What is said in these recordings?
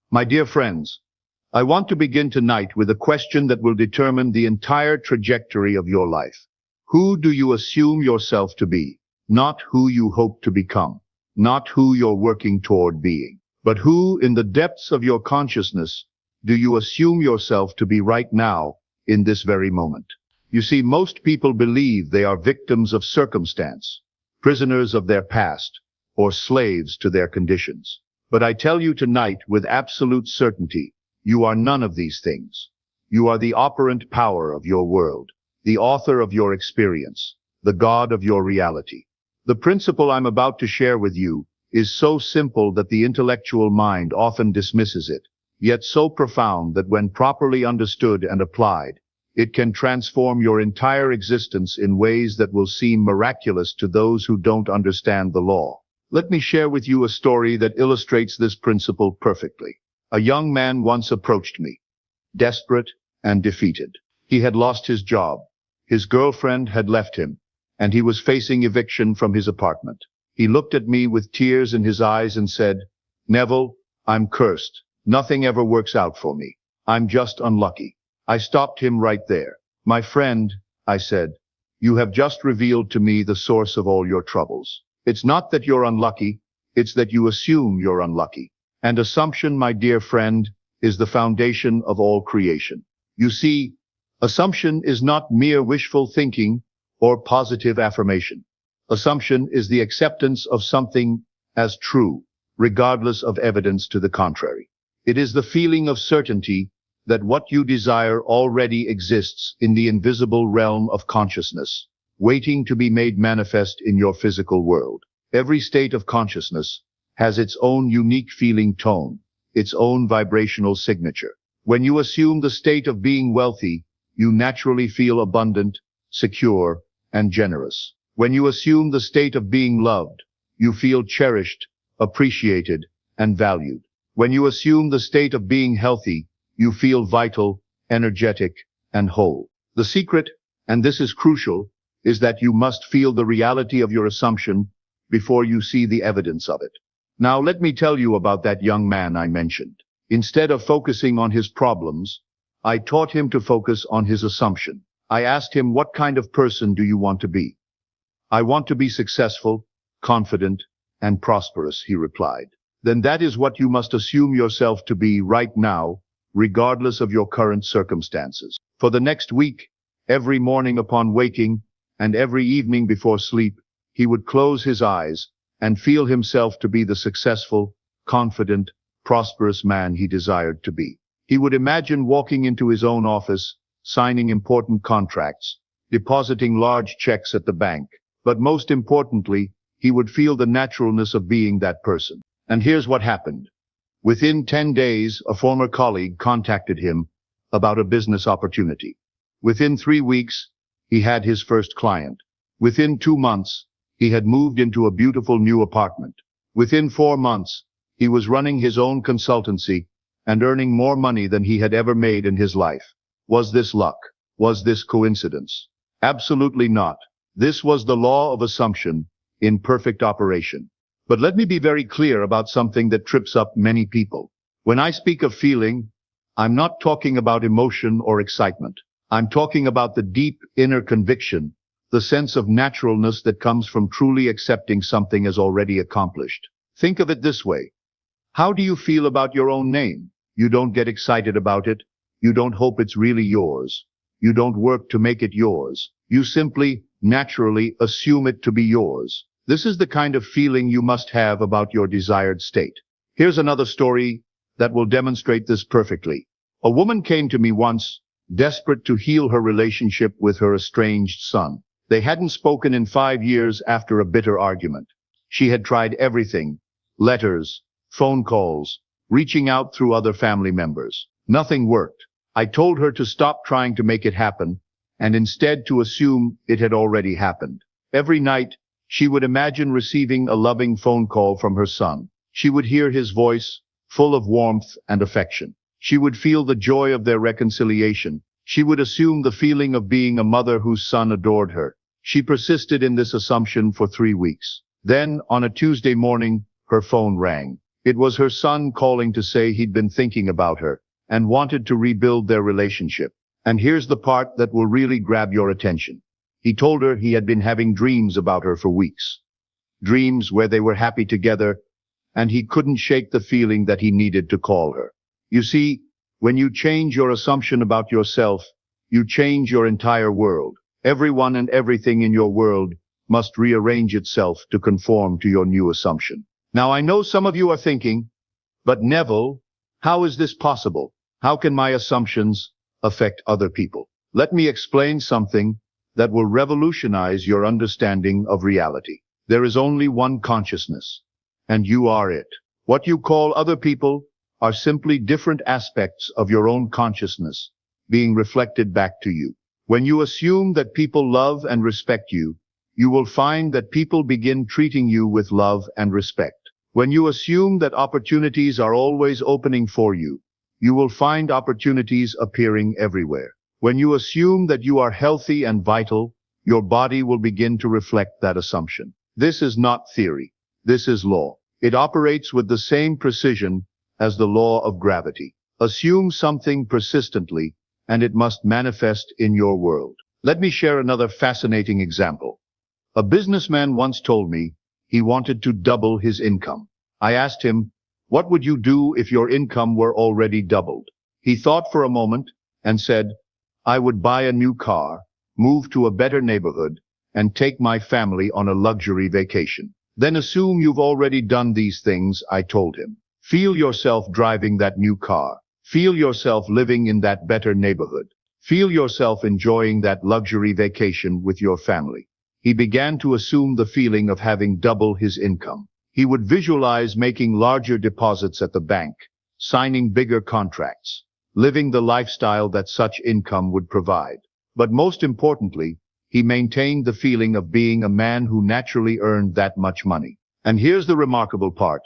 My dear friends, I want to begin tonight with a question that will determine the entire trajectory of your life. Who do you assume yourself to be? Not who you hope to become, not who you're working toward being, but who, in the depths of your consciousness, do you assume yourself to be right now, in this very moment? You see, most people believe they are victims of circumstance, prisoners of their past, or slaves to their conditions. But I tell you tonight with absolute certainty, you are none of these things. You are the operant power of your world, the author of your experience, the God of your reality. The principle I'm about to share with you is so simple that the intellectual mind often dismisses it, yet so profound that when properly understood and applied, it can transform your entire existence in ways that will seem miraculous to those who don't understand the law. Let me share with you a story that illustrates this principle perfectly. A young man once approached me, desperate and defeated. He had lost his job. His girlfriend had left him, and he was facing eviction from his apartment. He looked at me with tears in his eyes and said, "Neville, I'm cursed. Nothing ever works out for me. I'm just unlucky." I stopped him right there. "My friend," I said, "you have just revealed to me the source of all your troubles. It's not that you're unlucky, it's that you assume you're unlucky. And assumption, my dear friend, is the foundation of all creation. You see, assumption is not mere wishful thinking or positive affirmation. Assumption is the acceptance of something as true, regardless of evidence to the contrary. It is the feeling of certainty that what you desire already exists in the invisible realm of consciousness, waiting to be made manifest in your physical world. Every state of consciousness has its own unique feeling tone, its own vibrational signature. When you assume the state of being wealthy, you naturally feel abundant, secure, and generous. When you assume the state of being loved, you feel cherished, appreciated, and valued. When you assume the state of being healthy, you feel vital, energetic, and whole. The secret, and this is crucial, is that you must feel the reality of your assumption before you see the evidence of it. Now let me tell you about that young man I mentioned. Instead of focusing on his problems, I taught him to focus on his assumption. I asked him, "What kind of person do you want to be?" "I want to be successful, confident, and prosperous," he replied. "Then that is what you must assume yourself to be right now, regardless of your current circumstances." For the next week, every morning upon waking, and every evening before sleep, he would close his eyes and feel himself to be the successful, confident, prosperous man he desired to be. He would imagine walking into his own office, signing important contracts, depositing large checks at the bank. But most importantly, he would feel the naturalness of being that person. And here's what happened. Within 10 days, a former colleague contacted him about a business opportunity. Within 3 weeks, he had his first client. Within 2 months, he had moved into a beautiful new apartment. Within 4 months, he was running his own consultancy and earning more money than he had ever made in his life. Was this luck? Was this coincidence? Absolutely not. This was the law of assumption in perfect operation. But let me be very clear about something that trips up many people. When I speak of feeling, I'm not talking about emotion or excitement. I'm talking about the deep inner conviction, the sense of naturalness that comes from truly accepting something as already accomplished. Think of it this way. How do you feel about your own name? You don't get excited about it. You don't hope it's really yours. You don't work to make it yours. You simply, naturally assume it to be yours. This is the kind of feeling you must have about your desired state. Here's another story that will demonstrate this perfectly. A woman came to me once, desperate to heal her relationship with her estranged son. They hadn't spoken in 5 years after a bitter argument. She had tried everything: letters, phone calls, reaching out through other family members. Nothing worked. I told her to stop trying to make it happen, and instead to assume it had already happened. Every night, she would imagine receiving a loving phone call from her son. She would hear his voice, full of warmth and affection. She would feel the joy of their reconciliation. She would assume the feeling of being a mother whose son adored her. She persisted in this assumption for 3 weeks. Then, on a Tuesday morning, her phone rang. It was her son calling to say he'd been thinking about her and wanted to rebuild their relationship. And here's the part that will really grab your attention. He told her he had been having dreams about her for weeks. Dreams where they were happy together, and he couldn't shake the feeling that he needed to call her. You see, when you change your assumption about yourself, you change your entire world. Everyone and everything in your world must rearrange itself to conform to your new assumption. Now I know some of you are thinking, but Neville, how is this possible? How can my assumptions affect other people? Let me explain something that will revolutionize your understanding of reality. There is only one consciousness, and you are it. What you call other people are simply different aspects of your own consciousness being reflected back to you. When you assume that people love and respect you, you will find that people begin treating you with love and respect. When you assume that opportunities are always opening for you, you will find opportunities appearing everywhere. When you assume that you are healthy and vital, your body will begin to reflect that assumption. This is not theory. This is law. It operates with the same precision as the law of gravity. Assume something persistently, and it must manifest in your world. Let me share another fascinating example. A businessman once told me he wanted to double his income. I asked him, what would you do if your income were already doubled? He thought for a moment and said, I would buy a new car, move to a better neighborhood, and take my family on a luxury vacation. Then assume you've already done these things, I told him. Feel yourself driving that new car. Feel yourself living in that better neighborhood. Feel yourself enjoying that luxury vacation with your family. He began to assume the feeling of having double his income. He would visualize making larger deposits at the bank, signing bigger contracts, living the lifestyle that such income would provide. But most importantly, he maintained the feeling of being a man who naturally earned that much money. And here's the remarkable part.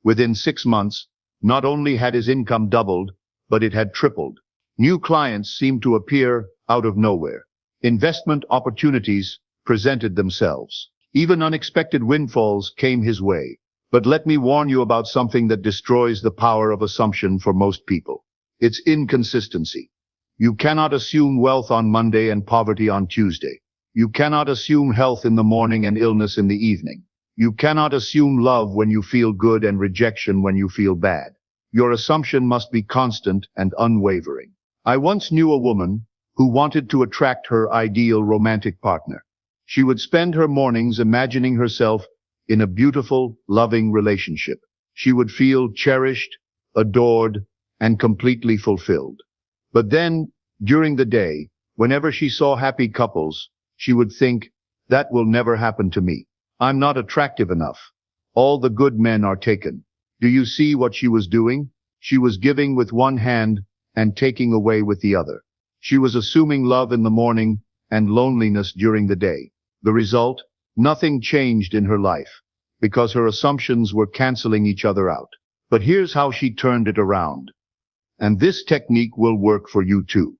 Within 6 months, not only had his income doubled, but it had tripled. New clients seemed to appear out of nowhere. Investment opportunities presented themselves. Even unexpected windfalls came his way. But let me warn you about something that destroys the power of assumption for most people. It's inconsistency. You cannot assume wealth on Monday and poverty on Tuesday. You cannot assume health in the morning and illness in the evening. You cannot assume love when you feel good and rejection when you feel bad. Your assumption must be constant and unwavering. I once knew a woman who wanted to attract her ideal romantic partner. She would spend her mornings imagining herself in a beautiful, loving relationship. She would feel cherished, adored, and completely fulfilled. But then, during the day, whenever she saw happy couples, she would think, that will never happen to me. I'm not attractive enough. All the good men are taken. Do you see what she was doing? She was giving with one hand and taking away with the other. She was assuming love in the morning and loneliness during the day. The result? Nothing changed in her life, because her assumptions were canceling each other out. But here's how she turned it around. And this technique will work for you too.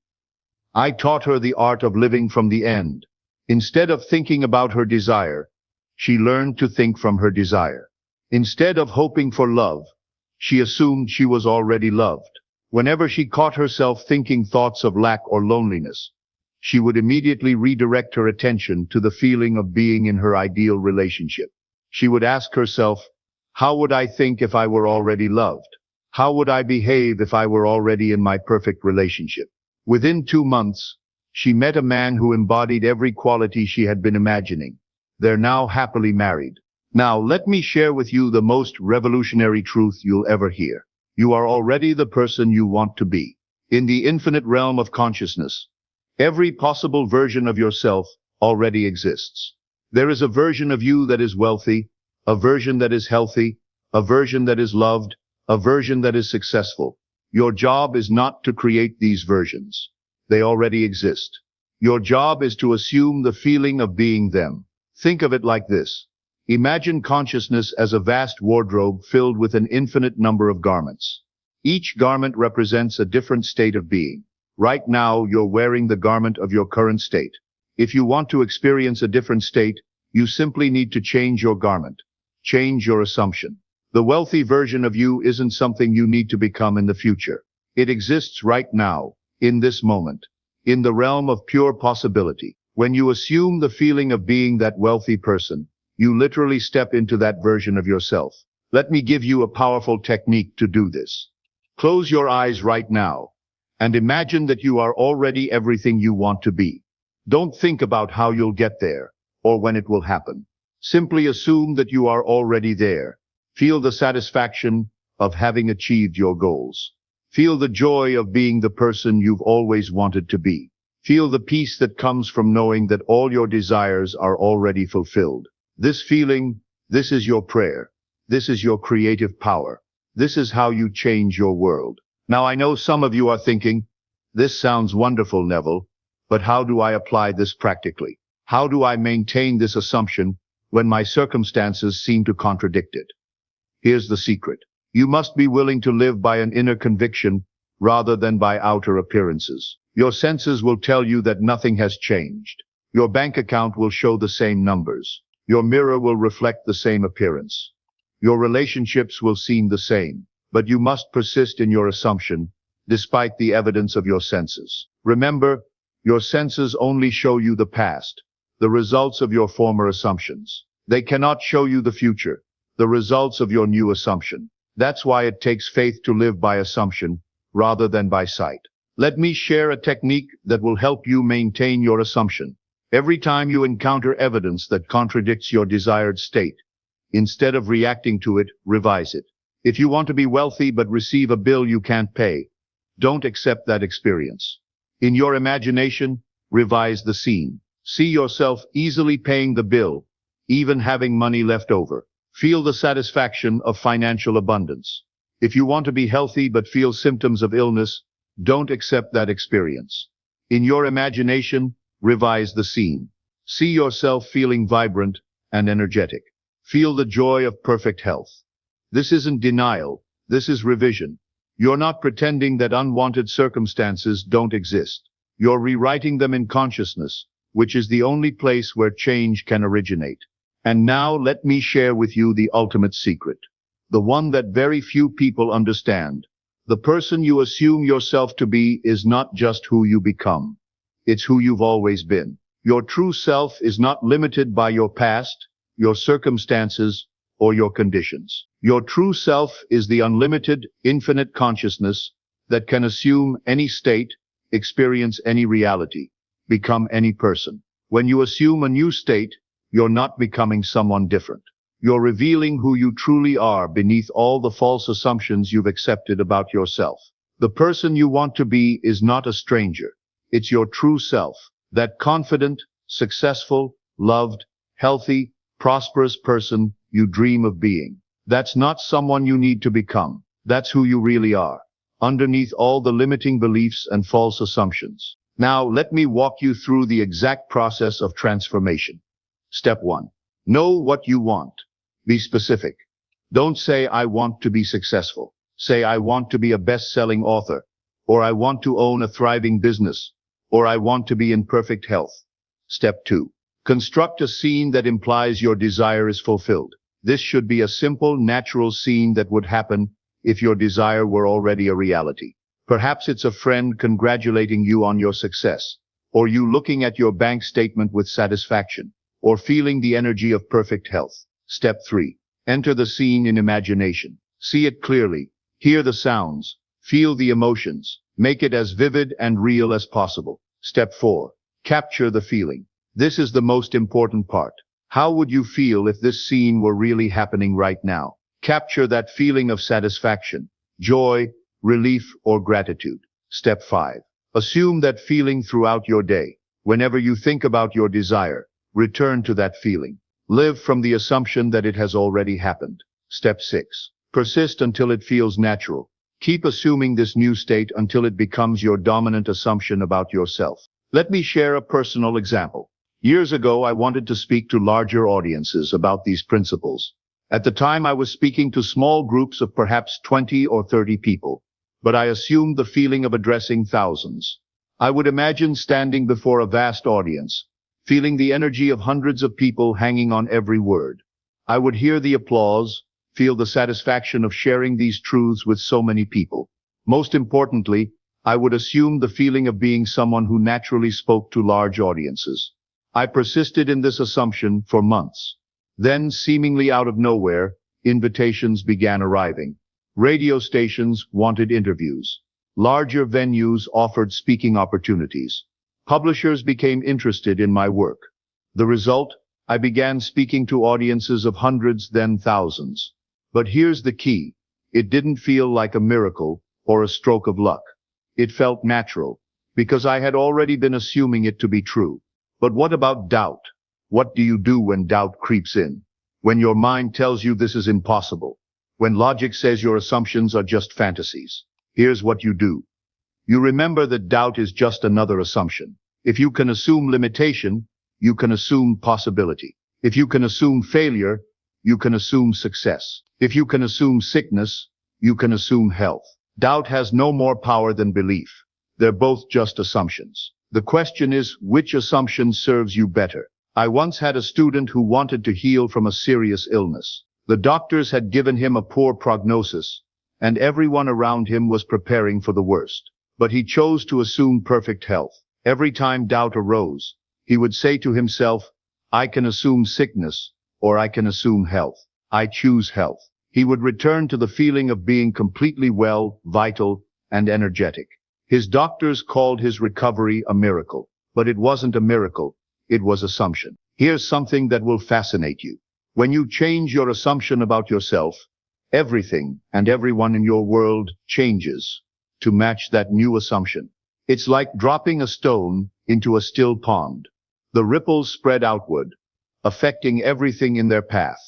I taught her the art of living from the end. Instead of thinking about her desire, she learned to think from her desire. Instead of hoping for love, she assumed she was already loved. Whenever she caught herself thinking thoughts of lack or loneliness, she would immediately redirect her attention to the feeling of being in her ideal relationship. She would ask herself, how would I think if I were already loved? How would I behave if I were already in my perfect relationship? Within 2 months, she met a man who embodied every quality she had been imagining. They're now happily married. Now, let me share with you the most revolutionary truth you'll ever hear. You are already the person you want to be. In the infinite realm of consciousness, every possible version of yourself already exists. There is a version of you that is wealthy, a version that is healthy, a version that is loved, a version that is successful. Your job is not to create these versions. They already exist. Your job is to assume the feeling of being them. Think of it like this. Imagine consciousness as a vast wardrobe filled with an infinite number of garments. Each garment represents a different state of being. Right now, you're wearing the garment of your current state. If you want to experience a different state, you simply need to change your garment. Change your assumption. The wealthy version of you isn't something you need to become in the future. It exists right now, in this moment, in the realm of pure possibility. When you assume the feeling of being that wealthy person, you literally step into that version of yourself. Let me give you a powerful technique to do this. Close your eyes right now and imagine that you are already everything you want to be. Don't think about how you'll get there or when it will happen. Simply assume that you are already there. Feel the satisfaction of having achieved your goals. Feel the joy of being the person you've always wanted to be. Feel the peace that comes from knowing that all your desires are already fulfilled. This feeling, this is your prayer. This is your creative power. This is how you change your world. Now I know some of you are thinking, this sounds wonderful, Neville, but how do I apply this practically? How do I maintain this assumption when my circumstances seem to contradict it? Here's the secret. You must be willing to live by an inner conviction rather than by outer appearances. Your senses will tell you that nothing has changed. Your bank account will show the same numbers. Your mirror will reflect the same appearance. Your relationships will seem the same, but you must persist in your assumption, despite the evidence of your senses. Remember, your senses only show you the past, the results of your former assumptions. They cannot show you the future, the results of your new assumption. That's why it takes faith to live by assumption, rather than by sight. Let me share a technique that will help you maintain your assumption. Every time you encounter evidence that contradicts your desired state, instead of reacting to it, revise it. If you want to be wealthy but receive a bill you can't pay, don't accept that experience. In your imagination, revise the scene. See yourself easily paying the bill, even having money left over. Feel the satisfaction of financial abundance. If you want to be healthy but feel symptoms of illness, don't accept that experience. In your imagination, revise the scene. See yourself feeling vibrant and energetic. Feel the joy of perfect health. This isn't denial, this is revision. You're not pretending that unwanted circumstances don't exist. You're rewriting them in consciousness, which is the only place where change can originate. And now let me share with you the ultimate secret. The one that very few people understand. The person you assume yourself to be is not just who you become. It's who you've always been. Your true self is not limited by your past, your circumstances, or your conditions. Your true self is the unlimited, infinite consciousness that can assume any state, experience any reality, become any person. When you assume a new state, you're not becoming someone different. You're revealing who you truly are beneath all the false assumptions you've accepted about yourself. The person you want to be is not a stranger. It's your true self, that confident, successful, loved, healthy, prosperous person you dream of being. That's not someone you need to become. That's who you really are, underneath all the limiting beliefs and false assumptions. Now, let me walk you through the exact process of transformation. Step 1. Know what you want. Be specific. Don't say, I want to be successful. Say, I want to be a best-selling author, or I want to own a thriving business, or I want to be in perfect health. Step 2. Construct a scene that implies your desire is fulfilled. This should be a simple, natural scene that would happen if your desire were already a reality. Perhaps it's a friend congratulating you on your success, or you looking at your bank statement with satisfaction, or feeling the energy of perfect health. Step 3. Enter the scene in imagination. See it clearly, hear the sounds, feel the emotions, make it as vivid and real as possible. Step 4. Capture the feeling. This is the most important part. How would you feel if this scene were really happening right now? Capture that feeling of satisfaction, joy, relief, or gratitude. Step 5. Assume that feeling throughout your day. Whenever you think about your desire, return to that feeling. Live from the assumption that it has already happened. Step 6. Persist until it feels natural. Keep assuming this new state until it becomes your dominant assumption about yourself. Let me share a personal example. Years ago, I wanted to speak to larger audiences about these principles. At the time, I was speaking to small groups of perhaps 20 or 30 people, but I assumed the feeling of addressing thousands. I would imagine standing before a vast audience, feeling the energy of hundreds of people hanging on every word. I would hear the applause, feel the satisfaction of sharing these truths with so many people. Most importantly, I would assume the feeling of being someone who naturally spoke to large audiences. I persisted in this assumption for months. Then, seemingly out of nowhere, invitations began arriving. Radio stations wanted interviews. Larger venues offered speaking opportunities. Publishers became interested in my work. The result? I began speaking to audiences of hundreds, then thousands. But here's the key. It didn't feel like a miracle or a stroke of luck. It felt natural, because I had already been assuming it to be true. But what about doubt? What do you do when doubt creeps in? When your mind tells you this is impossible? When logic says your assumptions are just fantasies? Here's what you do. You remember that doubt is just another assumption. If you can assume limitation, you can assume possibility. If you can assume failure, you can assume success. If you can assume sickness, you can assume health. Doubt has no more power than belief. They're both just assumptions. The question is, which assumption serves you better? I once had a student who wanted to heal from a serious illness. The doctors had given him a poor prognosis, and everyone around him was preparing for the worst. But he chose to assume perfect health. Every time doubt arose, he would say to himself, I can assume sickness, or I can assume health. I choose health. He would return to the feeling of being completely well, vital, and energetic. His doctors called his recovery a miracle. But it wasn't a miracle, it was assumption. Here's something that will fascinate you. When you change your assumption about yourself, everything and everyone in your world changes to match that new assumption. It's like dropping a stone into a still pond. The ripples spread outward, affecting everything in their path.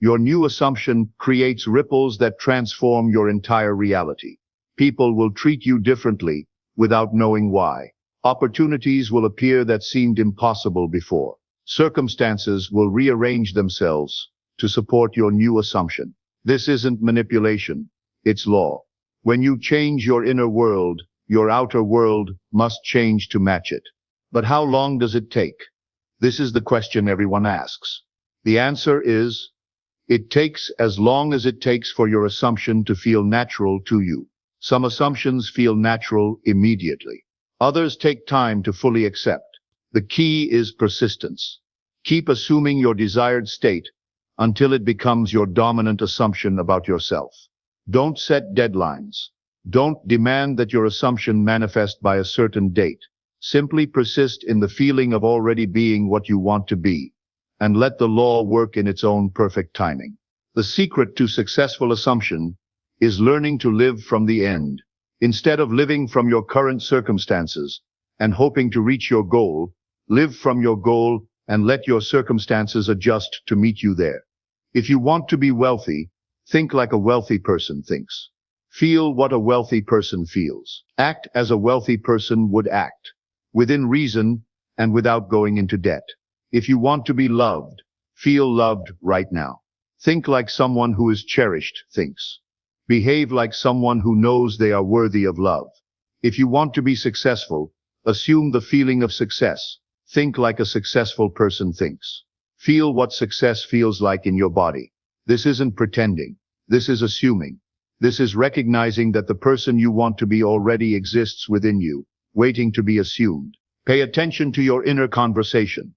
Your new assumption creates ripples that transform your entire reality. People will treat you differently without knowing why. Opportunities will appear that seemed impossible before. Circumstances will rearrange themselves to support your new assumption. This isn't manipulation, it's law. When you change your inner world, your outer world must change to match it. But how long does it take? This is the question everyone asks. The answer is, it takes as long as it takes for your assumption to feel natural to you. Some assumptions feel natural immediately. Others take time to fully accept. The key is persistence. Keep assuming your desired state until it becomes your dominant assumption about yourself. Don't set deadlines. Don't demand that your assumption manifest by a certain date. Simply persist in the feeling of already being what you want to be, and let the law work in its own perfect timing. The secret to successful assumption is learning to live from the end. Instead of living from your current circumstances and hoping to reach your goal, live from your goal and let your circumstances adjust to meet you there. If you want to be wealthy, think like a wealthy person thinks. Feel what a wealthy person feels. Act as a wealthy person would act, within reason and without going into debt. If you want to be loved, feel loved right now. Think like someone who is cherished thinks. Behave like someone who knows they are worthy of love. If you want to be successful, assume the feeling of success. Think like a successful person thinks. Feel what success feels like in your body. This isn't pretending. This is assuming. This is recognizing that the person you want to be already exists within you, waiting to be assumed. Pay attention to your inner conversation.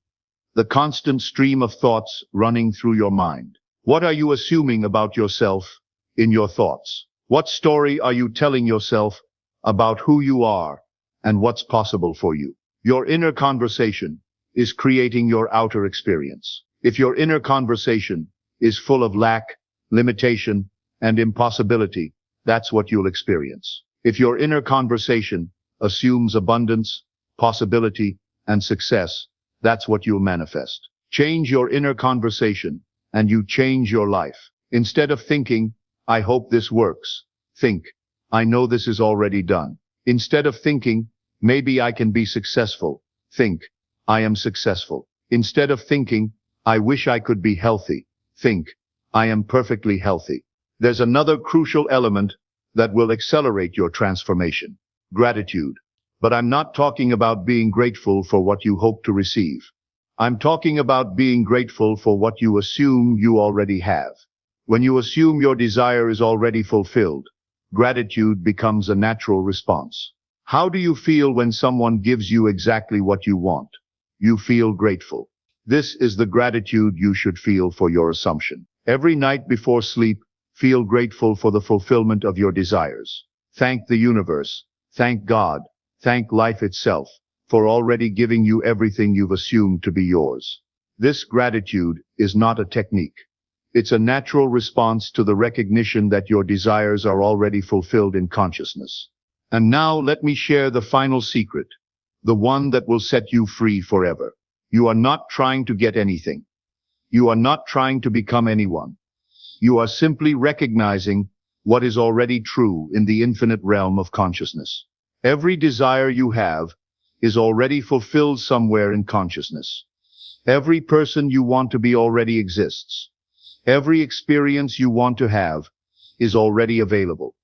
The constant stream of thoughts running through your mind. What are you assuming about yourself in your thoughts? What story are you telling yourself about who you are and what's possible for you? Your inner conversation is creating your outer experience. If your inner conversation is full of lack, limitation, and impossibility, that's what you'll experience. If your inner conversation assumes abundance, possibility, and success, that's what you'll manifest. Change your inner conversation, and you change your life. Instead of thinking, I hope this works, think, I know this is already done. Instead of thinking, maybe I can be successful, think, I am successful. Instead of thinking, I wish I could be healthy, think, I am perfectly healthy. There's another crucial element that will accelerate your transformation. Gratitude. But I'm not talking about being grateful for what you hope to receive. I'm talking about being grateful for what you assume you already have. When you assume your desire is already fulfilled, gratitude becomes a natural response. How do you feel when someone gives you exactly what you want? You feel grateful. This is the gratitude you should feel for your assumption. Every night before sleep, feel grateful for the fulfillment of your desires. Thank the universe, thank God, thank life itself for already giving you everything you've assumed to be yours. This gratitude is not a technique. It's a natural response to the recognition that your desires are already fulfilled in consciousness. And now let me share the final secret, the one that will set you free forever. You are not trying to get anything. You are not trying to become anyone. You are simply recognizing what is already true in the infinite realm of consciousness. Every desire you have is already fulfilled somewhere in consciousness. Every person you want to be already exists. Every experience you want to have is already available.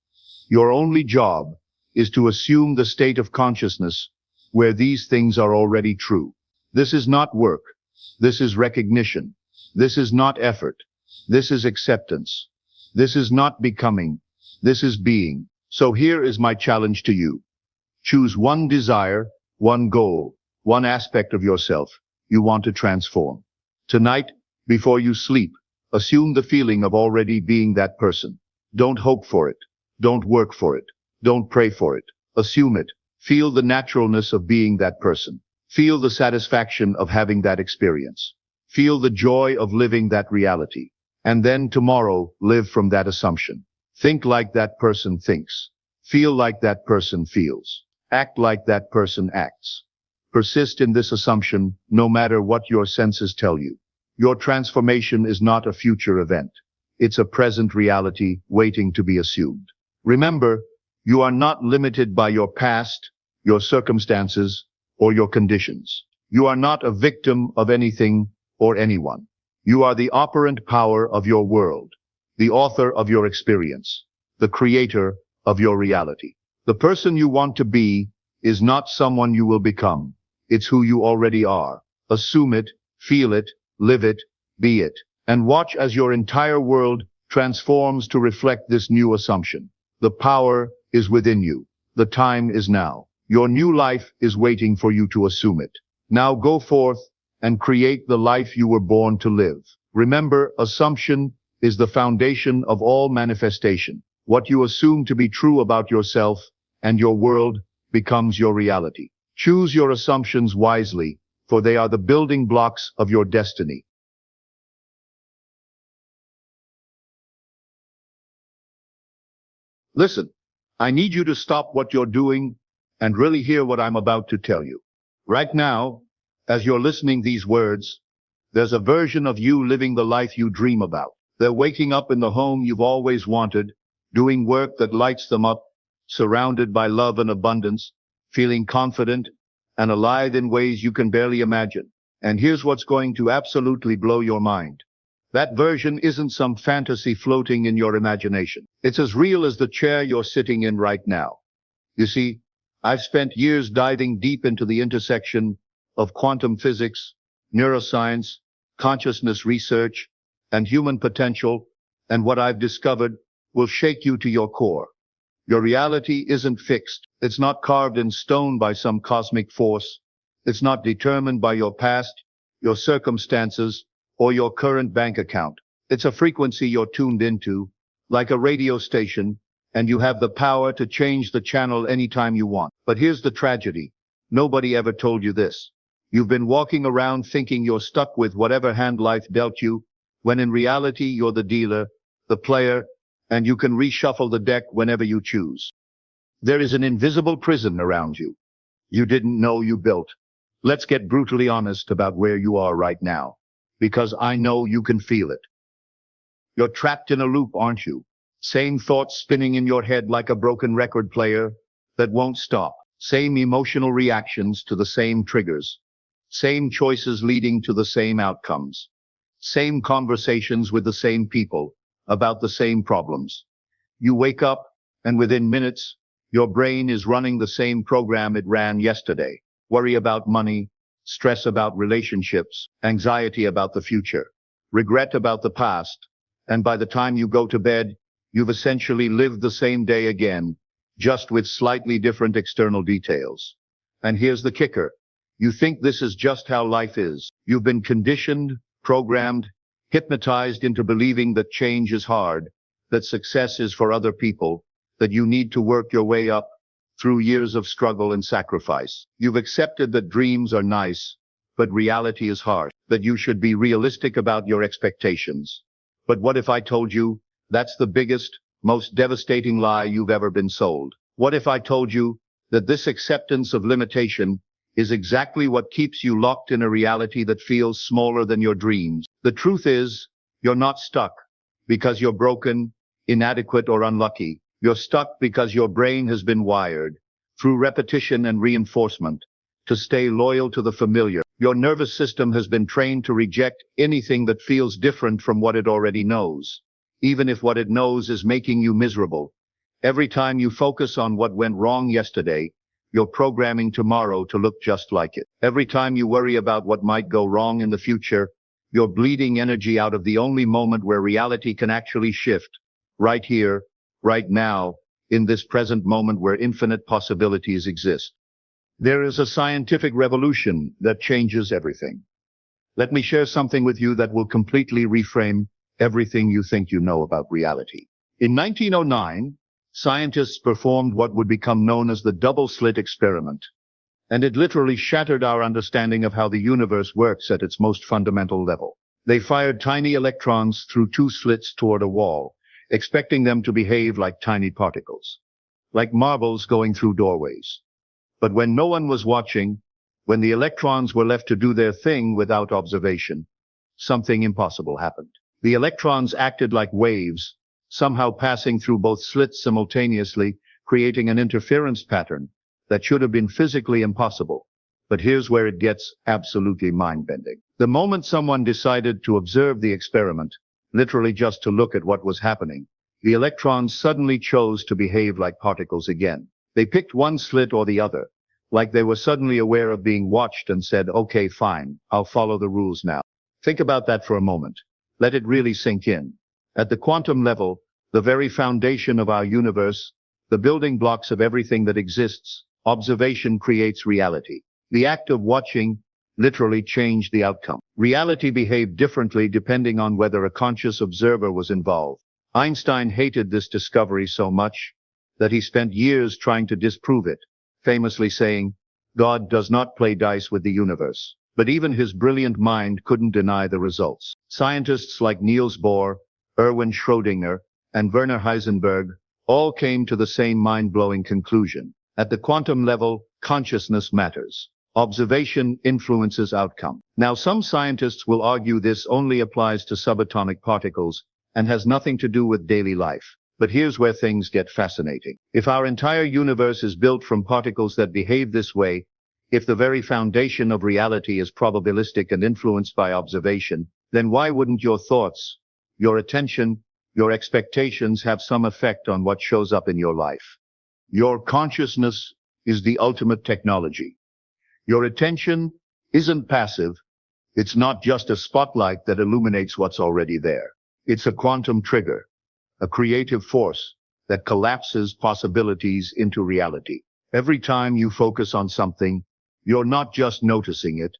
Your only job is to assume the state of consciousness where these things are already true. This is not work. This is recognition. This is not effort. This is acceptance. This is not becoming. This is being. So here is my challenge to you. Choose one desire, one goal, one aspect of yourself you want to transform. Tonight, before you sleep, assume the feeling of already being that person. Don't hope for it. Don't work for it. Don't pray for it. Assume it. Feel the naturalness of being that person. Feel the satisfaction of having that experience. Feel the joy of living that reality. And then tomorrow, live from that assumption. Think like that person thinks. Feel like that person feels. Act like that person acts. Persist in this assumption, no matter what your senses tell you. Your transformation is not a future event. It's a present reality waiting to be assumed. Remember, you are not limited by your past, your circumstances, or your conditions. You are not a victim of anything or anyone. You are the operant power of your world, the author of your experience, the creator of your reality. The person you want to be is not someone you will become. It's who you already are. Assume it, feel it, live it, be it, and watch as your entire world transforms to reflect this new assumption. The power is within you. The time is now. Your new life is waiting for you to assume it. Now go forth and create the life you were born to live. Remember, assumption is the foundation of all manifestation. What you assume to be true about yourself and your world becomes your reality. Choose your assumptions wisely, for they are the building blocks of your destiny. Listen, I need you to stop what you're doing and really hear what I'm about to tell you. Right now, as you're listening these words, there's a version of you living the life you dream about. They're waking up in the home you've always wanted, doing work that lights them up, surrounded by love and abundance, feeling confident and alive in ways you can barely imagine. And here's what's going to absolutely blow your mind. That version isn't some fantasy floating in your imagination. It's as real as the chair you're sitting in right now. You see, I've spent years diving deep into the intersection of quantum physics, neuroscience, consciousness research, and human potential, and what I've discovered will shake you to your core. Your reality isn't fixed. It's not carved in stone by some cosmic force. It's not determined by your past, your circumstances, or your current bank account. It's a frequency you're tuned into, like a radio station, and you have the power to change the channel anytime you want. But here's the tragedy. Nobody ever told you this. You've been walking around thinking you're stuck with whatever hand life dealt you, when in reality you're the dealer, the player, and you can reshuffle the deck whenever you choose. There is an invisible prison around you. You didn't know you built. Let's get brutally honest about where you are right now, because I know you can feel it. You're trapped in a loop, aren't you? Same thoughts spinning in your head like a broken record player that won't stop. Same emotional reactions to the same triggers. Same choices leading to the same outcomes. Same conversations with the same people about the same problems. You wake up, and within minutes, your brain is running the same program it ran yesterday. Worry about money, stress about relationships, anxiety about the future, regret about the past, And by the time you go to bed, you've essentially lived the same day again, just with slightly different external details. And here's the kicker. You think this is just how life is. You've been conditioned, programmed, hypnotized into believing that change is hard, that success is for other people, that you need to work your way up through years of struggle and sacrifice. You've accepted that dreams are nice, but reality is harsh, that you should be realistic about your expectations. But what if I told you that's the biggest, most devastating lie you've ever been sold? What if I told you that this acceptance of limitation is exactly what keeps you locked in a reality that feels smaller than your dreams? The truth is, you're not stuck because you're broken, inadequate, or unlucky. You're stuck because your brain has been wired, through repetition and reinforcement, to stay loyal to the familiar. Your nervous system has been trained to reject anything that feels different from what it already knows, even if what it knows is making you miserable. Every time you focus on what went wrong yesterday, you're programming tomorrow to look just like it. Every time you worry about what might go wrong in the future, you're bleeding energy out of the only moment where reality can actually shift. Right here, right now, in this present moment where infinite possibilities exist. There is a scientific revolution that changes everything. Let me share something with you that will completely reframe everything you think you know about reality. In 1909, scientists performed what would become known as the double-slit experiment, and it literally shattered our understanding of how the universe works at its most fundamental level. They fired tiny electrons through two slits toward a wall, expecting them to behave like tiny particles, like marbles going through doorways. But when no one was watching, when the electrons were left to do their thing without observation, something impossible happened. The electrons acted like waves, somehow passing through both slits simultaneously, creating an interference pattern that should have been physically impossible. But here's where it gets absolutely mind-bending. The moment someone decided to observe the experiment, literally just to look at what was happening, the electrons suddenly chose to behave like particles again. They picked one slit or the other, like they were suddenly aware of being watched and said, okay, fine, I'll follow the rules now. Think about that for a moment. Let it really sink in. At the quantum level, the very foundation of our universe, the building blocks of everything that exists, observation creates reality. The act of watching literally changed the outcome. Reality behaved differently depending on whether a conscious observer was involved. Einstein hated this discovery so much that he spent years trying to disprove it, famously saying, God does not play dice with the universe. But even his brilliant mind couldn't deny the results. Scientists like Niels Bohr, Erwin Schrödinger, and Werner Heisenberg all came to the same mind-blowing conclusion. At the quantum level, consciousness matters. Observation influences outcome. Now, some scientists will argue this only applies to subatomic particles and has nothing to do with daily life. But here's where things get fascinating. If our entire universe is built from particles that behave this way, if the very foundation of reality is probabilistic and influenced by observation, then why wouldn't your thoughts, your attention, your expectations have some effect on what shows up in your life? Your consciousness is the ultimate technology. Your attention isn't passive. It's not just a spotlight that illuminates what's already there. It's a quantum trigger, a creative force that collapses possibilities into reality. Every time you focus on something, you're not just noticing it,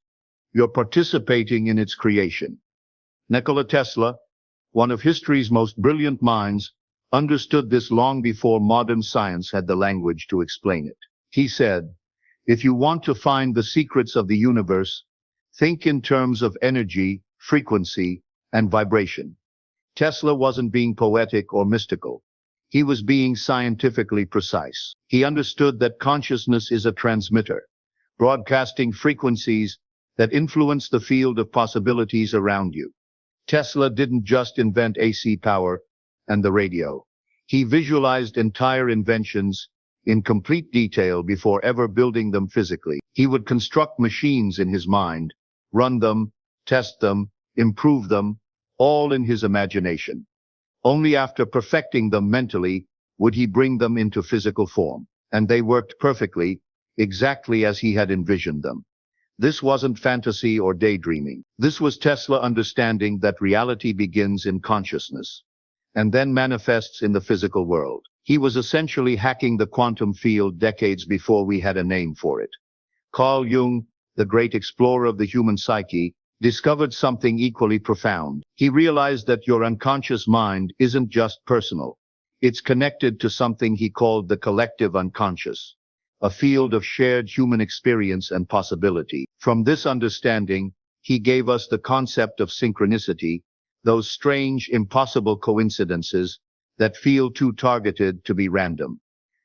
you're participating in its creation. Nikola Tesla, one of history's most brilliant minds, understood this long before modern science had the language to explain it. He said, if you want to find the secrets of the universe, think in terms of energy, frequency, and vibration. Tesla wasn't being poetic or mystical. He was being scientifically precise. He understood that consciousness is a transmitter, broadcasting frequencies that influence the field of possibilities around you. Tesla didn't just invent AC power and the radio. He visualized entire inventions in complete detail before ever building them physically. He would construct machines in his mind, run them, test them, improve them, all in his imagination. Only after perfecting them mentally would he bring them into physical form. And they worked perfectly, exactly as he had envisioned them. This wasn't fantasy or daydreaming. This was Tesla understanding that reality begins in consciousness and then manifests in the physical world. He was essentially hacking the quantum field decades before we had a name for it. Carl Jung, the great explorer of the human psyche, discovered something equally profound. He realized that your unconscious mind isn't just personal. It's connected to something he called the collective unconscious, a field of shared human experience and possibility. From this understanding, he gave us the concept of synchronicity, those strange, impossible coincidences that feel too targeted to be random.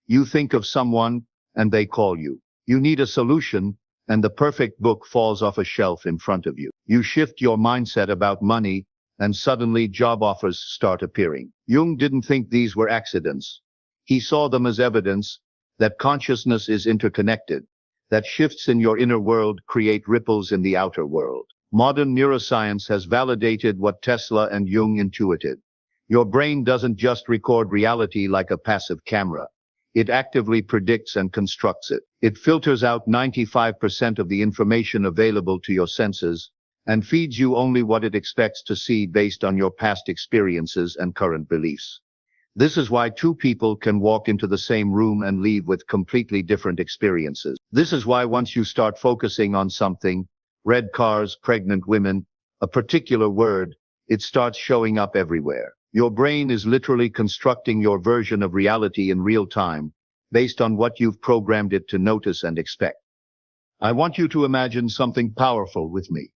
You think of someone, and they call you. You need a solution, and the perfect book falls off a shelf in front of you. You shift your mindset about money, and suddenly job offers start appearing. Jung didn't think these were accidents. He saw them as evidence that consciousness is interconnected, that shifts in your inner world create ripples in the outer world. Modern neuroscience has validated what Tesla and Jung intuited. Your brain doesn't just record reality like a passive camera. It actively predicts and constructs it. It filters out 95% of the information available to your senses and feeds you only what it expects to see based on your past experiences and current beliefs. This is why two people can walk into the same room and leave with completely different experiences. This is why once you start focusing on something, red cars, pregnant women, a particular word, it starts showing up everywhere. Your brain is literally constructing your version of reality in real time, based on what you've programmed it to notice and expect. I want you to imagine something powerful with me.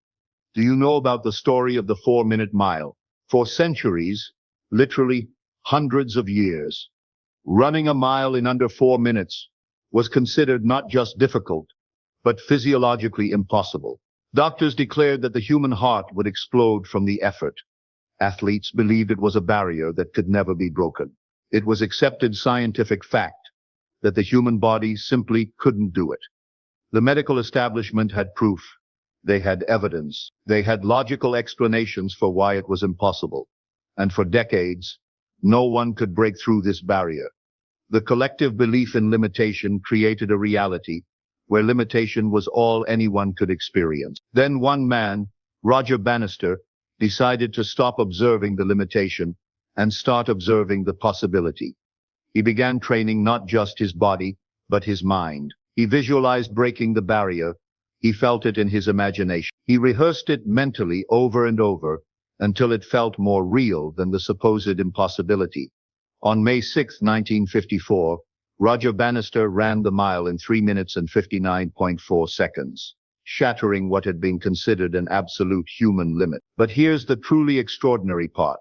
Do you know about the story of the 4-minute mile? For centuries, literally hundreds of years, running a mile in under 4 minutes was considered not just difficult, but physiologically impossible. Doctors declared that the human heart would explode from the effort. Athletes believed it was a barrier that could never be broken. It was accepted scientific fact that the human body simply couldn't do it. The medical establishment had proof. They had evidence. They had logical explanations for why it was impossible. And for decades, no one could break through this barrier. The collective belief in limitation created a reality where limitation was all anyone could experience. Then one man, Roger Bannister, decided to stop observing the limitation and start observing the possibility. He began training not just his body, but his mind. He visualized breaking the barrier. He felt it in his imagination. He rehearsed it mentally over and over until it felt more real than the supposed impossibility. On May 6, 1954, Roger Bannister ran the mile in 3 minutes and 59.4 seconds, shattering what had been considered an absolute human limit. But here's the truly extraordinary part.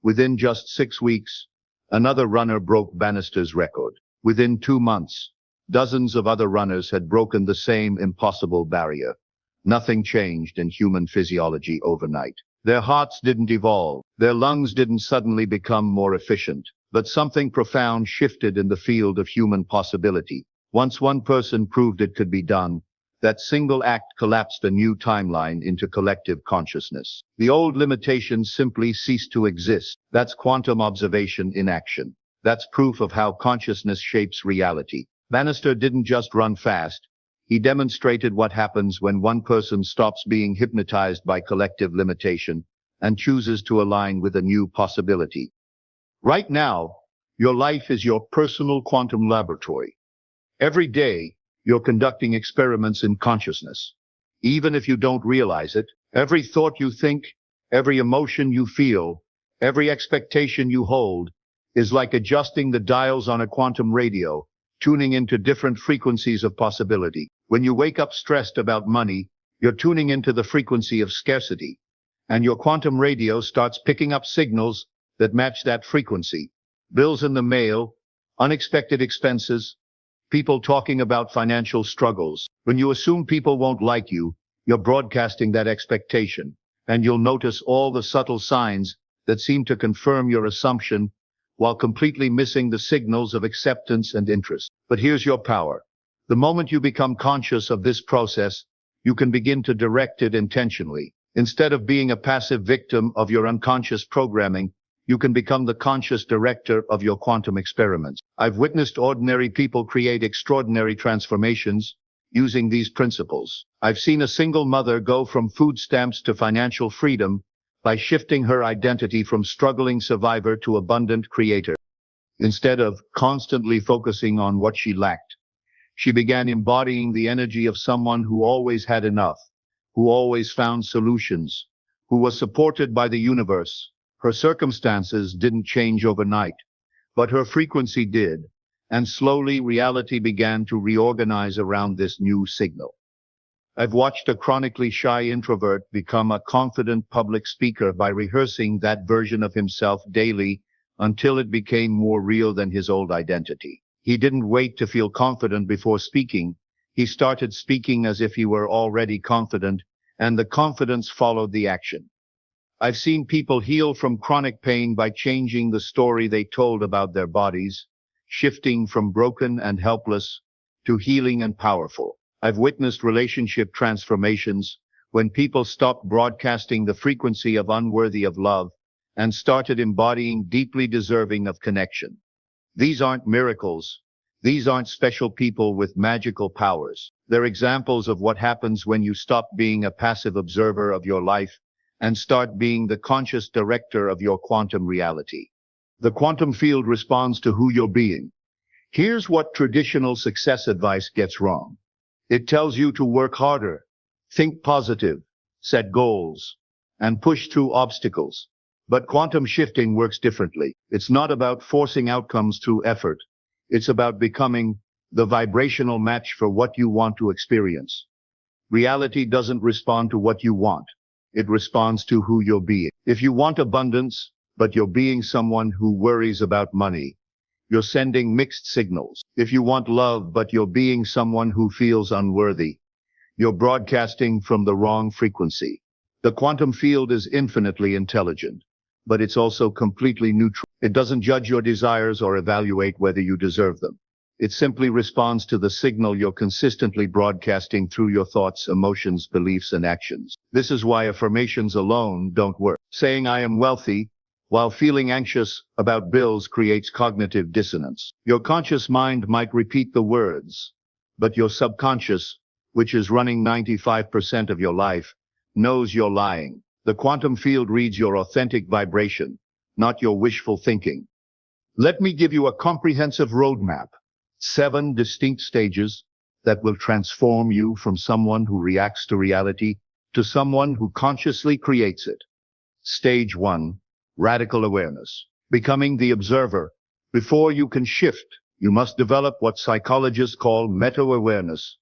Within just 6 weeks, another runner broke Bannister's record. Within 2 months, dozens of other runners had broken the same impossible barrier. Nothing changed in human physiology overnight. Their hearts didn't evolve. Their lungs didn't suddenly become more efficient. But something profound shifted in the field of human possibility. Once one person proved it could be done, that single act collapsed a new timeline into collective consciousness. The old limitations simply ceased to exist. That's quantum observation in action. That's proof of how consciousness shapes reality. Bannister didn't just run fast. He demonstrated what happens when one person stops being hypnotized by collective limitation and chooses to align with a new possibility. Right now, your life is your personal quantum laboratory. Every day, you're conducting experiments in consciousness. Even if you don't realize it, every thought you think, every emotion you feel, every expectation you hold is like adjusting the dials on a quantum radio, tuning into different frequencies of possibility. When you wake up stressed about money, you're tuning into the frequency of scarcity, and your quantum radio starts picking up signals that match that frequency. Bills in the mail, unexpected expenses, people talking about financial struggles. When you assume people won't like you, you're broadcasting that expectation, and you'll notice all the subtle signs that seem to confirm your assumption while completely missing the signals of acceptance and interest. But here's your power. The moment you become conscious of this process, you can begin to direct it intentionally. Instead of being a passive victim of your unconscious programming, you can become the conscious director of your quantum experiments. I've witnessed ordinary people create extraordinary transformations using these principles. I've seen a single mother go from food stamps to financial freedom by shifting her identity from struggling survivor to abundant creator. Instead of constantly focusing on what she lacked, she began embodying the energy of someone who always had enough, who always found solutions, who was supported by the universe. Her circumstances didn't change overnight, but her frequency did, and slowly reality began to reorganize around this new signal. I've watched a chronically shy introvert become a confident public speaker by rehearsing that version of himself daily until it became more real than his old identity. He didn't wait to feel confident before speaking. He started speaking as if he were already confident, and the confidence followed the action. I've seen people heal from chronic pain by changing the story they told about their bodies, shifting from broken and helpless to healing and powerful. I've witnessed relationship transformations when people stopped broadcasting the frequency of unworthy of love and started embodying deeply deserving of connection. These aren't miracles. These aren't special people with magical powers. They're examples of what happens when you stop being a passive observer of your life and start being the conscious director of your quantum reality. The quantum field responds to who you're being. Here's what traditional success advice gets wrong. It tells you to work harder, think positive, set goals, and push through obstacles. But quantum shifting works differently. It's not about forcing outcomes through effort. It's about becoming the vibrational match for what you want to experience. Reality doesn't respond to what you want. It responds to who you're being. If you want abundance, but you're being someone who worries about money, you're sending mixed signals. If you want love, but you're being someone who feels unworthy, you're broadcasting from the wrong frequency. The quantum field is infinitely intelligent, but it's also completely neutral. It doesn't judge your desires or evaluate whether you deserve them. It simply responds to the signal you're consistently broadcasting through your thoughts, emotions, beliefs, and actions. This is why affirmations alone don't work. Saying I am wealthy while feeling anxious about bills creates cognitive dissonance. Your conscious mind might repeat the words, but your subconscious, which is running 95% of your life, knows you're lying. The quantum field reads your authentic vibration, not your wishful thinking. Let me give you a comprehensive roadmap. 7 distinct stages that will transform you from someone who reacts to reality to someone who consciously creates it. Stage 1, radical awareness. Becoming the observer. Before you can shift, you must develop what psychologists call meta-awareness.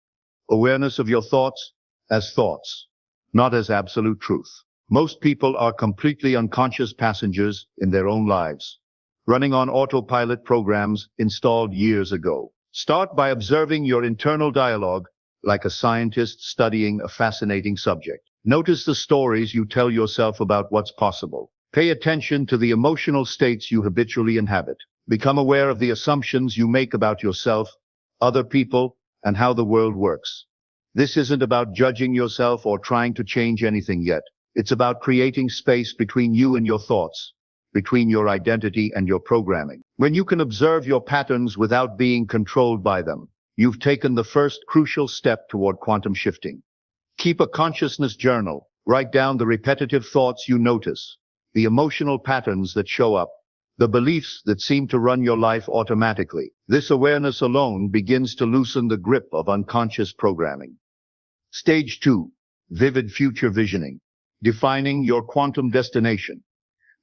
Awareness of your thoughts as thoughts, not as absolute truth. Most people are completely unconscious passengers in their own lives, running on autopilot programs installed years ago. Start by observing your internal dialogue like a scientist studying a fascinating subject. Notice the stories you tell yourself about what's possible. Pay attention to the emotional states you habitually inhabit. Become aware of the assumptions you make about yourself, other people, and how the world works. This isn't about judging yourself or trying to change anything yet. It's about creating space between you and your thoughts, between your identity and your programming. When you can observe your patterns without being controlled by them, you've taken the first crucial step toward quantum shifting. Keep a consciousness journal. Write down the repetitive thoughts you notice, the emotional patterns that show up, the beliefs that seem to run your life automatically. This awareness alone begins to loosen the grip of unconscious programming. Stage 2, vivid future visioning. Defining your quantum destination.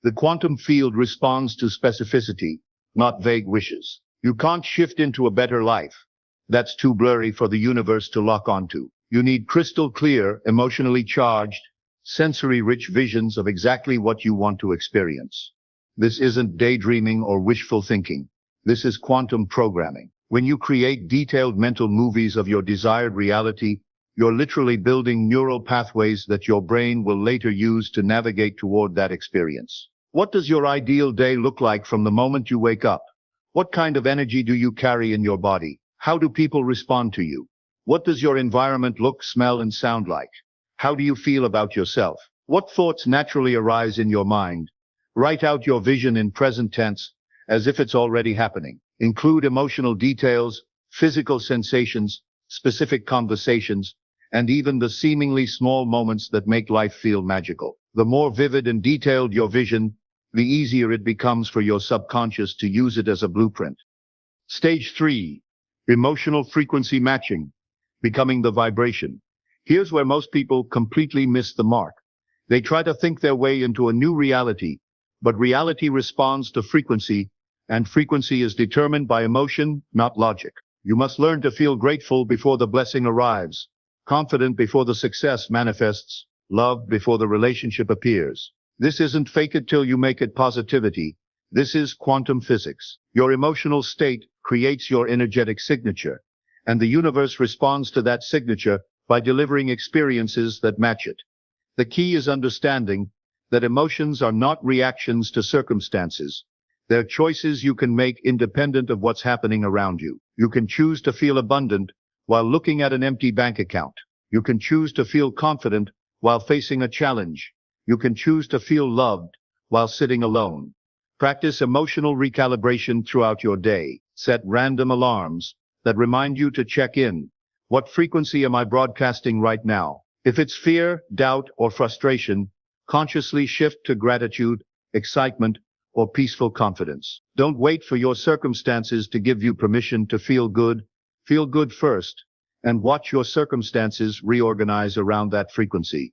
The quantum field responds to specificity, not vague wishes. You can't shift into a better life. That's too blurry for the universe to lock onto. You need crystal clear, emotionally charged, sensory-rich visions of exactly what you want to experience. This isn't daydreaming or wishful thinking. This is quantum programming. When you create detailed mental movies of your desired reality, you're literally building neural pathways that your brain will later use to navigate toward that experience. What does your ideal day look like from the moment you wake up? What kind of energy do you carry in your body? How do people respond to you? What does your environment look, smell, and sound like? How do you feel about yourself? What thoughts naturally arise in your mind? Write out your vision in present tense, as if it's already happening. Include emotional details, physical sensations, specific conversations, and even the seemingly small moments that make life feel magical. The more vivid and detailed your vision, the easier it becomes for your subconscious to use it as a blueprint. Stage 3. Emotional frequency matching, becoming the vibration. Here's where most people completely miss the mark. They try to think their way into a new reality, but reality responds to frequency, and frequency is determined by emotion, not logic. You must learn to feel grateful before the blessing arrives, confident before the success manifests, loved before the relationship appears. This isn't fake it till you make it positivity. This is quantum physics. Your emotional state creates your energetic signature, and the universe responds to that signature by delivering experiences that match it. The key is understanding that emotions are not reactions to circumstances. They're choices you can make independent of what's happening around you. You can choose to feel abundant while looking at an empty bank account. You can choose to feel confident while facing a challenge. You can choose to feel loved while sitting alone. Practice emotional recalibration throughout your day. Set random alarms that remind you to check in. What frequency am I broadcasting right now? If it's fear, doubt, or frustration, consciously shift to gratitude, excitement, or peaceful confidence. Don't wait for your circumstances to give you permission to feel good. Feel good first, and watch your circumstances reorganize around that frequency.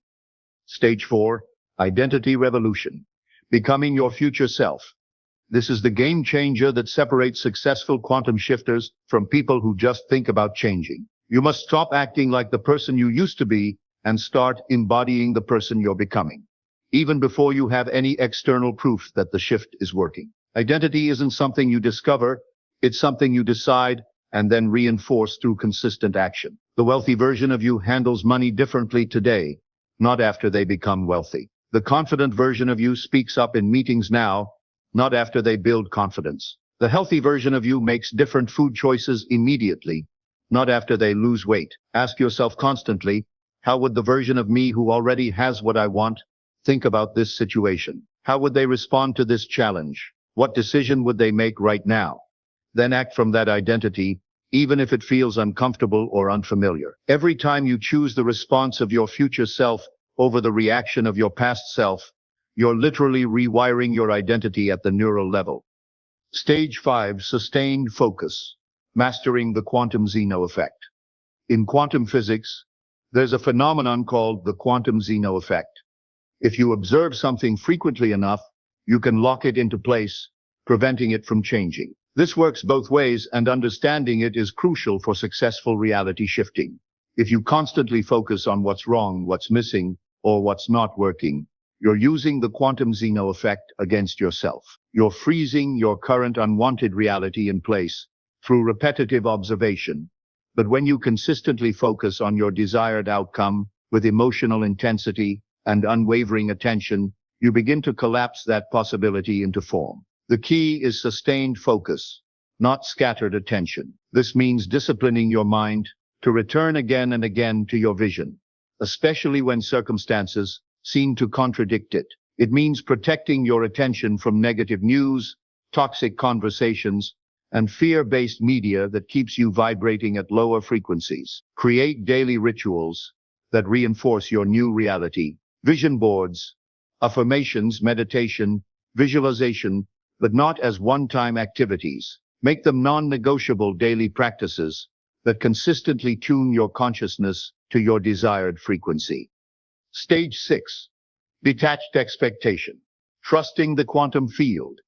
Stage 4. Identity revolution. Becoming your future self. This is the game changer that separates successful quantum shifters from people who just think about changing. You must stop acting like the person you used to be and start embodying the person you're becoming, even before you have any external proof that the shift is working. Identity isn't something you discover, it's something you decide and then reinforce through consistent action. The wealthy version of you handles money differently today, not after they become wealthy. The confident version of you speaks up in meetings now, not after they build confidence. The healthy version of you makes different food choices immediately, not after they lose weight. Ask yourself constantly, how would the version of me who already has what I want think about this situation? How would they respond to this challenge? What decision would they make right now? Then act from that identity, even if it feels uncomfortable or unfamiliar. Every time you choose the response of your future self over the reaction of your past self, you're literally rewiring your identity at the neural level. Stage 5. Sustained focus. Mastering the quantum Zeno effect. In quantum physics, there's a phenomenon called the quantum Zeno effect. If you observe something frequently enough, you can lock it into place, preventing it from changing. This works both ways, and understanding it is crucial for successful reality shifting. If you constantly focus on what's wrong, what's missing, or what's not working, you're using the quantum Zeno effect against yourself. You're freezing your current unwanted reality in place through repetitive observation. But when you consistently focus on your desired outcome with emotional intensity and unwavering attention, you begin to collapse that possibility into form. The key is sustained focus, not scattered attention. This means disciplining your mind to return again and again to your vision, especially when circumstances seem to contradict it. It means protecting your attention from negative news, toxic conversations, and fear-based media that keeps you vibrating at lower frequencies. Create daily rituals that reinforce your new reality. Vision boards, affirmations, meditation, visualization, but not as one-time activities. Make them non-negotiable daily practices that consistently tune your consciousness to your desired frequency. Stage 6. Detached expectation. Trusting the quantum field.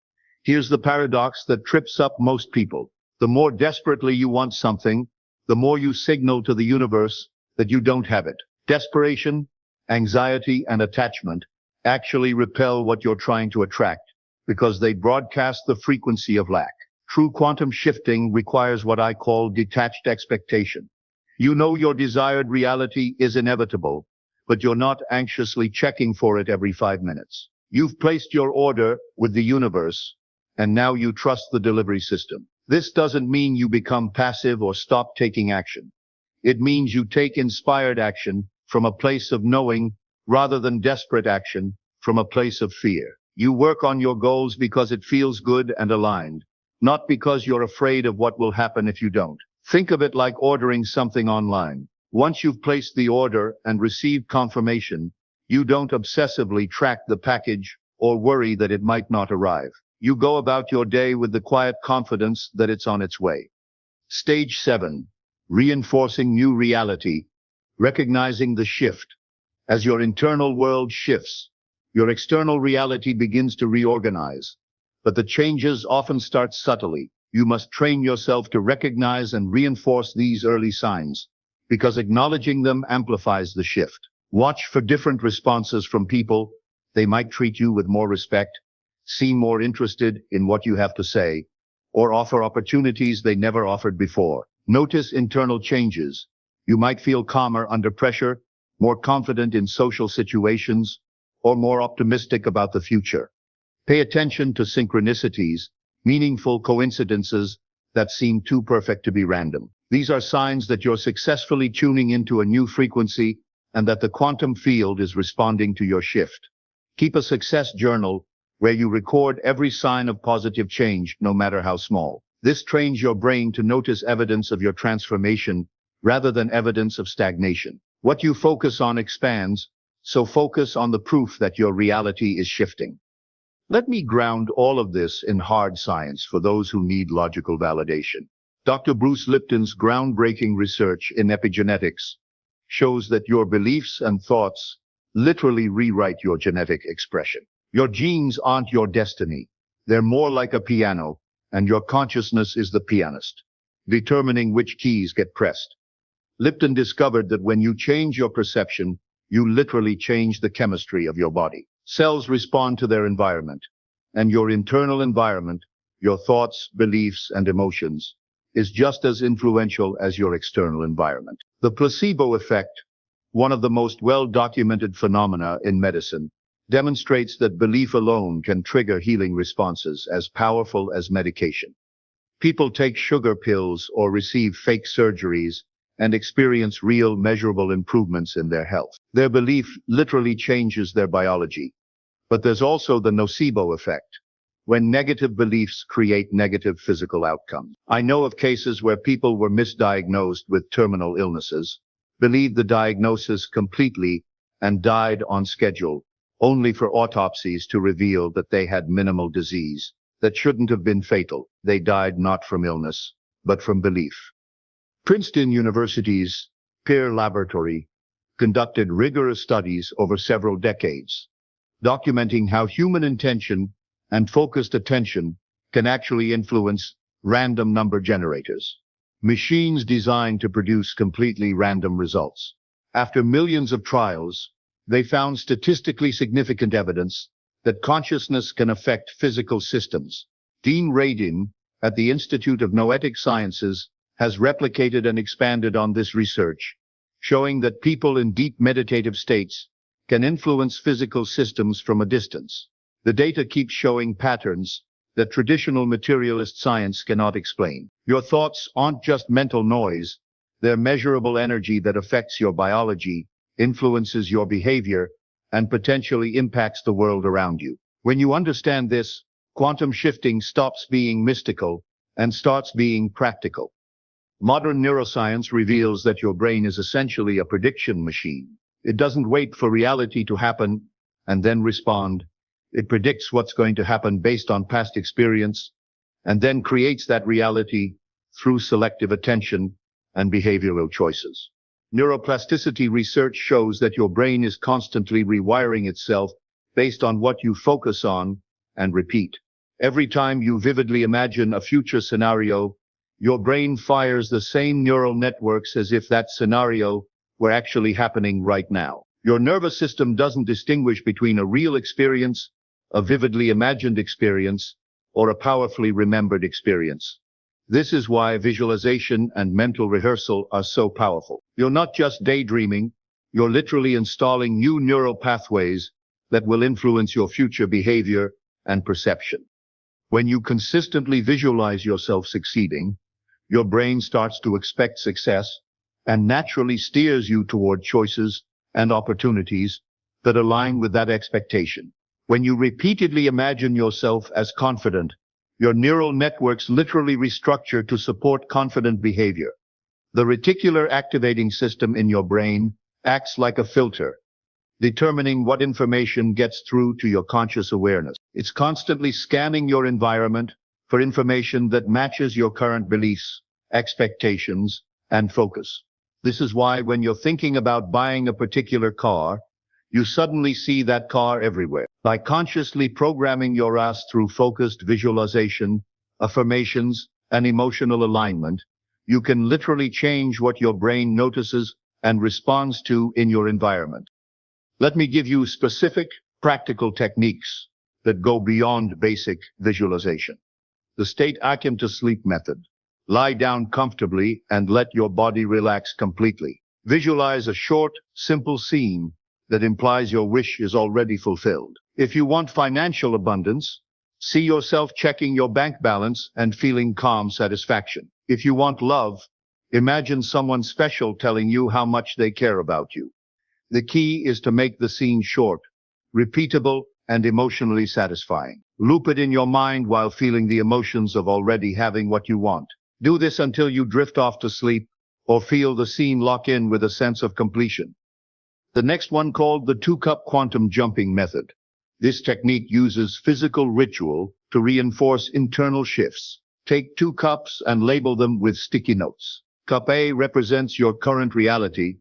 Here's the paradox that trips up most people. The more desperately you want something, the more you signal to the universe that you don't have it. Desperation, anxiety, and attachment actually repel what you're trying to attract because they broadcast the frequency of lack. True quantum shifting requires what I call detached expectation. You know your desired reality is inevitable, but you're not anxiously checking for it every 5 minutes. You've placed your order with the universe, and now you trust the delivery system. This doesn't mean you become passive or stop taking action. It means you take inspired action from a place of knowing rather than desperate action from a place of fear. You work on your goals because it feels good and aligned, not because you're afraid of what will happen if you don't. Think of it like ordering something online. Once you've placed the order and received confirmation, you don't obsessively track the package or worry that it might not arrive. You go about your day with the quiet confidence that it's on its way. Stage 7. Reinforcing new reality. Recognizing the shift. As your internal world shifts, your external reality begins to reorganize. But the changes often start subtly. You must train yourself to recognize and reinforce these early signs, because acknowledging them amplifies the shift. Watch for different responses from people. They might treat you with more respect, seem more interested in what you have to say, or offer opportunities they never offered before. Notice internal changes. You might feel calmer under pressure, more confident in social situations, or more optimistic about the future. Pay attention to synchronicities, meaningful coincidences that seem too perfect to be random. These are signs that you're successfully tuning into a new frequency and that the quantum field is responding to your shift. Keep a success journal where you record every sign of positive change, no matter how small. This trains your brain to notice evidence of your transformation rather than evidence of stagnation. What you focus on expands, so focus on the proof that your reality is shifting. Let me ground all of this in hard science for those who need logical validation. Dr. Bruce Lipton's groundbreaking research in epigenetics shows that your beliefs and thoughts literally rewrite your genetic expression. Your genes aren't your destiny. They're more like a piano, and your consciousness is the pianist, determining which keys get pressed. Lipton discovered that when you change your perception, you literally change the chemistry of your body. Cells respond to their environment, and your internal environment, your thoughts, beliefs, and emotions, is just as influential as your external environment. The placebo effect, one of the most well-documented phenomena in medicine, demonstrates that belief alone can trigger healing responses as powerful as medication. People take sugar pills or receive fake surgeries and experience real, measurable improvements in their health. Their belief literally changes their biology. But there's also the nocebo effect, when negative beliefs create negative physical outcomes. I know of cases where people were misdiagnosed with terminal illnesses, believed the diagnosis completely, and died on schedule, only for autopsies to reveal that they had minimal disease that shouldn't have been fatal. They died not from illness, but from belief. Princeton University's Peer Laboratory conducted rigorous studies over several decades, documenting how human intention and focused attention can actually influence random number generators, machines designed to produce completely random results. After millions of trials, they found statistically significant evidence that consciousness can affect physical systems. Dean Radin at the Institute of Noetic Sciences has replicated and expanded on this research, showing that people in deep meditative states can influence physical systems from a distance. The data keeps showing patterns that traditional materialist science cannot explain. Your thoughts aren't just mental noise, they're measurable energy that affects your biology, influences your behavior, and potentially impacts the world around you. When you understand this, quantum shifting stops being mystical and starts being practical. Modern neuroscience reveals that your brain is essentially a prediction machine. It doesn't wait for reality to happen and then respond. It predicts what's going to happen based on past experience and then creates that reality through selective attention and behavioral choices. Neuroplasticity research shows that your brain is constantly rewiring itself based on what you focus on and repeat. Every time you vividly imagine a future scenario, your brain fires the same neural networks as if that scenario were actually happening right now. Your nervous system doesn't distinguish between a real experience, a vividly imagined experience, or a powerfully remembered experience. This is why visualization and mental rehearsal are so powerful. You're not just daydreaming, you're literally installing new neural pathways that will influence your future behavior and perception. When you consistently visualize yourself succeeding, your brain starts to expect success and naturally steers you toward choices and opportunities that align with that expectation. When you repeatedly imagine yourself as confident, Your neural networks literally restructure to support confident behavior. The reticular activating system in your brain acts like a filter, determining what information gets through to your conscious awareness. It's constantly scanning your environment for information that matches your current beliefs, expectations, and focus. This is why when you're thinking about buying a particular car, you suddenly see that car everywhere. By consciously programming your ass through focused visualization, affirmations, and emotional alignment, you can literally change what your brain notices and responds to in your environment. Let me give you specific, practical techniques that go beyond basic visualization. The state akin to sleep method. Lie down comfortably and let your body relax completely. Visualize a short, simple scene that implies your wish is already fulfilled. If you want financial abundance, see yourself checking your bank balance and feeling calm satisfaction. If you want love, imagine someone special telling you how much they care about you. The key is to make the scene short, repeatable, and emotionally satisfying. Loop it in your mind while feeling the emotions of already having what you want. Do this until you drift off to sleep or feel the scene lock in with a sense of completion. The next one, called the 2-cup quantum jumping method. This technique uses physical ritual to reinforce internal shifts. Take 2 cups and label them with sticky notes. Cup A represents your current reality.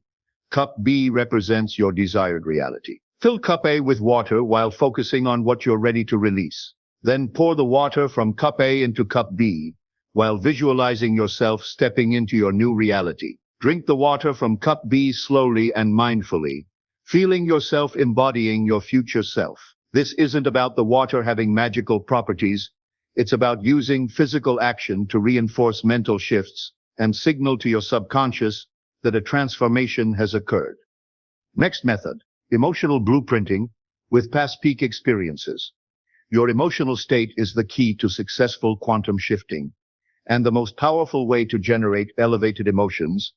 Cup B represents your desired reality. Fill cup A with water while focusing on what you're ready to release. Then pour the water from cup A into cup B while visualizing yourself stepping into your new reality. Drink the water from cup B slowly and mindfully, feeling yourself embodying your future self. This isn't about the water having magical properties. It's about using physical action to reinforce mental shifts and signal to your subconscious that a transformation has occurred. Next method, emotional blueprinting with past peak experiences. Your emotional state is the key to successful quantum shifting, and the most powerful way to generate elevated emotions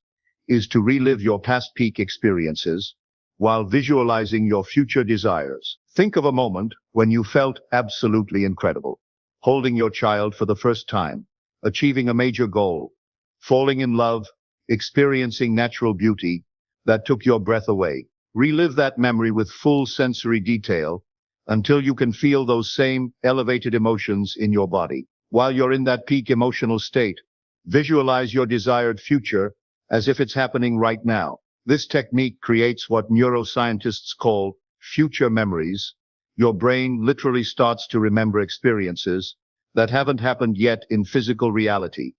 is to relive your past peak experiences while visualizing your future desires. Think of a moment when you felt absolutely incredible, holding your child for the first time, achieving a major goal, falling in love, experiencing natural beauty that took your breath away. Relive that memory with full sensory detail until you can feel those same elevated emotions in your body. While you're in that peak emotional state, visualize your desired future as if it's happening right now. This technique creates what neuroscientists call future memories. Your brain literally starts to remember experiences that haven't happened yet in physical reality.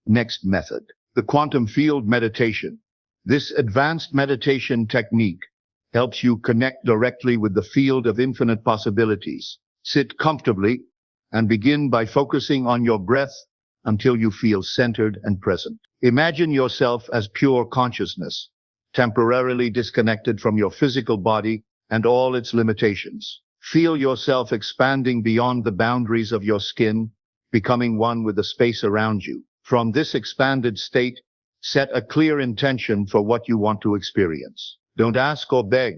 Next method, the quantum field meditation. This advanced meditation technique helps you connect directly with the field of infinite possibilities. Sit comfortably and begin by focusing on your breath until you feel centered and present. Imagine yourself as pure consciousness, temporarily disconnected from your physical body and all its limitations. Feel yourself expanding beyond the boundaries of your skin, becoming one with the space around you. From this expanded state, set a clear intention for what you want to experience. Don't ask or beg.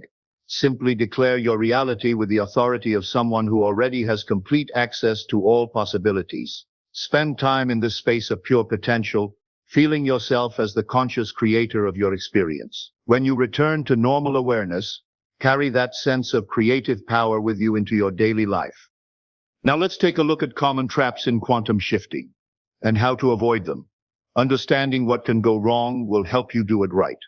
Simply declare your reality with the authority of someone who already has complete access to all possibilities. Spend time in this space of pure potential, feeling yourself as the conscious creator of your experience. When you return to normal awareness, carry that sense of creative power with you into your daily life. Now let's take a look at common traps in quantum shifting and how to avoid them. Understanding what can go wrong will help you do it right.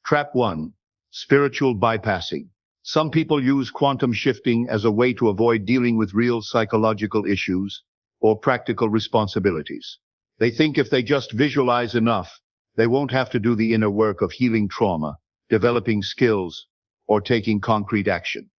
Trap 1. Spiritual bypassing. Some people use quantum shifting as a way to avoid dealing with real psychological issues or practical responsibilities. They think if they just visualize enough, they won't have to do the inner work of healing trauma, developing skills, or taking concrete action.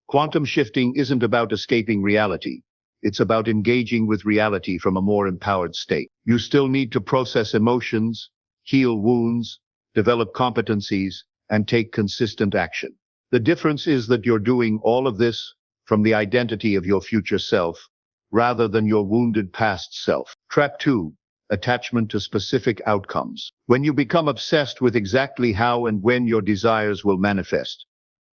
Quantum shifting isn't about escaping reality. It's about engaging with reality from a more empowered state. You still need to process emotions, heal wounds, develop competencies, and take consistent action. The difference is that you're doing all of this from the identity of your future self, rather than your wounded past self. Trap 2. Attachment to specific outcomes. When you become obsessed with exactly how and when your desires will manifest,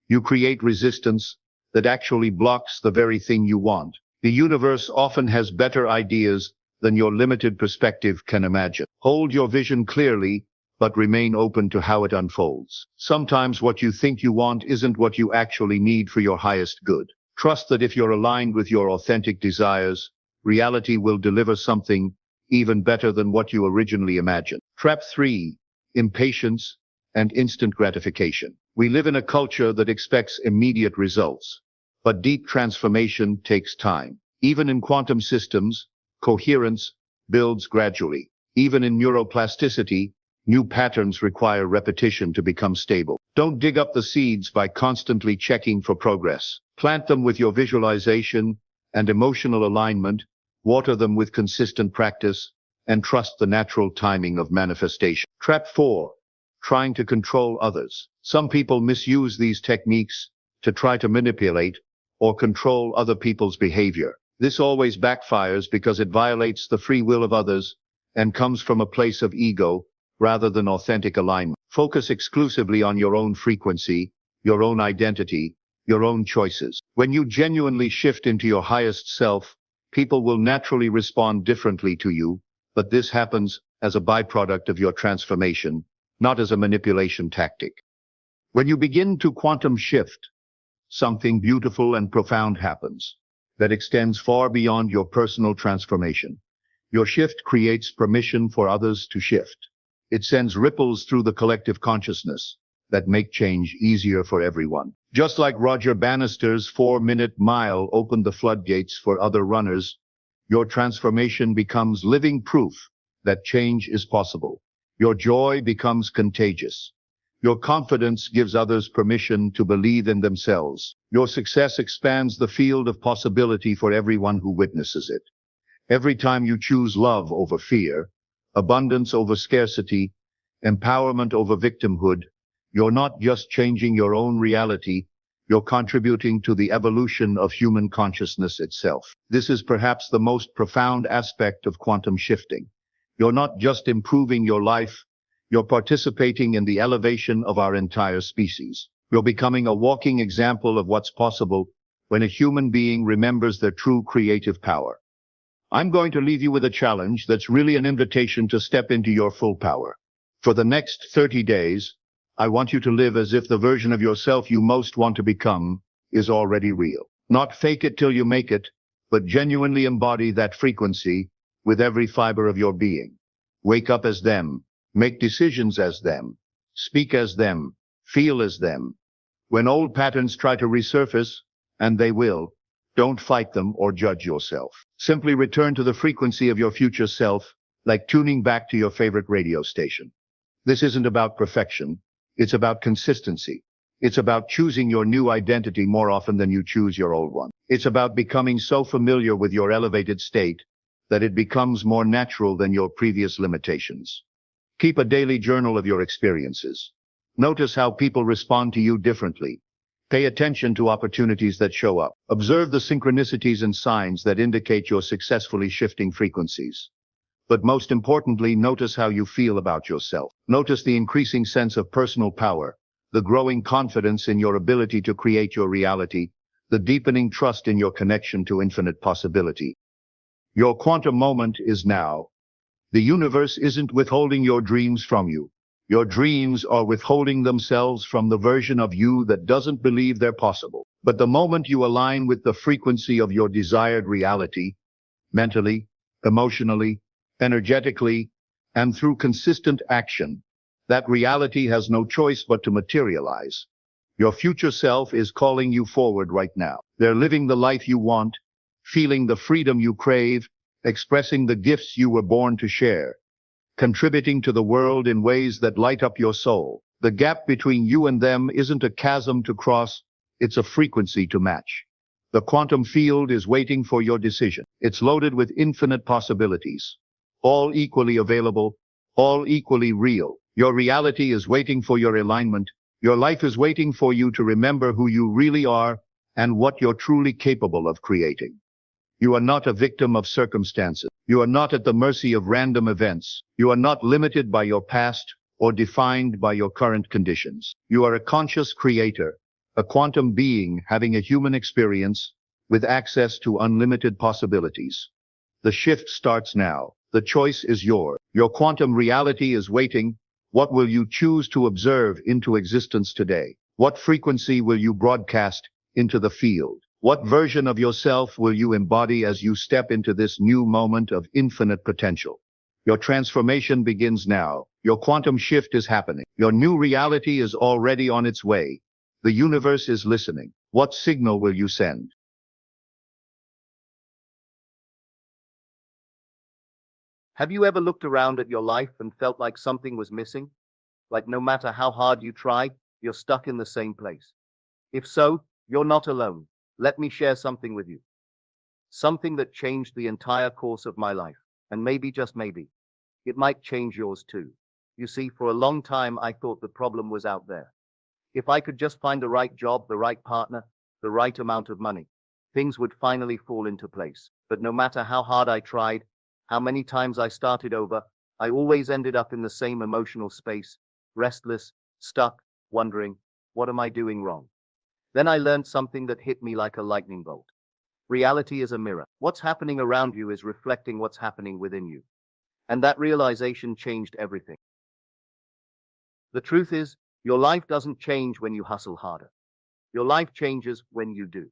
you create resistance that actually blocks the very thing you want. The universe often has better ideas than your limited perspective can imagine. Hold your vision clearly, but remain open to how it unfolds. Sometimes what you think you want isn't what you actually need for your highest good. Trust that if you're aligned with your authentic desires, reality will deliver something even better than what you originally imagined. Trap 3. Impatience and instant gratification. We live in a culture that expects immediate results, but deep transformation takes time. Even in quantum systems, coherence builds gradually. Even in neuroplasticity, new patterns require repetition to become stable. Don't dig up the seeds by constantly checking for progress. Plant them with your visualization and emotional alignment, water them with consistent practice, and trust the natural timing of manifestation. Trap 4. Trying to control others. Some people misuse these techniques to try to manipulate or control other people's behavior. This always backfires because it violates the free will of others and comes from a place of ego rather than authentic alignment. Focus exclusively on your own frequency, your own identity, your own choices. When you genuinely shift into your highest self, people will naturally respond differently to you, but this happens as a byproduct of your transformation, not as a manipulation tactic. When you begin to quantum shift, something beautiful and profound happens that extends far beyond your personal transformation. Your shift creates permission for others to shift. It sends ripples through the collective consciousness that make change easier for everyone. Just like Roger Bannister's 4-minute mile opened the floodgates for other runners, your transformation becomes living proof that change is possible. Your joy becomes contagious. Your confidence gives others permission to believe in themselves. Your success expands the field of possibility for everyone who witnesses it. Every time you choose love over fear, abundance over scarcity, empowerment over victimhood, you're not just changing your own reality, you're contributing to the evolution of human consciousness itself. This is perhaps the most profound aspect of quantum shifting. You're not just improving your life, you're participating in the elevation of our entire species. You're becoming a walking example of what's possible when a human being remembers their true creative power. I'm going to leave you with a challenge that's really an invitation to step into your full power. For the next 30 days, I want you to live as if the version of yourself you most want to become is already real. Not fake it till you make it, but genuinely embody that frequency with every fiber of your being. Wake up as them, make decisions as them, speak as them, feel as them. When old patterns try to resurface, and they will, don't fight them or judge yourself. Simply return to the frequency of your future self, like tuning back to your favorite radio station. This isn't about perfection. It's about consistency. It's about choosing your new identity more often than you choose your old one. It's about becoming so familiar with your elevated state that it becomes more natural than your previous limitations. Keep a daily journal of your experiences. Notice how people respond to you differently. Pay attention to opportunities that show up. Observe the synchronicities and signs that indicate you're successfully shifting frequencies. But most importantly, notice how you feel about yourself. Notice the increasing sense of personal power, the growing confidence in your ability to create your reality, the deepening trust in your connection to infinite possibility. Your quantum moment is now. The universe isn't withholding your dreams from you. Your dreams are withholding themselves from the version of you that doesn't believe they're possible. But the moment you align with the frequency of your desired reality, mentally, emotionally, energetically, and through consistent action, that reality has no choice but to materialize. Your future self is calling you forward right now. They're living the life you want, feeling the freedom you crave, expressing the gifts you were born to share, contributing to the world in ways that light up your soul. The gap between you and them isn't a chasm to cross, it's a frequency to match. The quantum field is waiting for your decision. It's loaded with infinite possibilities, all equally available, all equally real. Your reality is waiting for your alignment. Your life is waiting for you to remember who you really are and what you're truly capable of creating. You are not a victim of circumstances. You are not at the mercy of random events. You are not limited by your past or defined by your current conditions. You are a conscious creator, a quantum being having a human experience, with access to unlimited possibilities. The shift starts now. The choice is yours. Your quantum reality is waiting. What will you choose to observe into existence today? What frequency will you broadcast into the field? What version of yourself will you embody as you step into this new moment of infinite potential? Your transformation begins now. Your quantum shift is happening. Your new reality is already on its way. The universe is listening. What signal will you send? Have you ever looked around at your life and felt like something was missing? Like no matter how hard you try, you're stuck in the same place? If so, you're not alone. Let me share something with you. Something that changed the entire course of my life. And maybe, just maybe, it might change yours too. You see, for a long time, I thought the problem was out there. If I could just find the right job, the right partner, the right amount of money, things would finally fall into place. But no matter how hard I tried, how many times I started over, I always ended up in the same emotional space, restless, stuck, wondering, what am I doing wrong? Then I learned something that hit me like a lightning bolt. Reality is a mirror. What's happening around you is reflecting what's happening within you. And that realization changed everything. The truth is, your life doesn't change when you hustle harder. Your life changes when you do.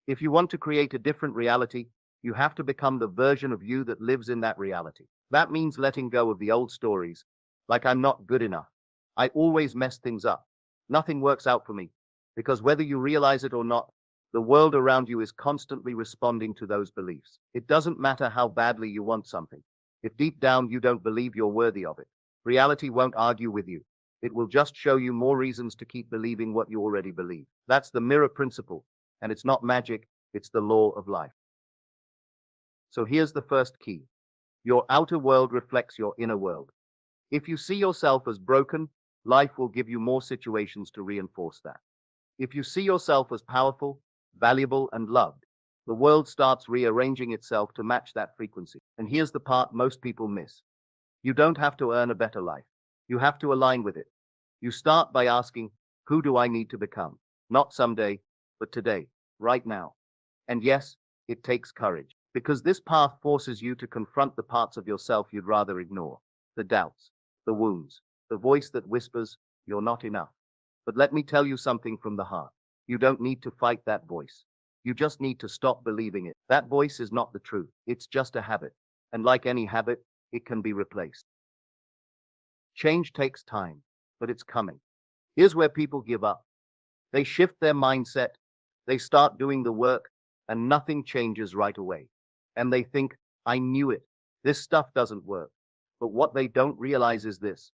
If you want to create a different reality, you have to become the version of you that lives in that reality. That means letting go of the old stories, like I'm not good enough. I always mess things up. Nothing works out for me. Because whether you realize it or not, the world around you is constantly responding to those beliefs. It doesn't matter how badly you want something. If deep down you don't believe you're worthy of it, reality won't argue with you. It will just show you more reasons to keep believing what you already believe. That's the mirror principle. And it's not magic, it's the law of life. So here's the first key. Your outer world reflects your inner world. If you see yourself as broken, life will give you more situations to reinforce that. If you see yourself as powerful, valuable, and loved, the world starts rearranging itself to match that frequency. And here's the part most people miss. You don't have to earn a better life. You have to align with it. You start by asking, who do I need to become? Not someday, but today, right now. And yes, it takes courage, because this path forces you to confront the parts of yourself you'd rather ignore. The doubts, the wounds, the voice that whispers, you're not enough. But let me tell you something from the heart. You don't need to fight that voice. You just need to stop believing it. That voice is not the truth. It's just a habit. And like any habit, it can be replaced. Change takes time, but it's coming. Here's where people give up. They shift their mindset, they start doing the work, and nothing changes right away. And they think, I knew it. This stuff doesn't work. But what they don't realize is this.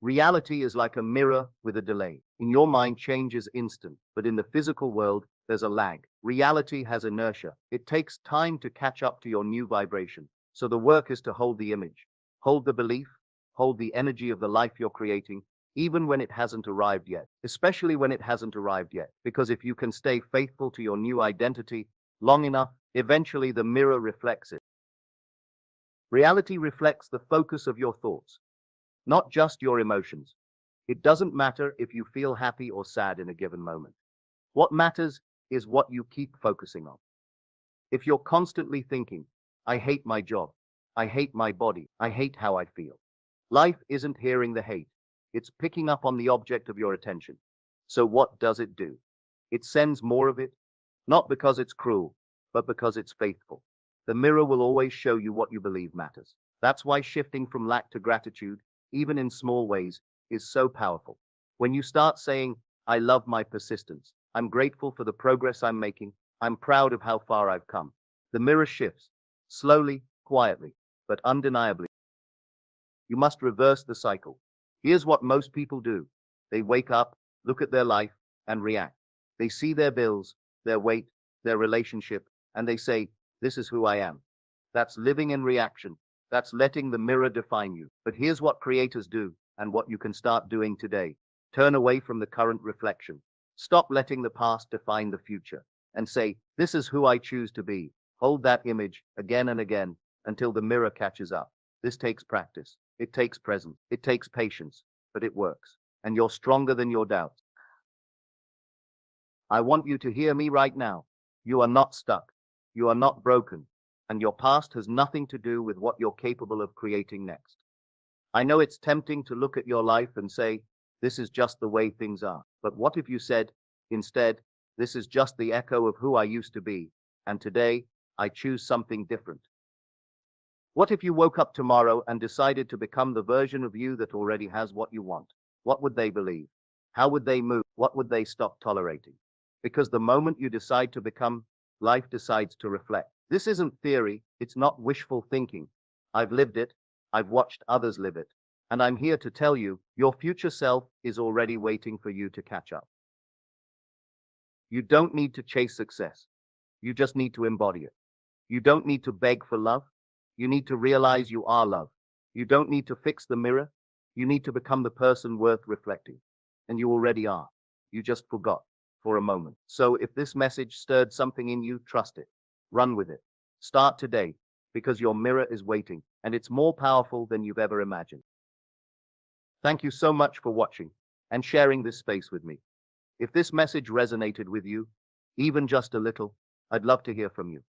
Reality is like a mirror with a delay. In your mind, change is instant, but in the physical world, there's a lag. Reality has inertia. It takes time to catch up to your new vibration. So the work is to hold the image, hold the belief, hold the energy of the life you're creating, even when it hasn't arrived yet, especially when it hasn't arrived yet. Because if you can stay faithful to your new identity long enough, eventually the mirror reflects it. Reality reflects the focus of your thoughts, not just your emotions. It doesn't matter if you feel happy or sad in a given moment. What matters is what you keep focusing on. If you're constantly thinking, I hate my job, I hate my body, I hate how I feel, life isn't hearing the hate. It's picking up on the object of your attention. So what does it do? It sends more of it, not because it's cruel, but because it's faithful. The mirror will always show you what you believe matters. That's why shifting from lack to gratitude, even in small ways, is so powerful. When you start saying, I love my persistence, I'm grateful for the progress I'm making, I'm proud of how far I've come, the mirror shifts, slowly, quietly, but undeniably. You must reverse the cycle. Here's what most people do. They wake up, look at their life, and react. They see their bills, their weight, their relationship, and they say, this is who I am. That's living in reaction. That's letting the mirror define you. But here's what creators do, and what you can start doing today. Turn away from the current reflection. Stop letting the past define the future. And say, this is who I choose to be. Hold that image again and again until the mirror catches up. This takes practice. It takes presence. It takes patience. But it works. And you're stronger than your doubts. I want you to hear me right now. You are not stuck. You are not broken. And your past has nothing to do with what you're capable of creating next. I know it's tempting to look at your life and say, this is just the way things are. But what if you said, instead, this is just the echo of who I used to be, and today I choose something different? What if you woke up tomorrow and decided to become the version of you that already has what you want? What would they believe? How would they move? What would they stop tolerating? Because the moment you decide to become, life decides to reflect. This isn't theory. It's not wishful thinking. I've lived it. I've watched others live it. And I'm here to tell you, your future self is already waiting for you to catch up. You don't need to chase success. You just need to embody it. You don't need to beg for love. You need to realize you are love. You don't need to fix the mirror. You need to become the person worth reflecting. And you already are. You just forgot for a moment. So if this message stirred something in you, trust it. Run with it. Start today, because your mirror is waiting, and it's more powerful than you've ever imagined. Thank you so much for watching and sharing this space with me. If this message resonated with you, even just a little, I'd love to hear from you.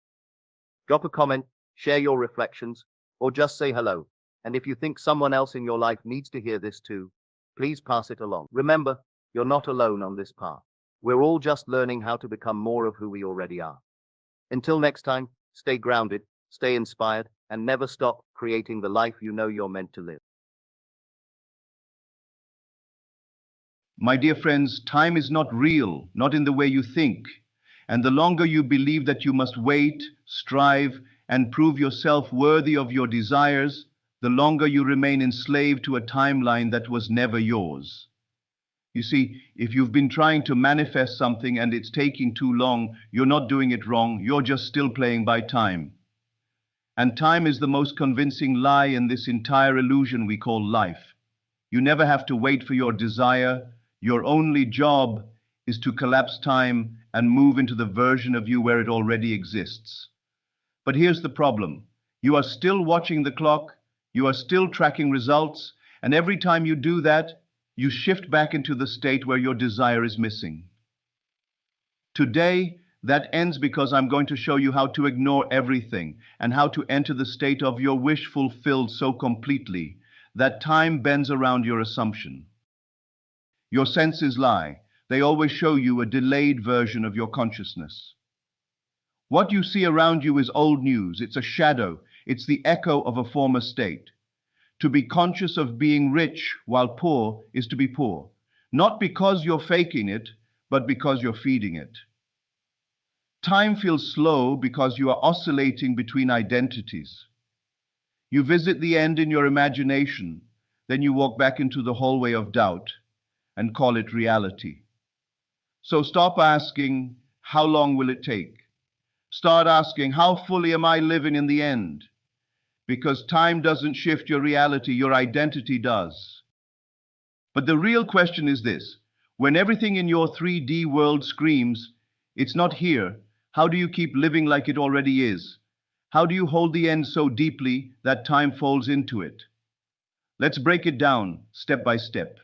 Drop a comment, share your reflections, or just say hello. And if you think someone else in your life needs to hear this too, please pass it along. Remember, you're not alone on this path. We're all just learning how to become more of who we already are. Until next time, stay grounded, stay inspired, and never stop creating the life you know you're meant to live. My dear friends, time is not real, not in the way you think. And the longer you believe that you must wait, strive, and prove yourself worthy of your desires, the longer you remain enslaved to a timeline that was never yours. You see, if you've been trying to manifest something and it's taking too long, you're not doing it wrong, you're just still playing by time. And time is the most convincing lie in this entire illusion we call life. You never have to wait for your desire. Your only job is to collapse time and move into the version of you where it already exists. But here's the problem. You are still watching the clock, you are still tracking results, and every time you do that, you shift back into the state where your desire is missing. Today, that ends because I'm going to show you how to ignore everything and how to enter the state of your wish fulfilled so completely that time bends around your assumption. Your senses lie. They always show you a delayed version of your consciousness. What you see around you is old news. It's a shadow. It's the echo of a former state. To be conscious of being rich while poor is to be poor. Not because you're faking it, but because you're feeding it. Time feels slow because you are oscillating between identities. You visit the end in your imagination, then you walk back into the hallway of doubt and call it reality. So stop asking, how long will it take? Start asking, how fully am I living in the end? Because time doesn't shift your reality, your identity does. But the real question is this: when everything in your 3D world screams, it's not here, how do you keep living like it already is? How do you hold the end so deeply that time folds into it? Let's break it down step by step.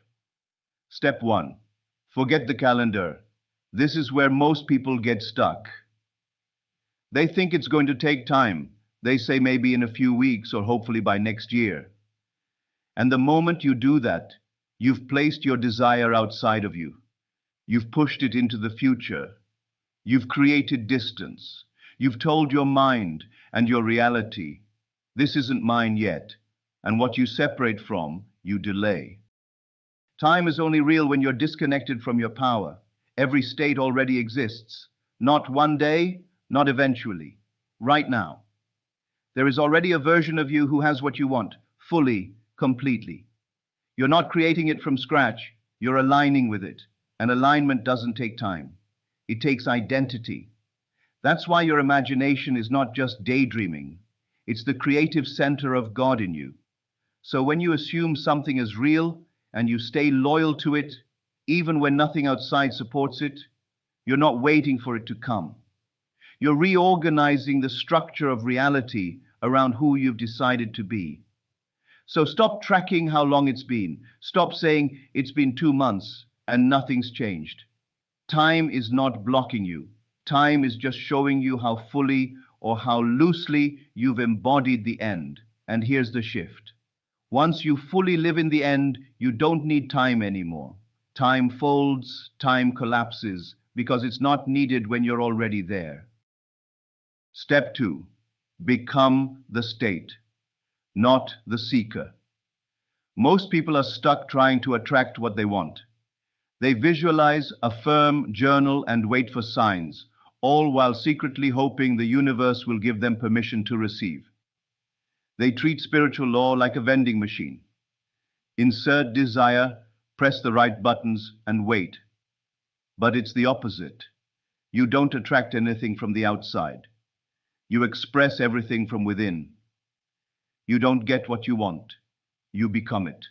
Step 1. Forget the calendar. This is where most people get stuck. They think it's going to take time. They say maybe in a few weeks or hopefully by next year. And the moment you do that, you've placed your desire outside of you. You've pushed it into the future. You've created distance. You've told your mind and your reality, this isn't mine yet. And what you separate from, you delay. Time is only real when you're disconnected from your power. Every state already exists. Not one day, not eventually. Right now. There is already a version of you who has what you want, fully, completely. You're not creating it from scratch, you're aligning with it. And alignment doesn't take time. It takes identity. That's why your imagination is not just daydreaming. It's the creative center of God in you. So when you assume something is real and you stay loyal to it, even when nothing outside supports it, you're not waiting for it to come. You're reorganizing the structure of reality around who you've decided to be. So stop tracking how long it's been. Stop saying it's been 2 months and nothing's changed. Time is not blocking you. Time is just showing you how fully or how loosely you've embodied the end. And here's the shift. Once you fully live in the end, you don't need time anymore. Time folds, time collapses, because it's not needed when you're already there. Step 2. Become the state, not the seeker. Most people are stuck trying to attract what they want. They visualize, affirm, journal, and wait for signs, all while secretly hoping the universe will give them permission to receive. They treat spiritual law like a vending machine. Insert desire, press the right buttons, and wait. But it's the opposite. You don't attract anything from the outside. You express everything from within. You don't get what you want. You become it.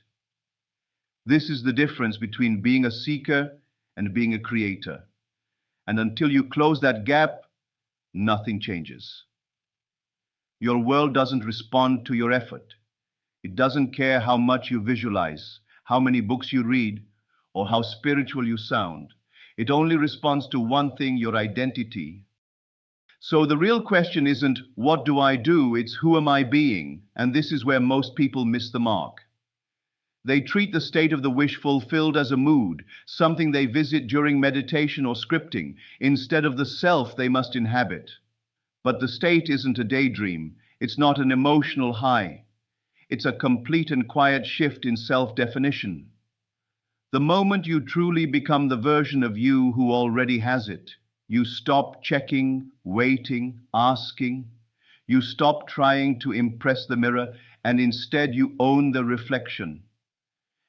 This is the difference between being a seeker and being a creator. And until you close that gap, nothing changes. Your world doesn't respond to your effort. It doesn't care how much you visualize, how many books you read, or how spiritual you sound. It only responds to one thing, your identity. So the real question isn't, what do I do? It's, who am I being? And this is where most people miss the mark. They treat the state of the wish fulfilled as a mood, something they visit during meditation or scripting, instead of the self they must inhabit. But the state isn't a daydream. It's not an emotional high. It's a complete and quiet shift in self-definition. The moment you truly become the version of you who already has it, you stop checking, waiting, asking. You stop trying to impress the mirror, and instead you own the reflection.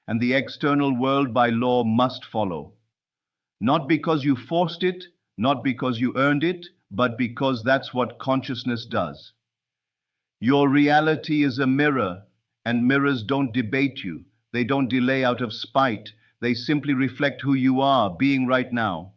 And the external world by law must follow. Not because you forced it, not because you earned it, but because that's what consciousness does. Your reality is a mirror, and mirrors don't debate you. They don't delay out of spite. They simply reflect who you are, being right now.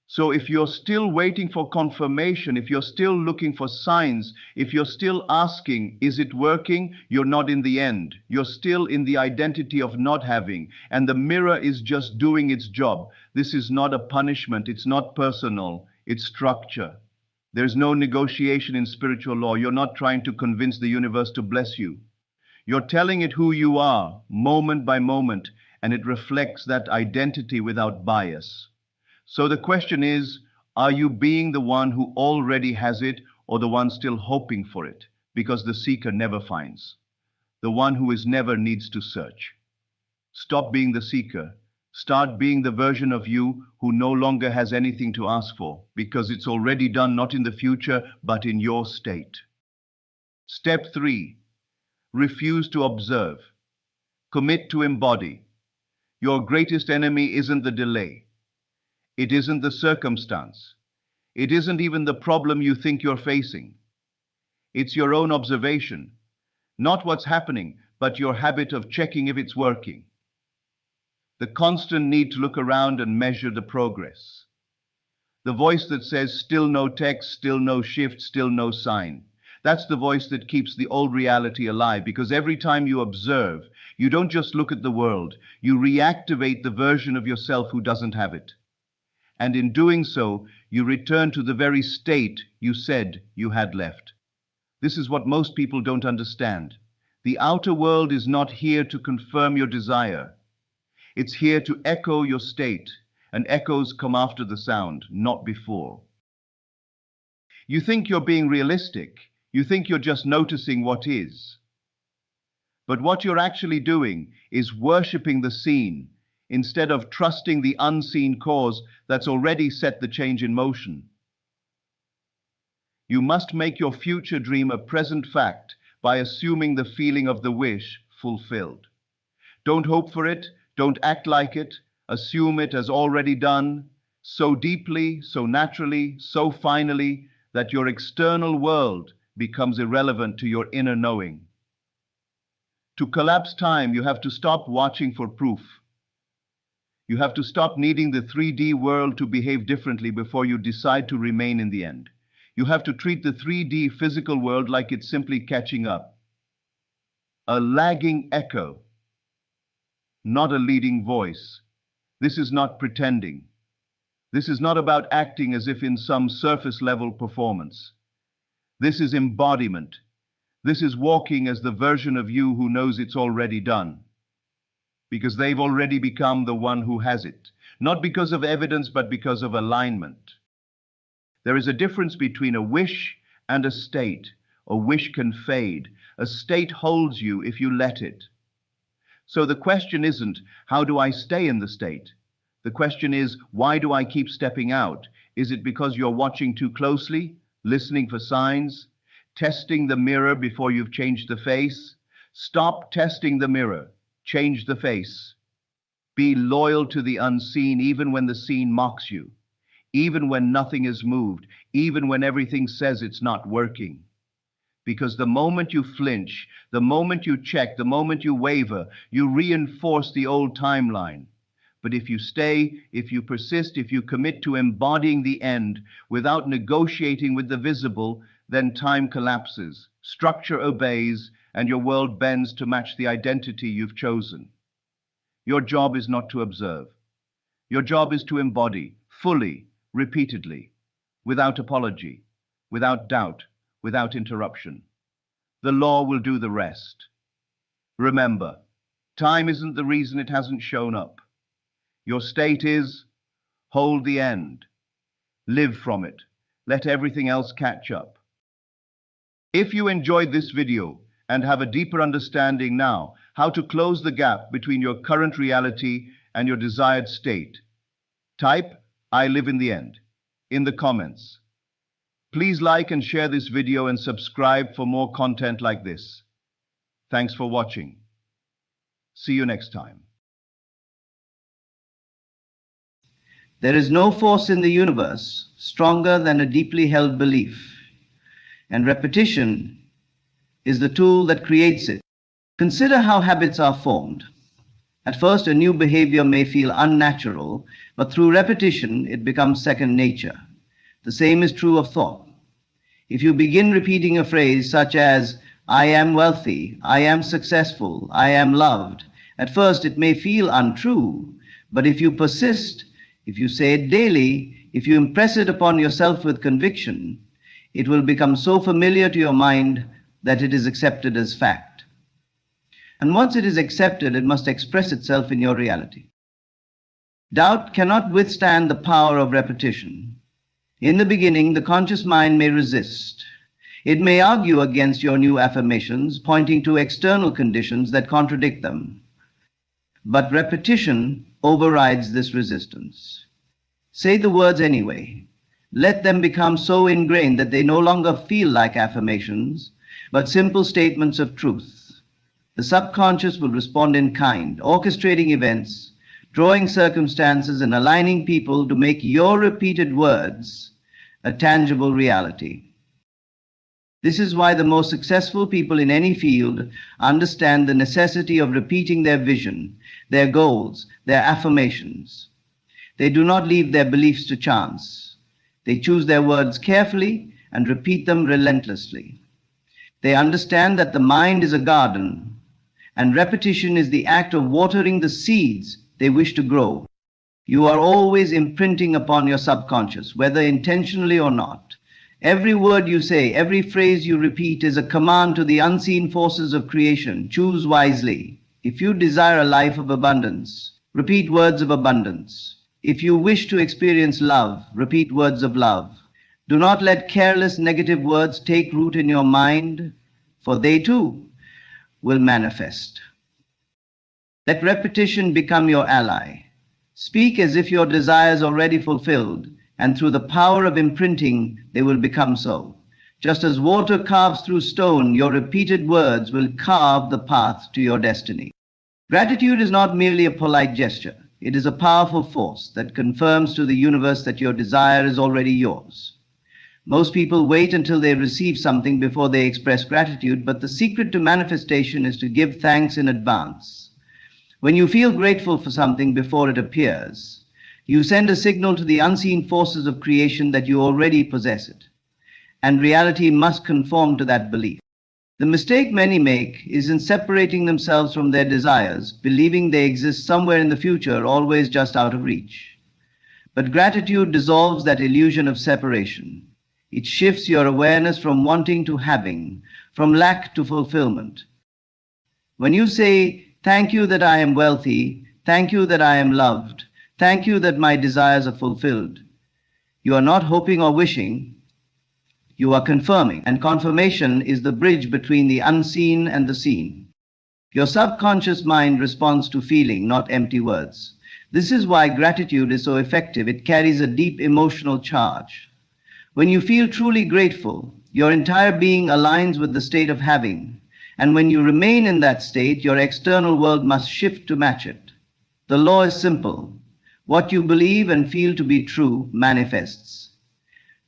So if you're still waiting for confirmation, if you're still looking for signs, if you're still asking, is it working? You're not in the end. You're still in the identity of not having, and the mirror is just doing its job. This is not a punishment. It's not personal. It's structure. There's no negotiation in spiritual law. You're not trying to convince the universe to bless you. You're telling it who you are, moment by moment, and it reflects that identity without bias. So the question is, are you being the one who already has it, or the one still hoping for it? Because the seeker never finds. The one who is never needs to search. Stop being the seeker. Start being the version of you who no longer has anything to ask for, because it's already done, not in the future, but in your state. Step 3. Refuse to observe. Commit to embody. Your greatest enemy isn't the delay. It isn't the circumstance. It isn't even the problem you think you're facing. It's your own observation. Not what's happening, but your habit of checking if it's working. The constant need to look around and measure the progress. The voice that says, still no text, still no shift, still no sign. That's the voice that keeps the old reality alive, because every time you observe, you don't just look at the world, you reactivate the version of yourself who doesn't have it. And in doing so, you return to the very state you said you had left. This is what most people don't understand. The outer world is not here to confirm your desire. It's here to echo your state, and echoes come after the sound, not before. You think you're being realistic. You think you're just noticing what is. But what you're actually doing is worshipping the seen, instead of trusting the unseen cause that's already set the change in motion. You must make your future dream a present fact by assuming the feeling of the wish fulfilled. Don't hope for it, don't act like it, assume it as already done, so deeply, so naturally, so finally, that your external world becomes irrelevant to your inner knowing. To collapse time, you have to stop watching for proof. You have to stop needing the 3D world to behave differently before you decide to remain in the end. You have to treat the 3D physical world like it's simply catching up. A lagging echo, not a leading voice. This is not pretending. This is not about acting as if in some surface level performance. This is embodiment. This is walking as the version of you who knows it's already done. Because they've already become the one who has it. Not because of evidence, but because of alignment. There is a difference between a wish and a state. A wish can fade. A state holds you if you let it. So the question isn't, how do I stay in the state? The question is, why do I keep stepping out? Is it because you're watching too closely, listening for signs, testing the mirror before you've changed the face? Stop testing the mirror. Change the face. Be loyal to the unseen even when the seen mocks you, even when nothing is moved, even when everything says it's not working. Because the moment you flinch, the moment you check, the moment you waver, you reinforce the old timeline. But if you stay, if you persist, if you commit to embodying the end without negotiating with the visible, then time collapses, structure obeys, and your world bends to match the identity you've chosen. Your job is not to observe. Your job is to embody, fully, repeatedly, without apology, without doubt, without interruption. The law will do the rest. Remember, time isn't the reason it hasn't shown up. Your state is, hold the end. Live from it. Let everything else catch up. If you enjoyed this video and have a deeper understanding now how to close the gap between your current reality and your desired state, type "I live in the end" in the comments. Please like and share this video and subscribe for more content like this. Thanks for watching. See you next time. There is no force in the universe stronger than a deeply held belief, and repetition is the tool that creates it. Consider how habits are formed. At first, a new behavior may feel unnatural, but through repetition, it becomes second nature. The same is true of thought. If you begin repeating a phrase such as, "I am wealthy," "I am successful," "I am loved," at first it may feel untrue, but if you persist, if you say it daily, if you impress it upon yourself with conviction, it will become so familiar to your mind that it is accepted as fact. And once it is accepted, it must express itself in your reality. Doubt cannot withstand the power of repetition. In the beginning, the conscious mind may resist. It may argue against your new affirmations, pointing to external conditions that contradict them. But repetition overrides this resistance. Say the words anyway. Let them become so ingrained that they no longer feel like affirmations, but simple statements of truth. The subconscious will respond in kind, orchestrating events, drawing circumstances, and aligning people to make your repeated words a tangible reality. This is why the most successful people in any field understand the necessity of repeating their vision, their goals, their affirmations. They do not leave their beliefs to chance. They choose their words carefully and repeat them relentlessly. They understand that the mind is a garden, and repetition is the act of watering the seeds they wish to grow. You are always imprinting upon your subconscious, whether intentionally or not. Every word you say, every phrase you repeat is a command to the unseen forces of creation. Choose wisely. If you desire a life of abundance, repeat words of abundance. If you wish to experience love, repeat words of love. Do not let careless negative words take root in your mind, for they too will manifest. Let repetition become your ally. Speak as if your desires are already fulfilled, and through the power of imprinting, they will become so. Just as water carves through stone, your repeated words will carve the path to your destiny. Gratitude is not merely a polite gesture. It is a powerful force that confirms to the universe that your desire is already yours. Most people wait until they receive something before they express gratitude, but the secret to manifestation is to give thanks in advance. When you feel grateful for something before it appears, you send a signal to the unseen forces of creation that you already possess it, and reality must conform to that belief. The mistake many make is in separating themselves from their desires, believing they exist somewhere in the future, always just out of reach. But gratitude dissolves that illusion of separation. It shifts your awareness from wanting to having, from lack to fulfillment. When you say, "Thank you that I am wealthy, thank you that I am loved, thank you that my desires are fulfilled," you are not hoping or wishing, you are confirming. And confirmation is the bridge between the unseen and the seen. Your subconscious mind responds to feeling, not empty words. This is why gratitude is so effective. It carries a deep emotional charge. When you feel truly grateful, your entire being aligns with the state of having. And when you remain in that state, your external world must shift to match it. The law is simple. What you believe and feel to be true manifests.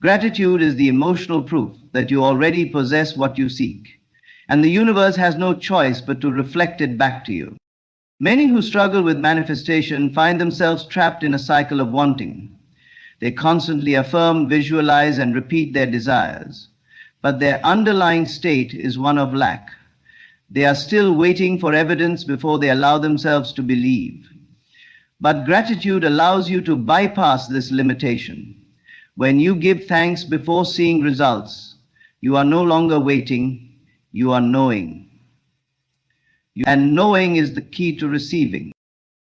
Gratitude is the emotional proof that you already possess what you seek, and the universe has no choice but to reflect it back to you. Many who struggle with manifestation find themselves trapped in a cycle of wanting. They constantly affirm, visualize, and repeat their desires, but their underlying state is one of lack. They are still waiting for evidence before they allow themselves to believe. But gratitude allows you to bypass this limitation. When you give thanks before seeing results, you are no longer waiting, you are knowing. And knowing is the key to receiving.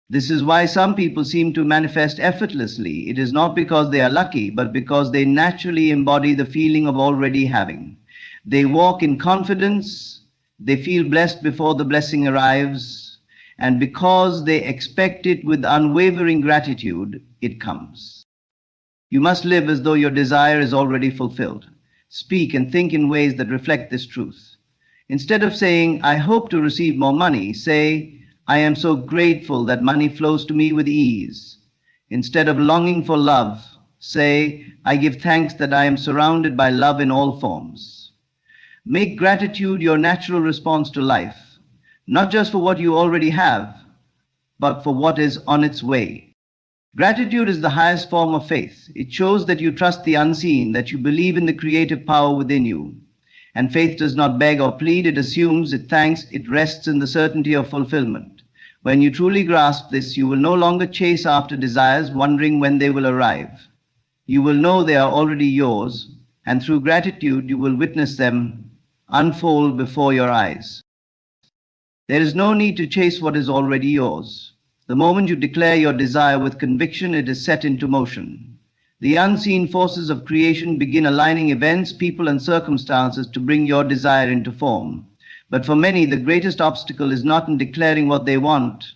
This is why some people seem to manifest effortlessly. It is not because they are lucky, but because they naturally embody the feeling of already having. They walk in confidence, they feel blessed before the blessing arrives, and because they expect it with unwavering gratitude, it comes. You must live as though your desire is already fulfilled. Speak and think in ways that reflect this truth. Instead of saying, "I hope to receive more money," say, "I am so grateful that money flows to me with ease." Instead of longing for love, say, "I give thanks that I am surrounded by love in all forms." Make gratitude your natural response to life, not just for what you already have, but for what is on its way. Gratitude is the highest form of faith. It shows that you trust the unseen, that you believe in the creative power within you. And faith does not beg or plead, it assumes, it thanks, it rests in the certainty of fulfillment. When you truly grasp this, you will no longer chase after desires, wondering when they will arrive. You will know they are already yours, and through gratitude you will witness them unfold before your eyes. There is no need to chase what is already yours. The moment you declare your desire with conviction, it is set into motion. The unseen forces of creation begin aligning events, people, and circumstances to bring your desire into form. But for many, the greatest obstacle is not in declaring what they want.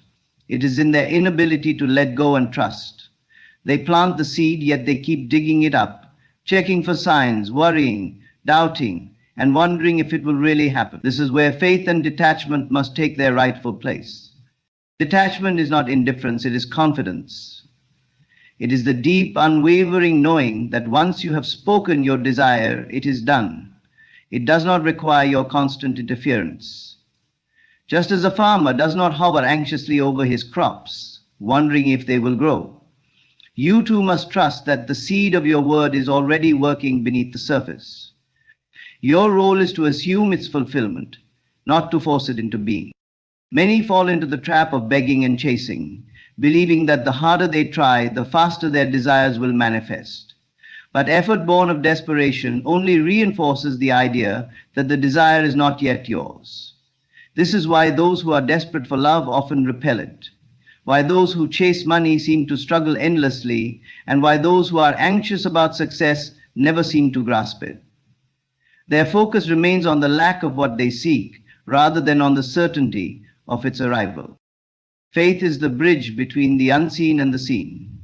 It is in their inability to let go and trust. They plant the seed, yet they keep digging it up, checking for signs, worrying, doubting, and wondering if it will really happen. This is where faith and detachment must take their rightful place. Detachment is not indifference, it is confidence. It is the deep, unwavering knowing that once you have spoken your desire, it is done. It does not require your constant interference. Just as a farmer does not hover anxiously over his crops, wondering if they will grow, you too must trust that the seed of your word is already working beneath the surface. Your role is to assume its fulfillment, not to force it into being. Many fall into the trap of begging and chasing, believing that the harder they try, the faster their desires will manifest. But effort born of desperation only reinforces the idea that the desire is not yet yours. This is why those who are desperate for love often repel it, why those who chase money seem to struggle endlessly, and why those who are anxious about success never seem to grasp it. Their focus remains on the lack of what they seek, rather than on the certainty of its arrival. Faith is the bridge between the unseen and the seen.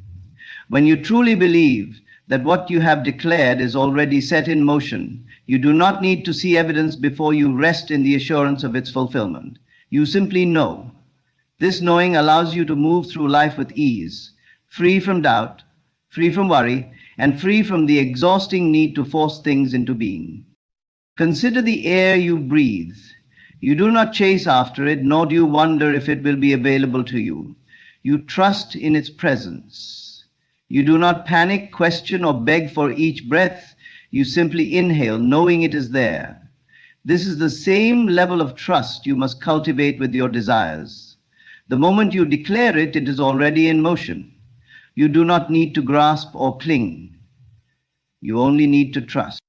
When you truly believe that what you have declared is already set in motion, you do not need to see evidence before you rest in the assurance of its fulfillment. You simply know. This knowing allows you to move through life with ease, free from doubt, free from worry, and free from the exhausting need to force things into being. Consider the air you breathe. You do not chase after it, nor do you wonder if it will be available to you. You trust in its presence. You do not panic, question, or beg for each breath. You simply inhale, knowing it is there. This is the same level of trust you must cultivate with your desires. The moment you declare it, it is already in motion. You do not need to grasp or cling. You only need to trust.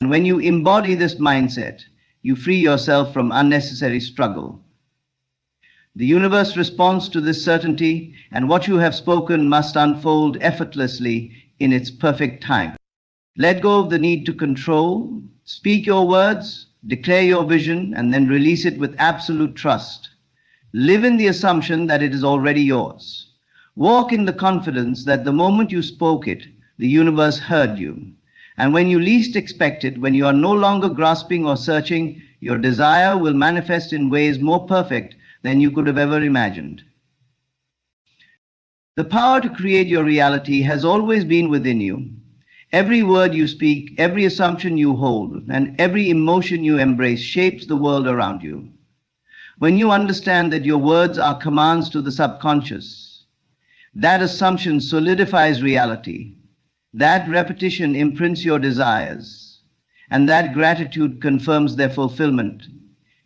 And when you embody this mindset, you free yourself from unnecessary struggle. The universe responds to this certainty, and what you have spoken must unfold effortlessly in its perfect time. Let go of the need to control. Speak your words, declare your vision, and then release it with absolute trust. Live in the assumption that it is already yours. Walk in the confidence that the moment you spoke it, the universe heard you. And when you least expect it, when you are no longer grasping or searching, your desire will manifest in ways more perfect than you could have ever imagined. The power to create your reality has always been within you. Every word you speak, every assumption you hold, and every emotion you embrace shapes the world around you. When you understand that your words are commands to the subconscious, that assumption solidifies reality. That repetition imprints your desires, and that gratitude confirms their fulfillment.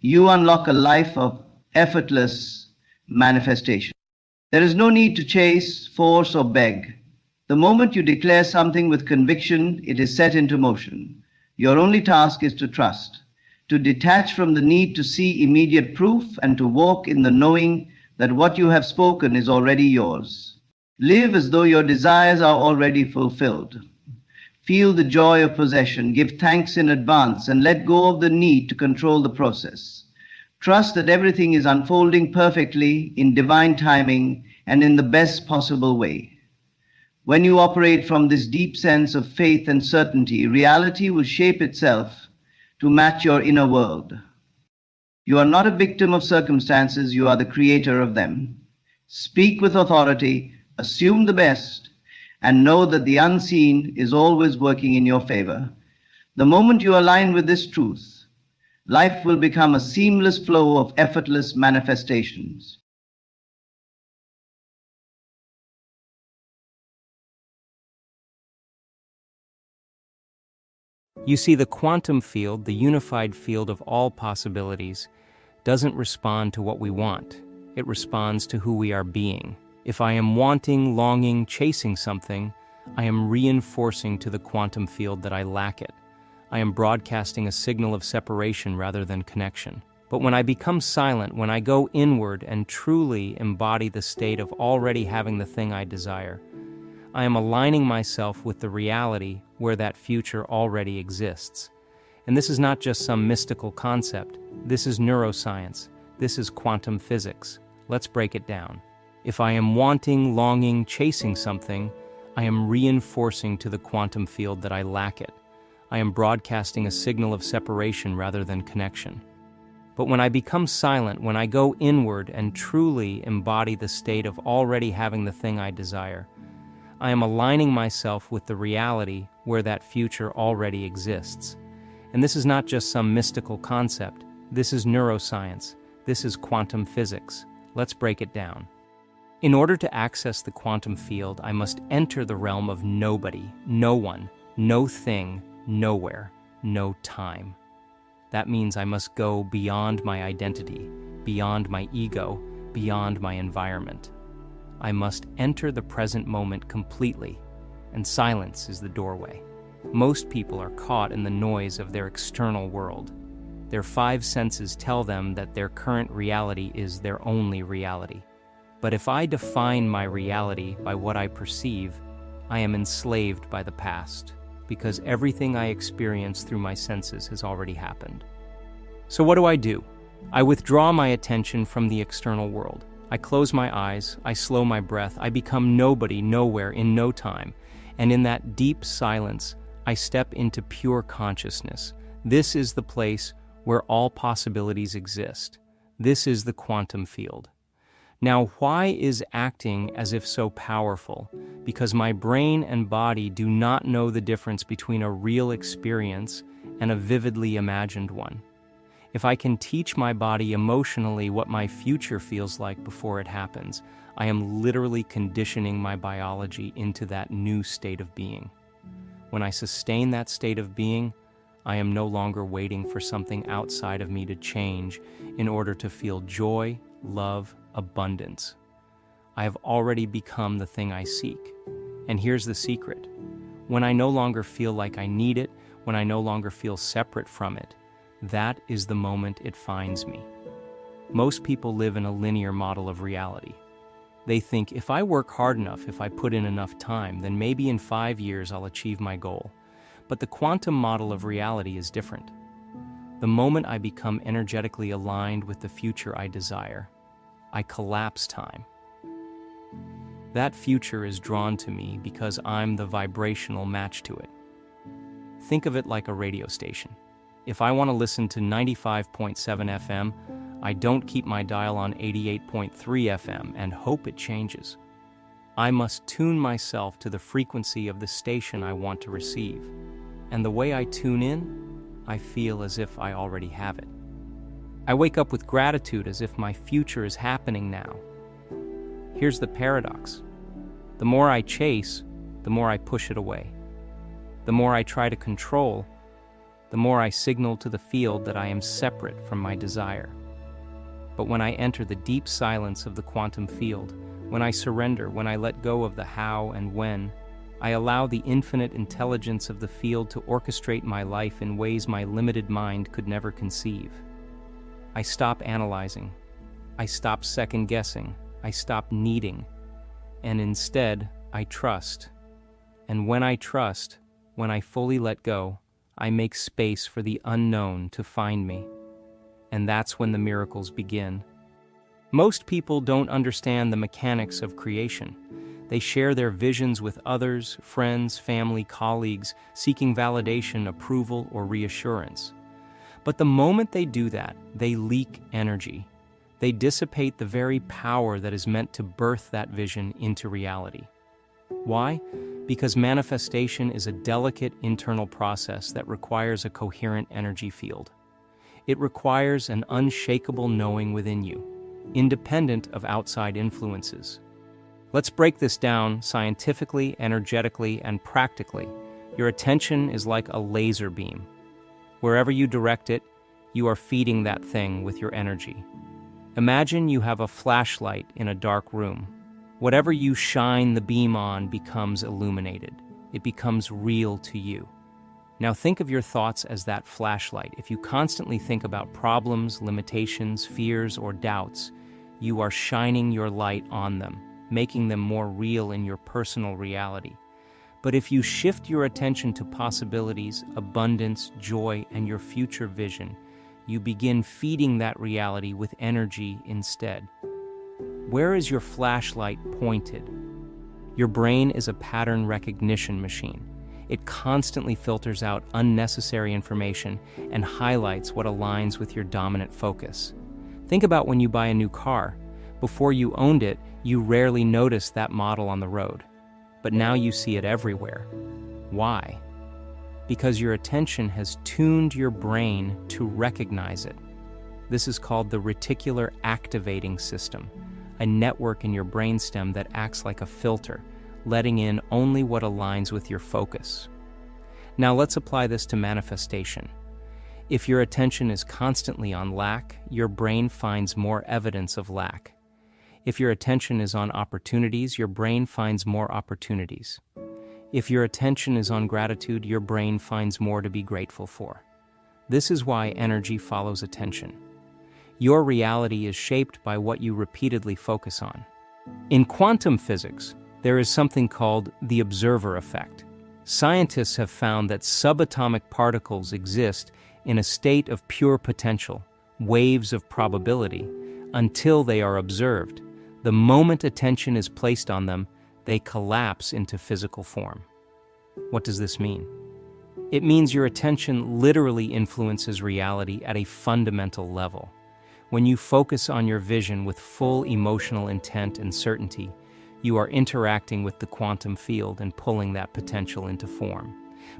You unlock a life of effortless manifestation. There is no need to chase, force, or beg. The moment you declare something with conviction, it is set into motion. Your only task is to trust, to detach from the need to see immediate proof, and to walk in the knowing that what you have spoken is already yours. Live as though your desires are already fulfilled. Feel the joy of possession, give thanks in advance, and let go of the need to control the process. Trust that everything is unfolding perfectly in divine timing and in the best possible way. When you operate from this deep sense of faith and certainty, reality will shape itself to match your inner world. You are not a victim of circumstances, you are the creator of them. Speak with authority, assume the best, and know that the unseen is always working in your favor. The moment you align with this truth, life will become a seamless flow of effortless manifestations. You see, the quantum field, the unified field of all possibilities, doesn't respond to what we want. It responds to who we are being. If I am wanting, longing, chasing something, I am reinforcing to the quantum field that I lack it. I am broadcasting a signal of separation rather than connection. But when I become silent, when I go inward and truly embody the state of already having the thing I desire, I am aligning myself with the reality where that future already exists. And this is not just some mystical concept. This is neuroscience. This is quantum physics. Let's break it down. If I am wanting, longing, chasing something, I am reinforcing to the quantum field that I lack it. I am broadcasting a signal of separation rather than connection. But when I become silent, when I go inward and truly embody the state of already having the thing I desire, I am aligning myself with the reality where that future already exists. And this is not just some mystical concept. This is neuroscience. This is quantum physics. Let's break it down. In order to access the quantum field, I must enter the realm of nobody, no one, no thing, nowhere, no time. That means I must go beyond my identity, beyond my ego, beyond my environment. I must enter the present moment completely, and silence is the doorway. Most people are caught in the noise of their external world. Their five senses tell them that their current reality is their only reality. But if I define my reality by what I perceive, I am enslaved by the past, because everything I experience through my senses has already happened. So what do? I withdraw my attention from the external world. I close my eyes, I slow my breath, I become nobody, nowhere, in no time. And in that deep silence, I step into pure consciousness. This is the place where all possibilities exist. This is the quantum field. Now, why is acting as if so powerful? Because my brain and body do not know the difference between a real experience and a vividly imagined one. If I can teach my body emotionally what my future feels like before it happens, I am literally conditioning my biology into that new state of being. When I sustain that state of being, I am no longer waiting for something outside of me to change in order to feel joy, love, abundance. I have already become the thing I seek. And here's the secret. When I no longer feel like I need it, when I no longer feel separate from it, that is the moment it finds me. Most people live in a linear model of reality. They think, if I work hard enough, if I put in enough time, then maybe in 5 years I'll achieve my goal. But the quantum model of reality is different. The moment I become energetically aligned with the future I desire, I collapse time. That future is drawn to me because I'm the vibrational match to it. Think of it like a radio station. If I want to listen to 95.7 FM, I don't keep my dial on 88.3 FM and hope it changes. I must tune myself to the frequency of the station I want to receive. And the way I tune in, I feel as if I already have it. I wake up with gratitude as if my future is happening now. Here's the paradox. The more I chase, the more I push it away. The more I try to control, the more I signal to the field that I am separate from my desire. But when I enter the deep silence of the quantum field, when I surrender, when I let go of the how and when, I allow the infinite intelligence of the field to orchestrate my life in ways my limited mind could never conceive. I stop analyzing. I stop second-guessing. I stop needing. And instead, I trust. And when I trust, when I fully let go, I make space for the unknown to find me. And that's when the miracles begin. Most people don't understand the mechanics of creation. They share their visions with others, friends, family, colleagues, seeking validation, approval, or reassurance. But the moment they do that, they leak energy. They dissipate the very power that is meant to birth that vision into reality. Why? Because manifestation is a delicate internal process that requires a coherent energy field. It requires an unshakable knowing within you, independent of outside influences. Let's break this down scientifically, energetically, and practically. Your attention is like a laser beam. Wherever you direct it, you are feeding that thing with your energy. Imagine you have a flashlight in a dark room. Whatever you shine the beam on becomes illuminated. It becomes real to you. Now think of your thoughts as that flashlight. If you constantly think about problems, limitations, fears, or doubts, you are shining your light on them, making them more real in your personal reality. But if you shift your attention to possibilities, abundance, joy, and your future vision, you begin feeding that reality with energy instead. Where is your flashlight pointed? Your brain is a pattern recognition machine. It constantly filters out unnecessary information and highlights what aligns with your dominant focus. Think about when you buy a new car. Before you owned it, you rarely noticed that model on the road. But now you see it everywhere. Why? Because your attention has tuned your brain to recognize it. This is called the reticular activating system, a network in your brainstem that acts like a filter, letting in only what aligns with your focus. Now let's apply this to manifestation. If your attention is constantly on lack, your brain finds more evidence of lack. If your attention is on opportunities, your brain finds more opportunities. If your attention is on gratitude, your brain finds more to be grateful for. This is why energy follows attention. Your reality is shaped by what you repeatedly focus on. In quantum physics, there is something called the observer effect. Scientists have found that subatomic particles exist in a state of pure potential, waves of probability, until they are observed. The moment attention is placed on them, they collapse into physical form. What does this mean? It means your attention literally influences reality at a fundamental level. When you focus on your vision with full emotional intent and certainty, you are interacting with the quantum field and pulling that potential into form.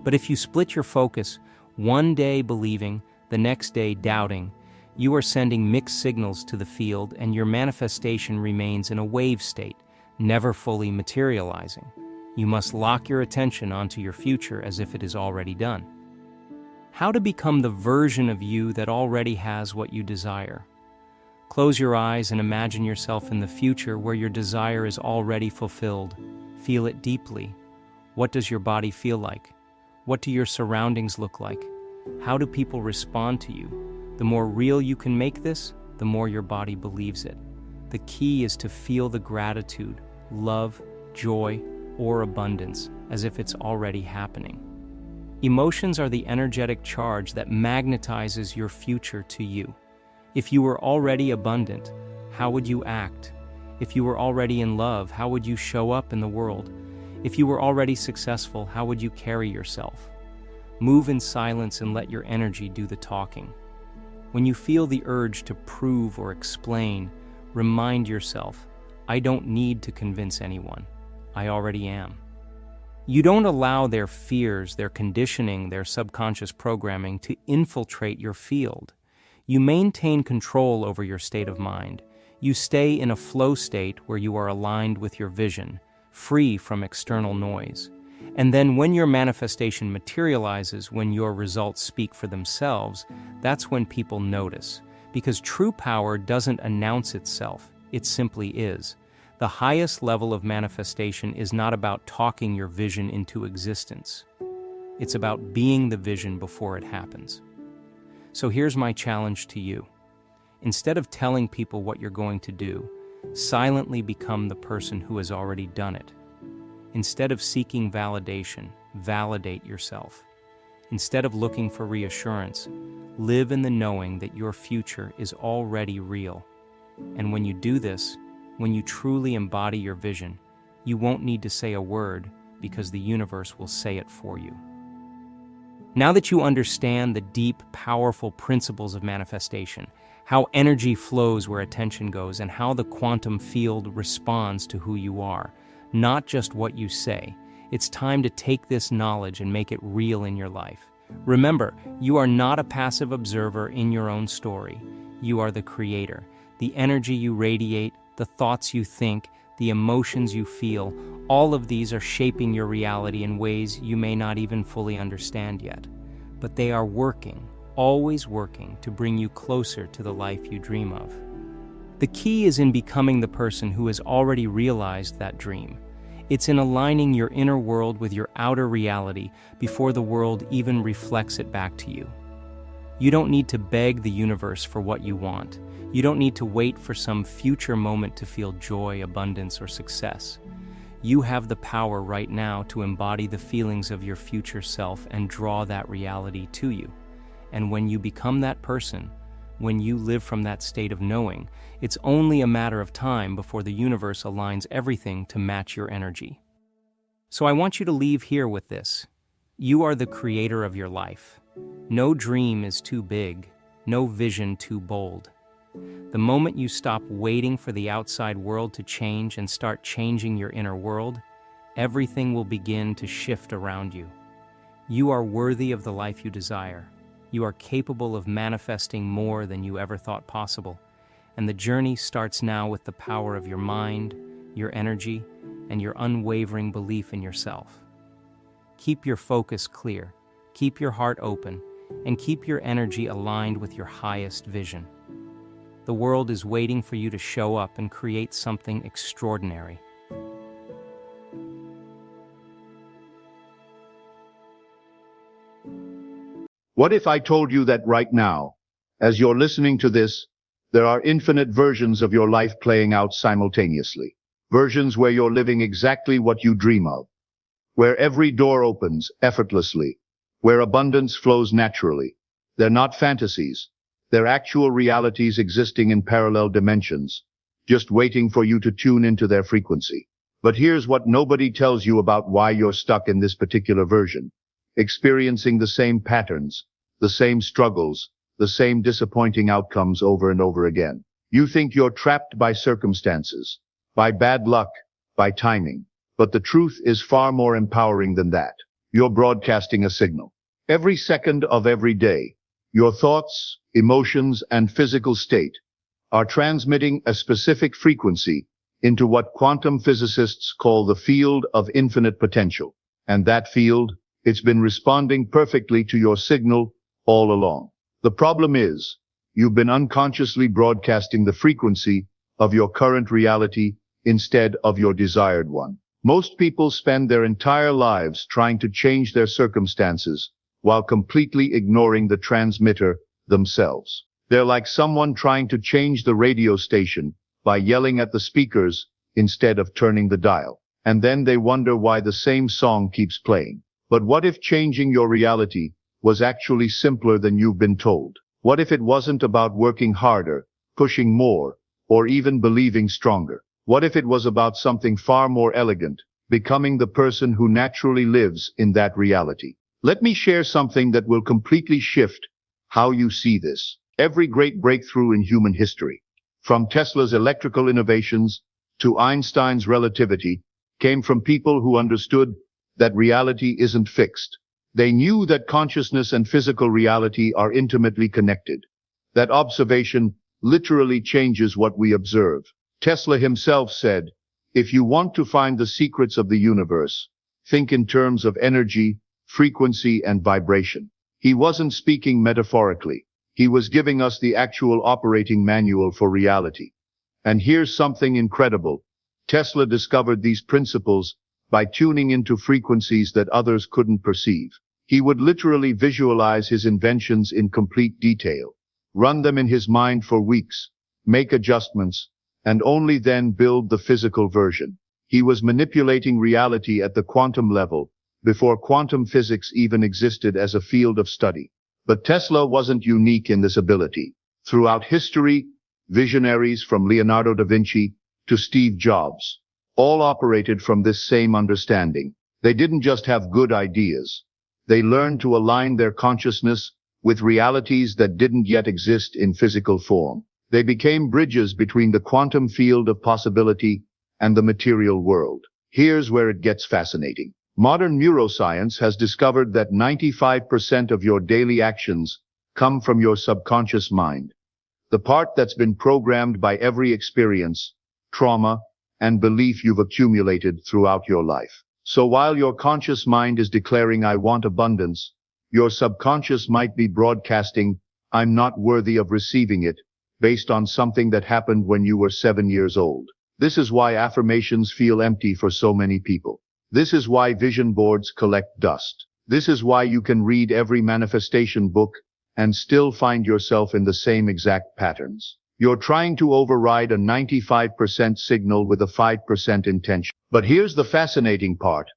But if you split your focus, one day believing, the next day doubting, you are sending mixed signals to the field and your manifestation remains in a wave state, never fully materializing. You must lock your attention onto your future as if it is already done. How to become the version of you that already has what you desire? Close your eyes and imagine yourself in the future where your desire is already fulfilled. Feel it deeply. What does your body feel like? What do your surroundings look like? How do people respond to you? The more real you can make this, the more your body believes it. The key is to feel the gratitude, love, joy, or abundance as if it's already happening. Emotions are the energetic charge that magnetizes your future to you. If you were already abundant, how would you act? If you were already in love, how would you show up in the world? If you were already successful, how would you carry yourself? Move in silence and let your energy do the talking. When you feel the urge to prove or explain, remind yourself, I don't need to convince anyone. I already am. You don't allow their fears, their conditioning, their subconscious programming to infiltrate your field. You maintain control over your state of mind. You stay in a flow state where you are aligned with your vision, free from external noise. And then when your manifestation materializes, when your results speak for themselves, that's when people notice. Because true power doesn't announce itself, it simply is. The highest level of manifestation is not about talking your vision into existence. It's about being the vision before it happens. So here's my challenge to you. Instead of telling people what you're going to do, silently become the person who has already done it. Instead of seeking validation, validate yourself. Instead of looking for reassurance, live in the knowing that your future is already real. And when you do this, when you truly embody your vision, you won't need to say a word because the universe will say it for you. Now that you understand the deep, powerful principles of manifestation, how energy flows where attention goes, and how the quantum field responds to who you are, not just what you say, it's time to take this knowledge and make it real in your life. Remember, you are not a passive observer in your own story. You are the creator. The energy you radiate, the thoughts you think, the emotions you feel, all of these are shaping your reality in ways you may not even fully understand yet. But they are working, always working, to bring you closer to the life you dream of. The key is in becoming the person who has already realized that dream. It's in aligning your inner world with your outer reality before the world even reflects it back to you. You don't need to beg the universe for what you want. You don't need to wait for some future moment to feel joy, abundance, or success. You have the power right now to embody the feelings of your future self and draw that reality to you. And when you become that person, when you live from that state of knowing, it's only a matter of time before the universe aligns everything to match your energy. So I want you to leave here with this. You are the creator of your life. No dream is too big, no vision too bold. The moment you stop waiting for the outside world to change and start changing your inner world, everything will begin to shift around you. You are worthy of the life you desire. You are capable of manifesting more than you ever thought possible. And the journey starts now with the power of your mind, your energy, and your unwavering belief in yourself. Keep your focus clear, keep your heart open, and keep your energy aligned with your highest vision. The world is waiting for you to show up and create something extraordinary. What if I told you that right now, as you're listening to this, there are infinite versions of your life playing out simultaneously? Versions where you're living exactly what you dream of, where every door opens effortlessly, where abundance flows naturally. They're not fantasies. They're actual realities existing in parallel dimensions, just waiting for you to tune into their frequency. But here's what nobody tells you about why you're stuck in this particular version, experiencing the same patterns, the same struggles, the same disappointing outcomes over and over again. You think you're trapped by circumstances, by bad luck, by timing. But the truth is far more empowering than that. You're broadcasting a signal. Every second of every day, your thoughts, emotions, and physical state are transmitting a specific frequency into what quantum physicists call the field of infinite potential. And that field, it's been responding perfectly to your signal all along. The problem is, You've been unconsciously broadcasting the frequency of your current reality instead of your desired one. Most people spend their entire lives trying to change their circumstances while completely ignoring the transmitter themselves. They're like someone trying to change the radio station by yelling at the speakers instead of turning the dial. And then they wonder why the same song keeps playing. But what if changing your reality was actually simpler than you've been told? What if it wasn't about working harder, pushing more, or even believing stronger? What if it was about something far more elegant, becoming the person who naturally lives in that reality? Let me share something that will completely shift how you see this. Every great breakthrough in human history, from Tesla's electrical innovations to Einstein's relativity, came from people who understood that reality isn't fixed. They knew that consciousness and physical reality are intimately connected, that observation literally changes what we observe. Tesla himself said, "If you want to find the secrets of the universe, think in terms of energy, frequency, and vibration." He wasn't speaking metaphorically. He was giving us the actual operating manual for reality. And here's something incredible. Tesla discovered these principles by tuning into frequencies that others couldn't perceive. He would literally visualize his inventions in complete detail, run them in his mind for weeks, make adjustments, and only then build the physical version. He was manipulating reality at the quantum level, before quantum physics even existed as a field of study. But Tesla wasn't unique in this ability. Throughout history, visionaries from Leonardo da Vinci to Steve Jobs all operated from this same understanding. They didn't just have good ideas. They learned to align their consciousness with realities that didn't yet exist in physical form. They became bridges between the quantum field of possibility and the material world. Here's where it gets fascinating. Modern neuroscience has discovered that 95% of your daily actions come from your subconscious mind, the part that's been programmed by every experience, trauma, and belief you've accumulated throughout your life. So while your conscious mind is declaring, "I want abundance," your subconscious might be broadcasting, "I'm not worthy of receiving it," based on something that happened when you were 7 years old. This is why affirmations feel empty for so many people. This is why vision boards collect dust. This is why you can read every manifestation book and still find yourself in the same exact patterns. You're trying to override a 95% signal with a 5% intention. But here's the fascinating part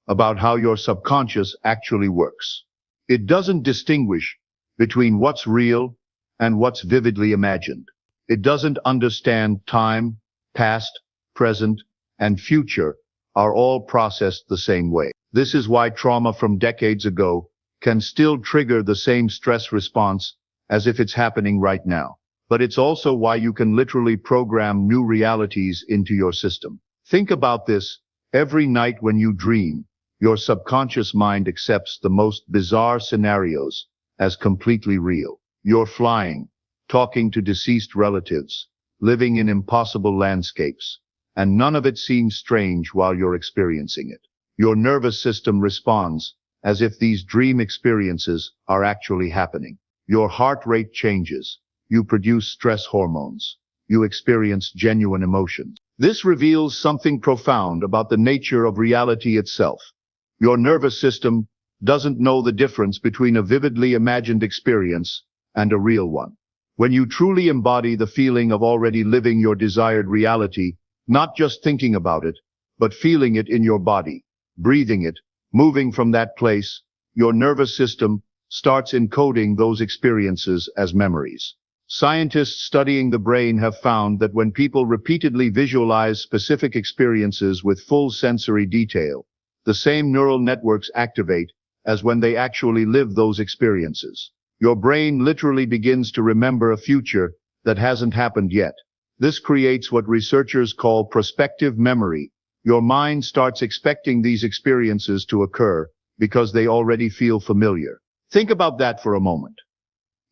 about how your subconscious actually works. It doesn't distinguish between what's real and what's vividly imagined. It doesn't understand time, past, present, and future are all processed the same way. This is why trauma from decades ago can still trigger the same stress response as if it's happening right now. But it's also why you can literally program new realities into your system. Think about this. Every night when you dream, your subconscious mind accepts the most bizarre scenarios as completely real. You're flying, talking to deceased relatives, living in impossible landscapes, and none of it seems strange while you're experiencing it. Your nervous system responds as if these dream experiences are actually happening. Your heart rate changes. You produce stress hormones. You experience genuine emotions. This reveals something profound about the nature of reality itself. Your nervous system doesn't know the difference between a vividly imagined experience and a real one. When you truly embody the feeling of already living your desired reality, not just thinking about it, but feeling it in your body, breathing it, moving from that place, your nervous system starts encoding those experiences as memories. Scientists studying the brain have found that when people repeatedly visualize specific experiences with full sensory detail, the same neural networks activate as when they actually live those experiences. Your brain literally begins to remember a future that hasn't happened yet. This creates what researchers call prospective memory. Your mind starts expecting these experiences to occur because they already feel familiar. Think about that for a moment.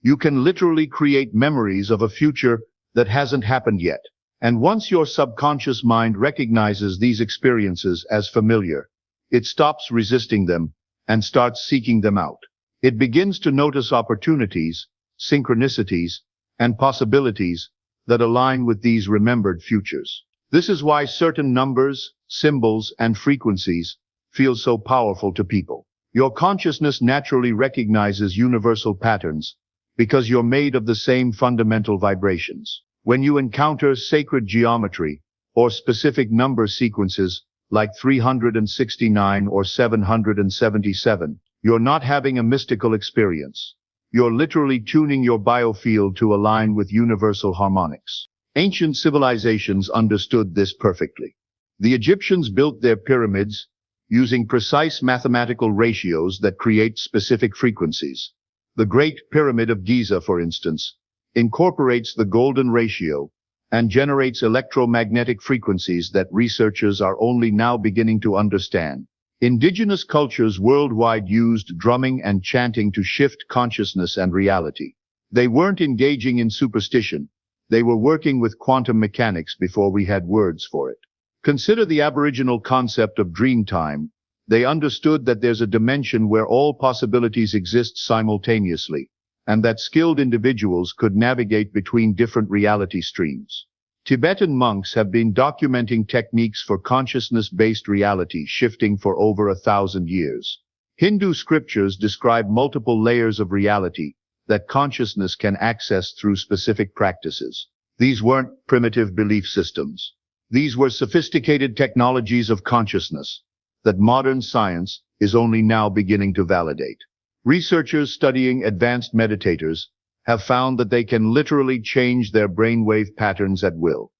You can literally create memories of a future that hasn't happened yet. And once your subconscious mind recognizes these experiences as familiar, it stops resisting them and starts seeking them out. It begins to notice opportunities, synchronicities, and possibilities that align with these remembered futures. This is why certain numbers, symbols, and frequencies feel so powerful to people. Your consciousness naturally recognizes universal patterns because you're made of the same fundamental vibrations. When you encounter sacred geometry or specific number sequences like 369 or 777, you're not having a mystical experience. You're literally tuning your biofield to align with universal harmonics. Ancient civilizations understood this perfectly. The Egyptians built their pyramids using precise mathematical ratios that create specific frequencies. The Great Pyramid of Giza, for instance, incorporates the golden ratio and generates electromagnetic frequencies that researchers are only now beginning to understand. Indigenous cultures worldwide used drumming and chanting to shift consciousness and reality. They weren't engaging in superstition. They were working with quantum mechanics before we had words for it. Consider the Aboriginal concept of dream time. They understood that there's a dimension where all possibilities exist simultaneously, and that skilled individuals could navigate between different reality streams. Tibetan monks have been documenting techniques for consciousness-based reality shifting for over 1,000 years. Hindu scriptures describe multiple layers of reality that consciousness can access through specific practices. These weren't primitive belief systems. These were sophisticated technologies of consciousness that modern science is only now beginning to validate. Researchers studying advanced meditators have found that they can literally change their brainwave patterns at will,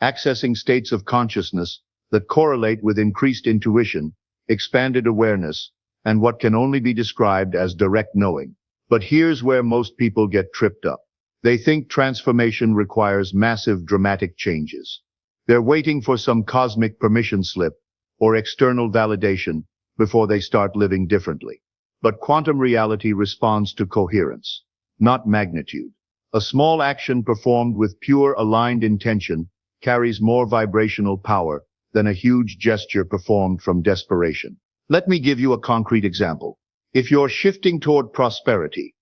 accessing states of consciousness that correlate with increased intuition, expanded awareness, and what can only be described as direct knowing. But here's where most people get tripped up. They think transformation requires massive dramatic changes. They're waiting for some cosmic permission slip or external validation before they start living differently. But quantum reality responds to coherence, not magnitude. A small action performed with pure aligned intention carries more vibrational power than a huge gesture performed from desperation. Let me give you a concrete example. If you're shifting toward prosperity,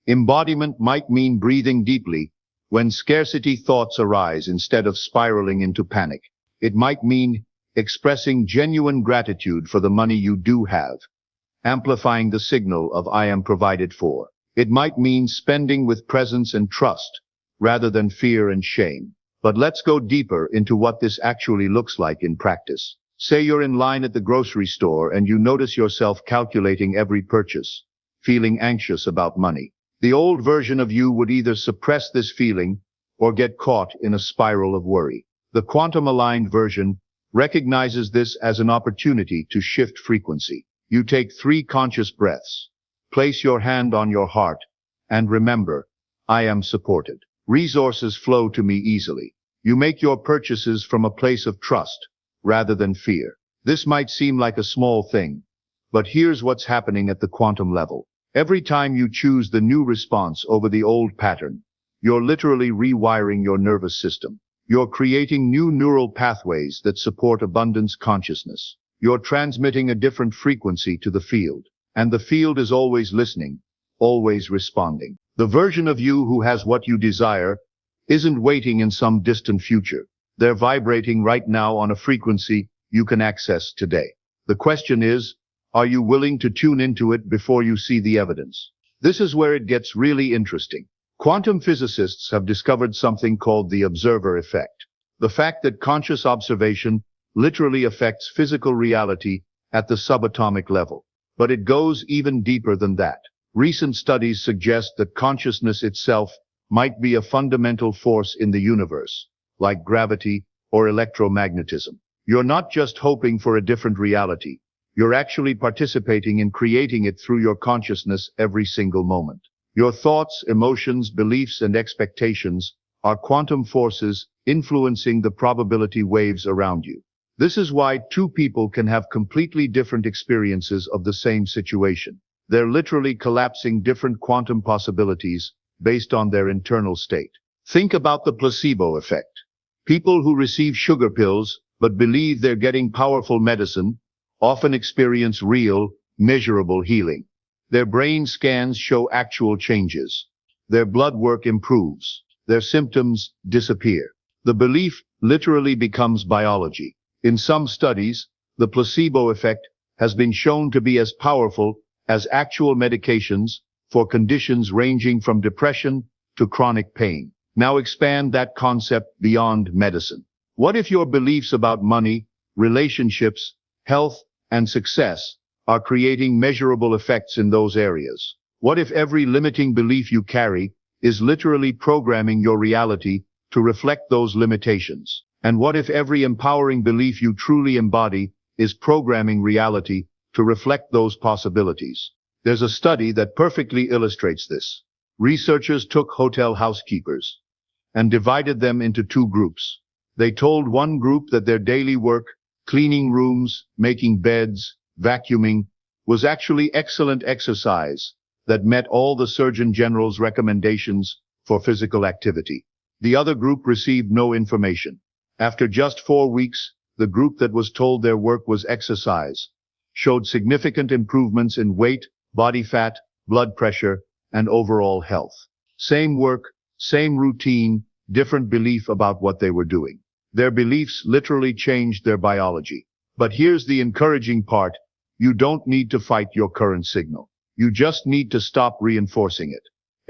embodiment might mean breathing deeply when scarcity thoughts arise instead of spiraling into panic. It might mean expressing genuine gratitude for the money you do have, amplifying the signal of I am provided for. It might mean spending with presence and trust rather than fear and shame. But let's go deeper into what this actually looks like in practice. Say you're in line at the grocery store and you notice yourself calculating every purchase, feeling anxious about money. The old version of you would either suppress this feeling or get caught in a spiral of worry. The quantum-aligned version recognizes this as an opportunity to shift frequency. You take 3 conscious breaths, place your hand on your heart, and remember, I am supported. Resources flow to me easily. You make your purchases from a place of trust rather than fear. This might seem like a small thing, but here's what's happening at the quantum level. Every time you choose the new response over the old pattern, you're literally rewiring your nervous system. You're creating new neural pathways that support abundance consciousness. You're transmitting a different frequency to the field, and the field is always listening, always responding. The version of you who has what you desire isn't waiting in some distant future. They're vibrating right now on a frequency you can access today. The question is, are you willing to tune into it before you see the evidence? This is where it gets really interesting. Quantum physicists have discovered something called the observer effect. The fact that conscious observation literally affects physical reality at the subatomic level. But it goes even deeper than that. Recent studies suggest that consciousness itself might be a fundamental force in the universe, like gravity or electromagnetism. You're not just hoping for a different reality. You're actually participating in creating it through your consciousness every single moment. Your thoughts, emotions, beliefs, and expectations are quantum forces influencing the probability waves around you. This is why 2 people can have completely different experiences of the same situation. They're literally collapsing different quantum possibilities based on their internal state. Think about the placebo effect. People who receive sugar pills but believe they're getting powerful medicine often experience real, measurable healing. Their brain scans show actual changes. Their blood work improves. their symptoms disappear. The belief literally becomes biology. In some studies, the placebo effect has been shown to be as powerful as actual medications for conditions ranging from depression to chronic pain. Now expand that concept beyond medicine. What if your beliefs about money, relationships, health, and success are creating measurable effects in those areas? What if every limiting belief you carry is literally programming your reality to reflect those limitations? And what if every empowering belief you truly embody is programming reality to reflect those possibilities? There's a study that perfectly illustrates this. Researchers took hotel housekeepers and divided them into two groups. They told one group that their daily work, cleaning rooms, making beds, vacuuming, was actually excellent exercise that met all the Surgeon General's recommendations for physical activity. The other group received no information. After just 4 weeks, the group that was told their work was exercise showed significant improvements in weight, body fat, blood pressure, and overall health. Same work, same routine, different belief about what they were doing. Their beliefs literally changed their biology. But here's the encouraging part. You don't need to fight your current signal. You just need to stop reinforcing it.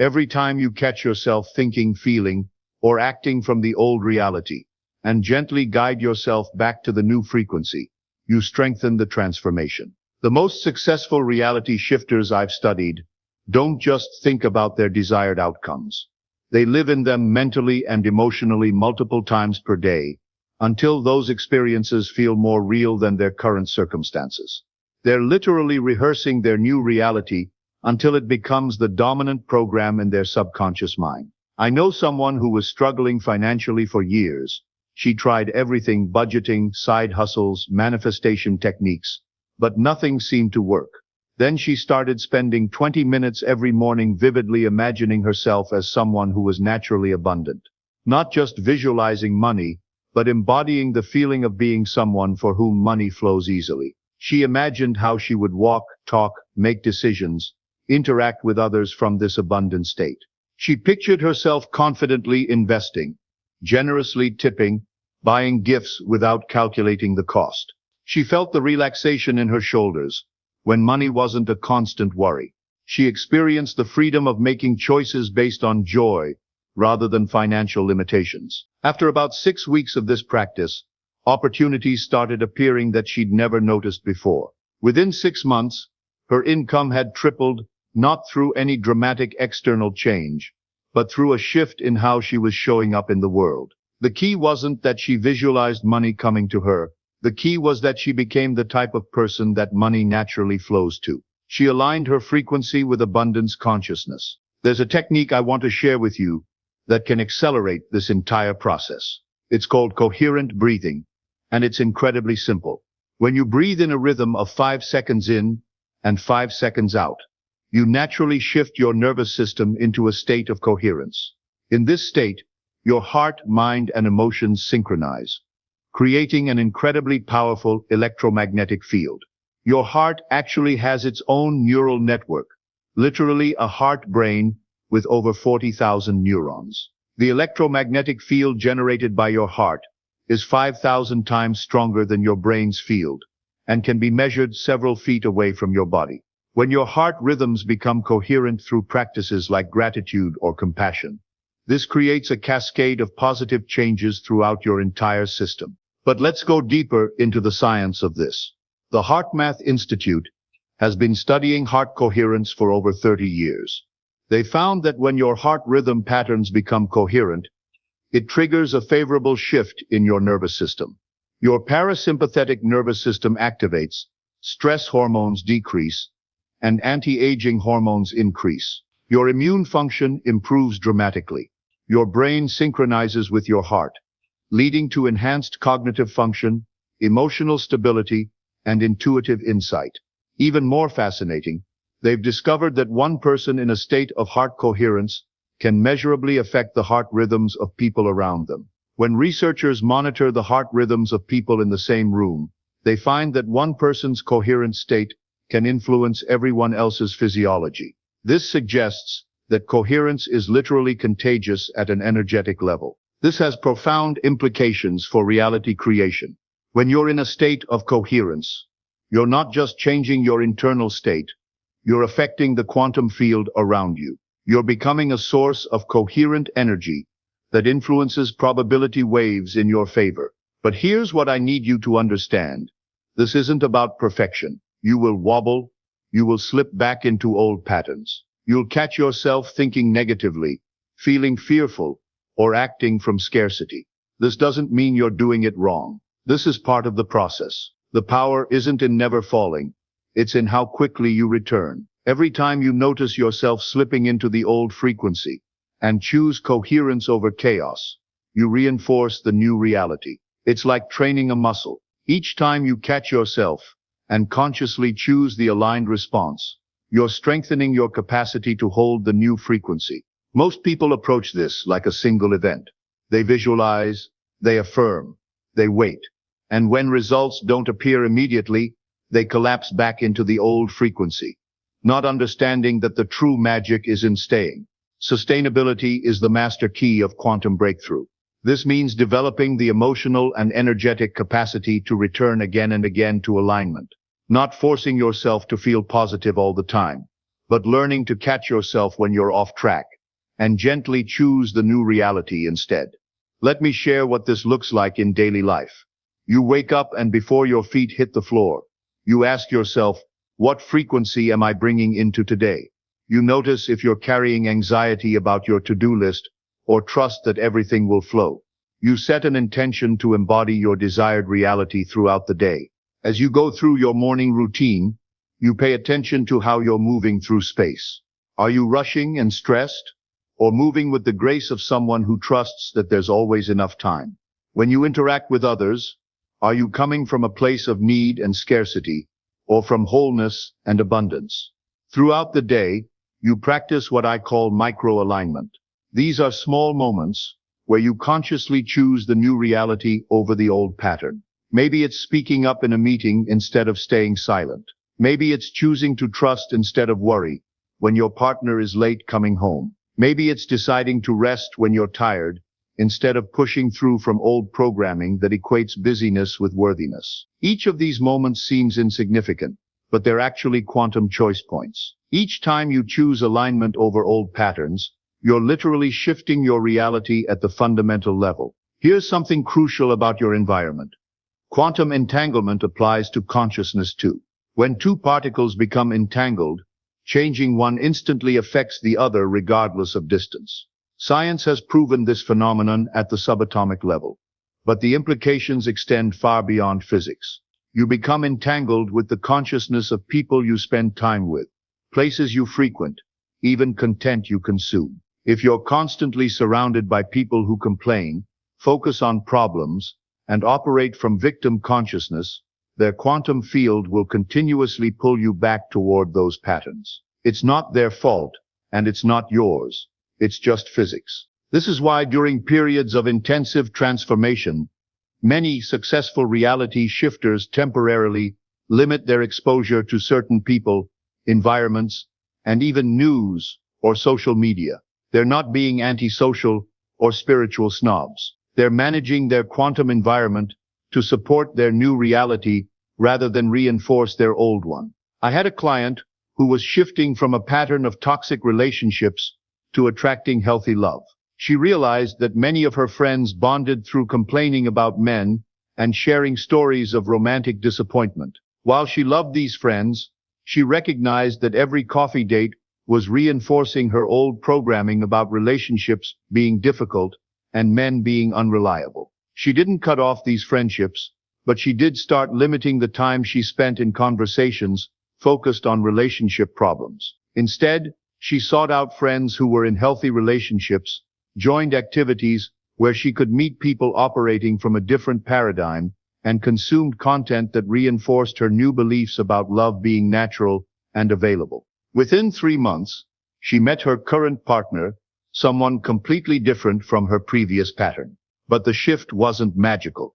Every time you catch yourself thinking, feeling, or acting from the old reality, and gently guide yourself back to the new frequency, you strengthen the transformation. The most successful reality shifters I've studied don't just think about their desired outcomes. They live in them mentally and emotionally multiple times per day, until those experiences feel more real than their current circumstances. They're literally rehearsing their new reality until it becomes the dominant program in their subconscious mind. I know someone who was struggling financially for years. She tried everything: budgeting, side hustles, manifestation techniques, but nothing seemed to work. Then she started spending 20 minutes every morning vividly imagining herself as someone who was naturally abundant. Not just visualizing money, but embodying the feeling of being someone for whom money flows easily. She imagined how she would walk, talk, make decisions, interact with others from this abundant state. She pictured herself confidently investing, generously tipping, buying gifts without calculating the cost. She felt the relaxation in her shoulders when money wasn't a constant worry. She experienced the freedom of making choices based on joy rather than financial limitations. After about 6 weeks of this practice, opportunities started appearing that she'd never noticed before. Within 6 months, her income had tripled, not through any dramatic external change, but through a shift in how she was showing up in the world. The key wasn't that she visualized money coming to her. The key was that she became the type of person that money naturally flows to. She aligned her frequency with abundance consciousness. There's a technique I want to share with you that can accelerate this entire process. It's called coherent breathing, and it's incredibly simple. When you breathe in a rhythm of 5 seconds in and 5 seconds out, you naturally shift your nervous system into a state of coherence. In this state, your heart, mind, and emotions synchronize, creating an incredibly powerful electromagnetic field. Your heart actually has its own neural network, literally a heart brain with over 40,000 neurons. The electromagnetic field generated by your heart is 5,000 times stronger than your brain's field and can be measured several feet away from your body. When your heart rhythms become coherent through practices like gratitude or compassion, this creates a cascade of positive changes throughout your entire system. But let's go deeper into the science of this. The HeartMath Institute has been studying heart coherence for over 30 years. They found that when your heart rhythm patterns become coherent, it triggers a favorable shift in your nervous system. Your parasympathetic nervous system activates, stress hormones decrease, and anti-aging hormones increase. Your immune function improves dramatically. Your brain synchronizes with your heart, leading to enhanced cognitive function, emotional stability, and intuitive insight. Even more fascinating, they've discovered that one person in a state of heart coherence can measurably affect the heart rhythms of people around them. When researchers monitor the heart rhythms of people in the same room, they find that one person's coherent state can influence everyone else's physiology. This suggests that coherence is literally contagious at an energetic level. This has profound implications for reality creation. When you're in a state of coherence, you're not just changing your internal state, you're affecting the quantum field around you. You're becoming a source of coherent energy that influences probability waves in your favor. But here's what I need you to understand. This isn't about perfection. You will wobble, you will slip back into old patterns. You'll catch yourself thinking negatively, feeling fearful, or acting from scarcity. This doesn't mean you're doing it wrong. This is part of the process. The power isn't in never falling. It's in how quickly you return. Every time you notice yourself slipping into the old frequency and choose coherence over chaos, you reinforce the new reality. It's like training a muscle. Each time you catch yourself and consciously choose the aligned response, you're strengthening your capacity to hold the new frequency. Most people approach this like a single event. They visualize, they affirm, they wait. And when results don't appear immediately, they collapse back into the old frequency, not understanding that the true magic is in staying. Sustainability is the master key of quantum breakthrough. This means developing the emotional and energetic capacity to return again and again to alignment, not forcing yourself to feel positive all the time, but learning to catch yourself when you're off track and gently choose the new reality instead. Let me share what this looks like in daily life. You wake up and before your feet hit the floor, you ask yourself, what frequency am I bringing into today? You notice if you're carrying anxiety about your to-do list or trust that everything will flow. You set an intention to embody your desired reality throughout the day. As you go through your morning routine, you pay attention to how you're moving through space. Are you rushing and stressed, or moving with the grace of someone who trusts that there's always enough time? When you interact with others, are you coming from a place of need and scarcity, or from wholeness and abundance? Throughout the day, you practice what I call micro-alignment. These are small moments where you consciously choose the new reality over the old pattern. Maybe it's speaking up in a meeting instead of staying silent. Maybe it's choosing to trust instead of worry when your partner is late coming home. Maybe it's deciding to rest when you're tired instead of pushing through from old programming that equates busyness with worthiness. Each of these moments seems insignificant, but they're actually quantum choice points. Each time you choose alignment over old patterns, you're literally shifting your reality at the fundamental level. Here's something crucial about your environment. Quantum entanglement applies to consciousness too. When two particles become entangled, changing one instantly affects the other regardless of distance. Science has proven this phenomenon at the subatomic level, but the implications extend far beyond physics. You become entangled with the consciousness of people you spend time with, places you frequent, even content you consume. If you're constantly surrounded by people who complain, focus on problems, and operate from victim consciousness, their quantum field will continuously pull you back toward those patterns. It's not their fault, and it's not yours. It's just physics. This is why during periods of intensive transformation, many successful reality shifters temporarily limit their exposure to certain people, environments, and even news or social media. They're not being antisocial or spiritual snobs. They're managing their quantum environment to support their new reality rather than reinforce their old one. I had a client who was shifting from a pattern of toxic relationships to attracting healthy love. She realized that many of her friends bonded through complaining about men and sharing stories of romantic disappointment. While she loved these friends, she recognized that every coffee date was reinforcing her old programming about relationships being difficult and men being unreliable. She didn't cut off these friendships, but she did start limiting the time she spent in conversations focused on relationship problems. Instead, she sought out friends who were in healthy relationships, joined activities where she could meet people operating from a different paradigm, and consumed content that reinforced her new beliefs about love being natural and available. Within 3 months, she met her current partner, someone completely different from her previous pattern. But the shift wasn't magical.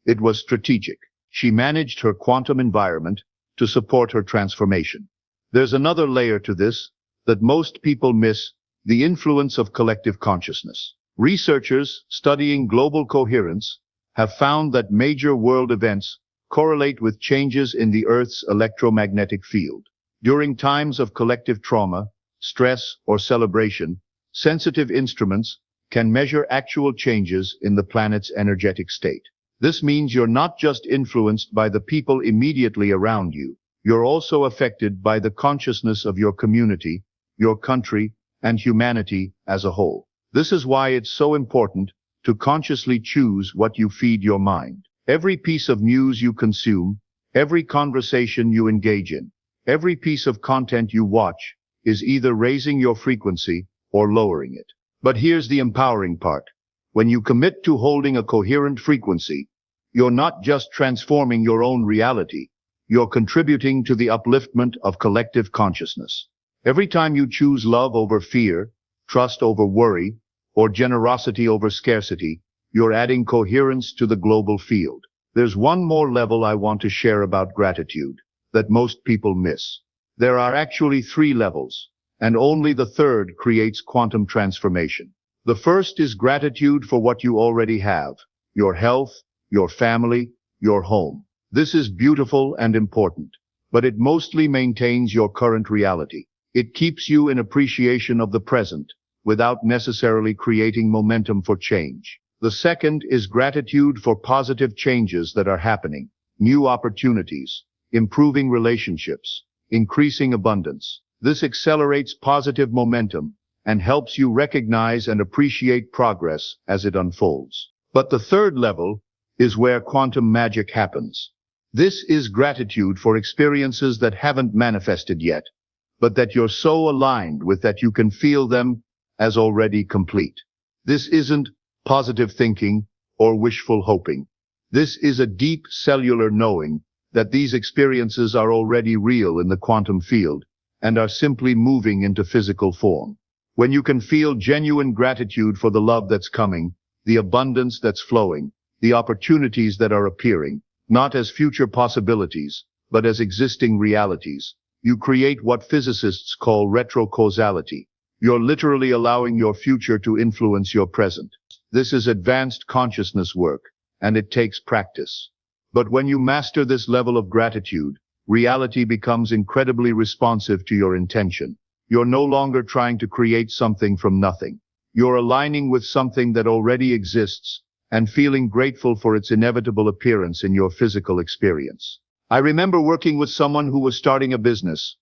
It was strategic. She managed her quantum environment to support her transformation. There's another layer to this that most people miss. The influence of collective consciousness. Researchers studying global coherence have found that major world events correlate with changes in the Earth's electromagnetic field. During times of collective trauma, stress, or celebration, sensitive instruments can measure actual changes in the planet's energetic state. This means you're not just influenced by the people immediately around you, you're also affected by the consciousness of your community, your country, and humanity as a whole. This is why it's so important to consciously choose what you feed your mind. Every piece of news you consume, every conversation you engage in, every piece of content you watch is either raising your frequency or lowering it. But here's the empowering part. When you commit to holding a coherent frequency, you're not just transforming your own reality, you're contributing to the upliftment of collective consciousness. Every time you choose love over fear, trust over worry, or generosity over scarcity, you're adding coherence to the global field. There's one more level I want to share about gratitude that most people miss. There are actually 3 levels, and only the third creates quantum transformation. The first is gratitude for what you already have, your health, your family, your home. This is beautiful and important, but it mostly maintains your current reality. It keeps you in appreciation of the present, without necessarily creating momentum for change. The second is gratitude for positive changes that are happening, new opportunities, improving relationships, increasing abundance. This accelerates positive momentum and helps you recognize and appreciate progress as it unfolds. But the third level is where quantum magic happens. This is gratitude for experiences that haven't manifested yet, but that you're so aligned with that you can feel them as already complete. This isn't positive thinking or wishful hoping. This is a deep cellular knowing that these experiences are already real in the quantum field and are simply moving into physical form. When you can feel genuine gratitude for the love that's coming, the abundance that's flowing, the opportunities that are appearing, not as future possibilities, but as existing realities, you create what physicists call retrocausality. You're literally allowing your future to influence your present. This is advanced consciousness work, and it takes practice. But when you master this level of gratitude, reality becomes incredibly responsive to your intention. You're no longer trying to create something from nothing. You're aligning with something that already exists and feeling grateful for its inevitable appearance in your physical experience. I remember working with someone who was starting a business.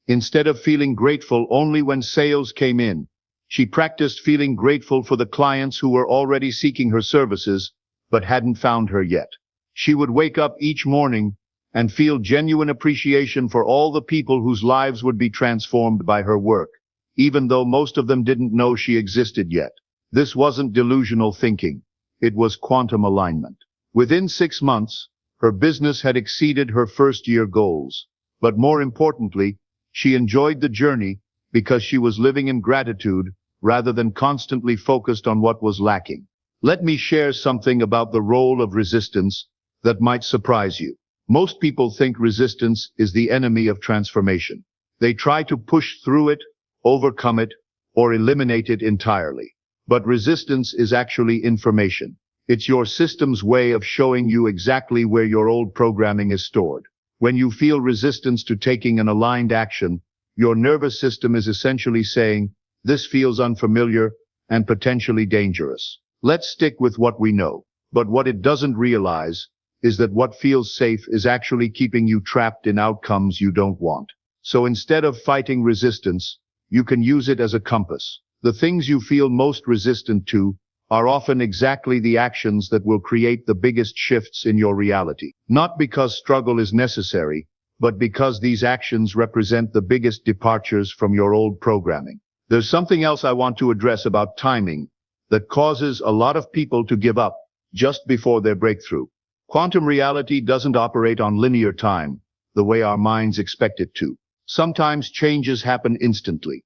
Instead of feeling grateful only when sales came in, she practiced feeling grateful for the clients who were already seeking her services but hadn't found her yet. She would wake up each morning and feel genuine appreciation for all the people whose lives would be transformed by her work, even though most of them didn't know she existed yet. This wasn't delusional thinking. It was quantum alignment. Within 6 months, her business had exceeded her first-year goals. But more importantly, she enjoyed the journey because she was living in gratitude rather than constantly focused on what was lacking. Let me share something about the role of resistance that might surprise you. Most people think resistance is the enemy of transformation. They try to push through it, overcome it, or eliminate it entirely. But resistance is actually information. It's your system's way of showing you exactly where your old programming is stored. When you feel resistance to taking an aligned action, your nervous system is essentially saying, this feels unfamiliar and potentially dangerous. Let's stick with what we know. But what it doesn't realize is that what feels safe is actually keeping you trapped in outcomes you don't want. So instead of fighting resistance, you can use it as a compass. The things you feel most resistant to are often exactly the actions that will create the biggest shifts in your reality. Not because struggle is necessary, but because these actions represent the biggest departures from your old programming. There's something else I want to address about timing that causes a lot of people to give up just before their breakthrough. Quantum reality doesn't operate on linear time, the way our minds expect it to. Sometimes changes happen instantly.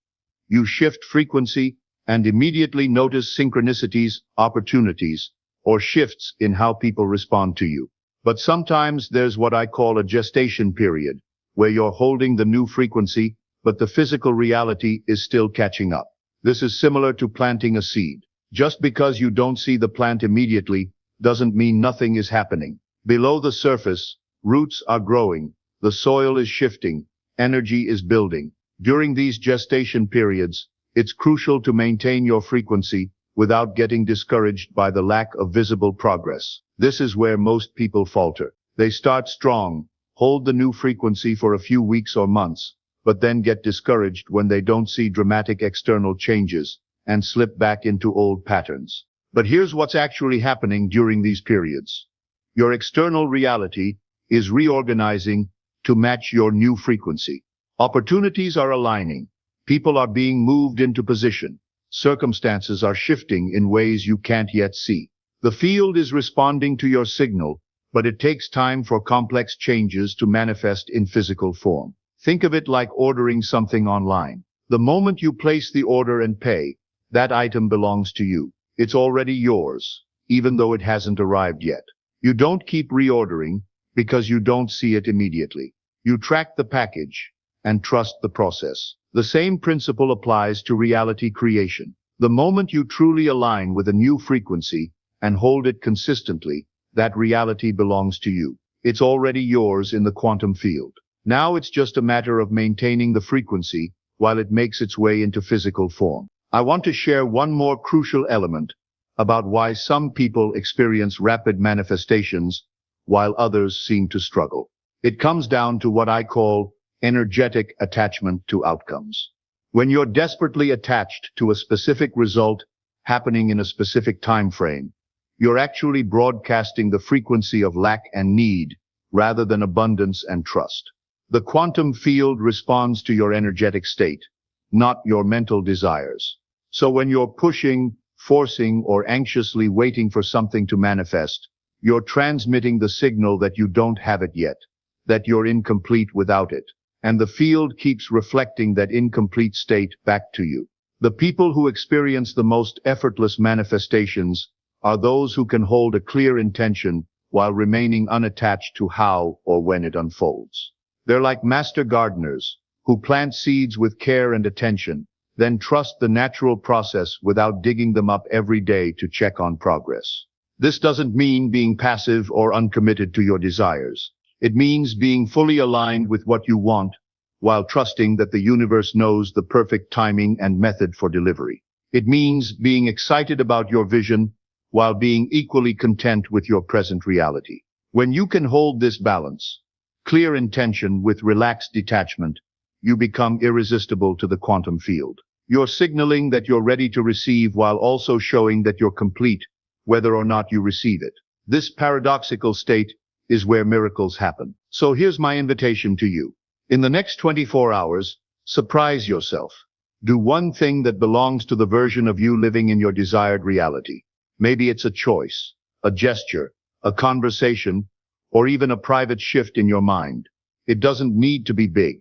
You shift frequency and immediately notice synchronicities, opportunities, or shifts in how people respond to you. But sometimes there's what I call a gestation period, where you're holding the new frequency, but the physical reality is still catching up. This is similar to planting a seed. Just because you don't see the plant immediately doesn't mean nothing is happening. Below the surface, roots are growing, the soil is shifting, energy is building. During these gestation periods, it's crucial to maintain your frequency without getting discouraged by the lack of visible progress. This is where most people falter. They start strong, hold the new frequency for a few weeks or months, but then get discouraged when they don't see dramatic external changes and slip back into old patterns. But here's what's actually happening during these periods. Your external reality is reorganizing to match your new frequency. Opportunities are aligning. People are being moved into position. Circumstances are shifting in ways you can't yet see. The field is responding to your signal, but it takes time for complex changes to manifest in physical form. Think of it like ordering something online. The moment you place the order and pay, that item belongs to you. It's already yours, even though it hasn't arrived yet. You don't keep reordering because you don't see it immediately. You track the package and trust the process. The same principle applies to reality creation. The moment you truly align with a new frequency and hold it consistently, that reality belongs to you. It's already yours in the quantum field. Now it's just a matter of maintaining the frequency while it makes its way into physical form. I want to share one more crucial element about why some people experience rapid manifestations while others seem to struggle. It comes down to what I call energetic attachment to outcomes. When you're desperately attached to a specific result happening in a specific time frame, you're actually broadcasting the frequency of lack and need rather than abundance and trust. The quantum field responds to your energetic state, not your mental desires. So when you're pushing, forcing, or anxiously waiting for something to manifest, you're transmitting the signal that you don't have it yet, that you're incomplete without it. And the field keeps reflecting that incomplete state back to you. The people who experience the most effortless manifestations are those who can hold a clear intention while remaining unattached to how or when it unfolds. They're like master gardeners who plant seeds with care and attention, then trust the natural process without digging them up every day to check on progress. This doesn't mean being passive or uncommitted to your desires. It means being fully aligned with what you want, while trusting that the universe knows the perfect timing and method for delivery. It means being excited about your vision, while being equally content with your present reality. When you can hold this balance, clear intention with relaxed detachment, you become irresistible to the quantum field. You're signaling that you're ready to receive while also showing that you're complete, whether or not you receive it. This paradoxical state is where miracles happen. So here's my invitation to you. In the next 24 hours, surprise yourself. Do one thing that belongs to the version of you living in your desired reality. Maybe it's a choice, a gesture, a conversation, or even a private shift in your mind. It doesn't need to be big.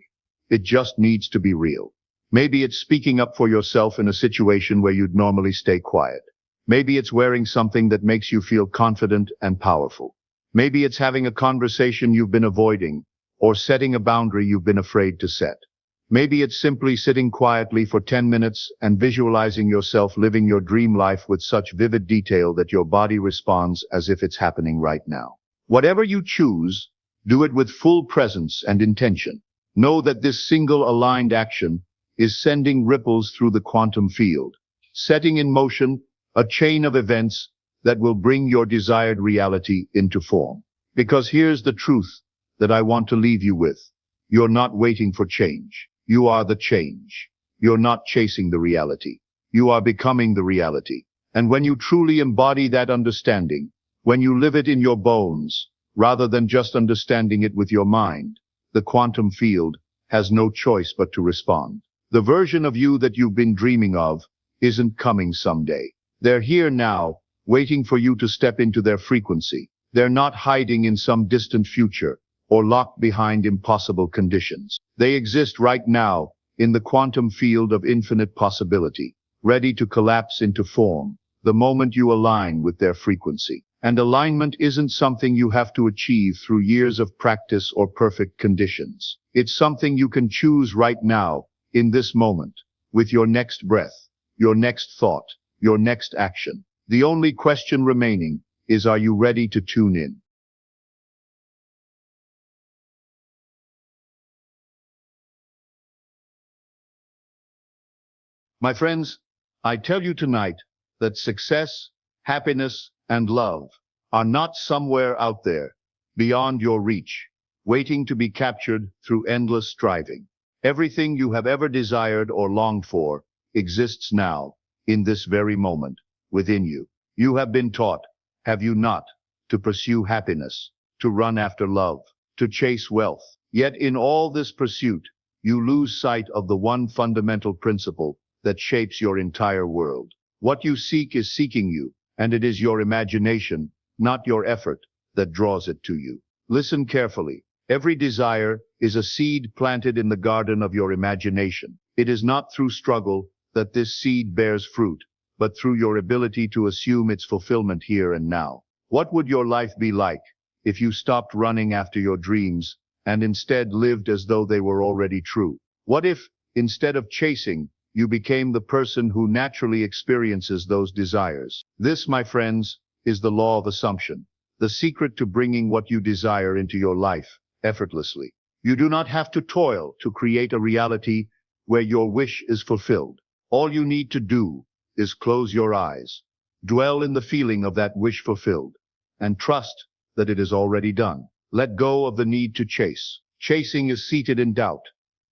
It just needs to be real. Maybe it's speaking up for yourself in a situation where you'd normally stay quiet. Maybe it's wearing something that makes you feel confident and powerful. Maybe it's having a conversation you've been avoiding, or setting a boundary you've been afraid to set. Maybe it's simply sitting quietly for 10 minutes and visualizing yourself living your dream life with such vivid detail that your body responds as if it's happening right now. Whatever you choose, do it with full presence and intention. Know that this single aligned action is sending ripples through the quantum field, setting in motion a chain of events that will bring your desired reality into form. Because here's the truth that I want to leave you with. You're not waiting for change. You are the change. You're not chasing the reality. You are becoming the reality. And when you truly embody that understanding, when you live it in your bones, rather than just understanding it with your mind, the quantum field has no choice but to respond. The version of you that you've been dreaming of isn't coming someday. They're here now, waiting for you to step into their frequency. They're not hiding in some distant future or locked behind impossible conditions. They exist right now in the quantum field of infinite possibility, ready to collapse into form the moment you align with their frequency. And alignment isn't something you have to achieve through years of practice or perfect conditions. It's something you can choose right now, in this moment, with your next breath, your next thought, your next action. The only question remaining is, are you ready to tune in? My friends, I tell you tonight that success, happiness, and love are not somewhere out there, beyond your reach, waiting to be captured through endless striving. Everything you have ever desired or longed for exists now, in this very moment, within you. You have been taught, have you not, to pursue happiness, to run after love, to chase wealth. Yet in all this pursuit, you lose sight of the one fundamental principle that shapes your entire world. What you seek is seeking you, and it is your imagination, not your effort, that draws it to you. Listen carefully. Every desire is a seed planted in the garden of your imagination. It is not through struggle that this seed bears fruit, but through your ability to assume its fulfillment here and now. What would your life be like if you stopped running after your dreams and instead lived as though they were already true? What if, instead of chasing, you became the person who naturally experiences those desires? This, my friends, is the law of assumption, the secret to bringing what you desire into your life effortlessly. You do not have to toil to create a reality where your wish is fulfilled. All you need to do is close your eyes, dwell in the feeling of that wish fulfilled, and trust that it is already done. Let go of the need to chase. Chasing is seated in doubt.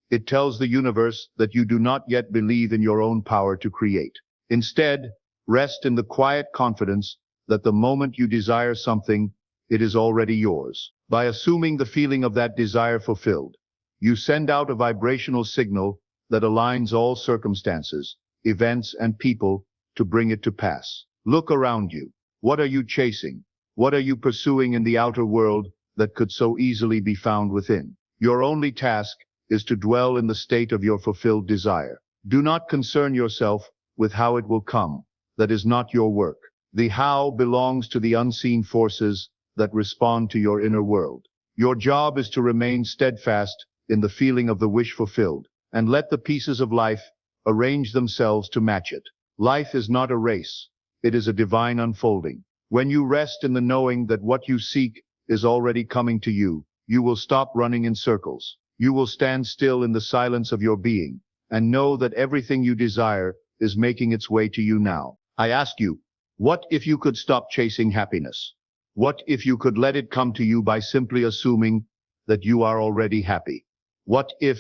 It tells the universe that you do not yet believe in your own power to create. Instead, rest in the quiet confidence that the moment you desire something, it is already yours. By assuming the feeling of that desire fulfilled, you send out a vibrational signal that aligns all circumstances, events, and people to bring it to pass. Look around you. What are you chasing? What are you pursuing in the outer world that could so easily be found within? Your only task is to dwell in the state of your fulfilled desire. Do not concern yourself with how it will come. That is not your work. The how belongs to the unseen forces that respond to your inner world. Your job is to remain steadfast in the feeling of the wish fulfilled, and let the pieces of life arrange themselves to match it. Life is not a race. It is a divine unfolding. When you rest in the knowing that what you seek is already coming to you, you will stop running in circles. You will stand still in the silence of your being and know that everything you desire is making its way to you now. I ask you, what if you could stop chasing happiness? What if you could let it come to you by simply assuming that you are already happy? What if,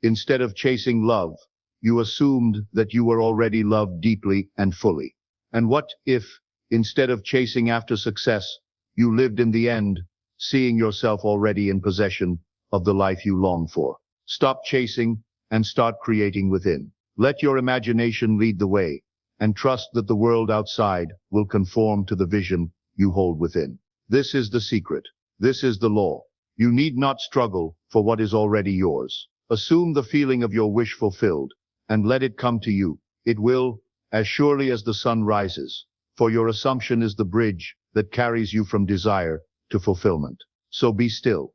instead of chasing love, you assumed that you were already loved deeply and fully? And what if, instead of chasing after success, you lived in the end, seeing yourself already in possession of the life you long for? Stop chasing and start creating within. Let your imagination lead the way, and trust that the world outside will conform to the vision you hold within. This is the secret. This is the law. You need not struggle for what is already yours. Assume the feeling of your wish fulfilled, and let it come to you. It will, as surely as the sun rises, for your assumption is the bridge that carries you from desire to fulfillment. So be still,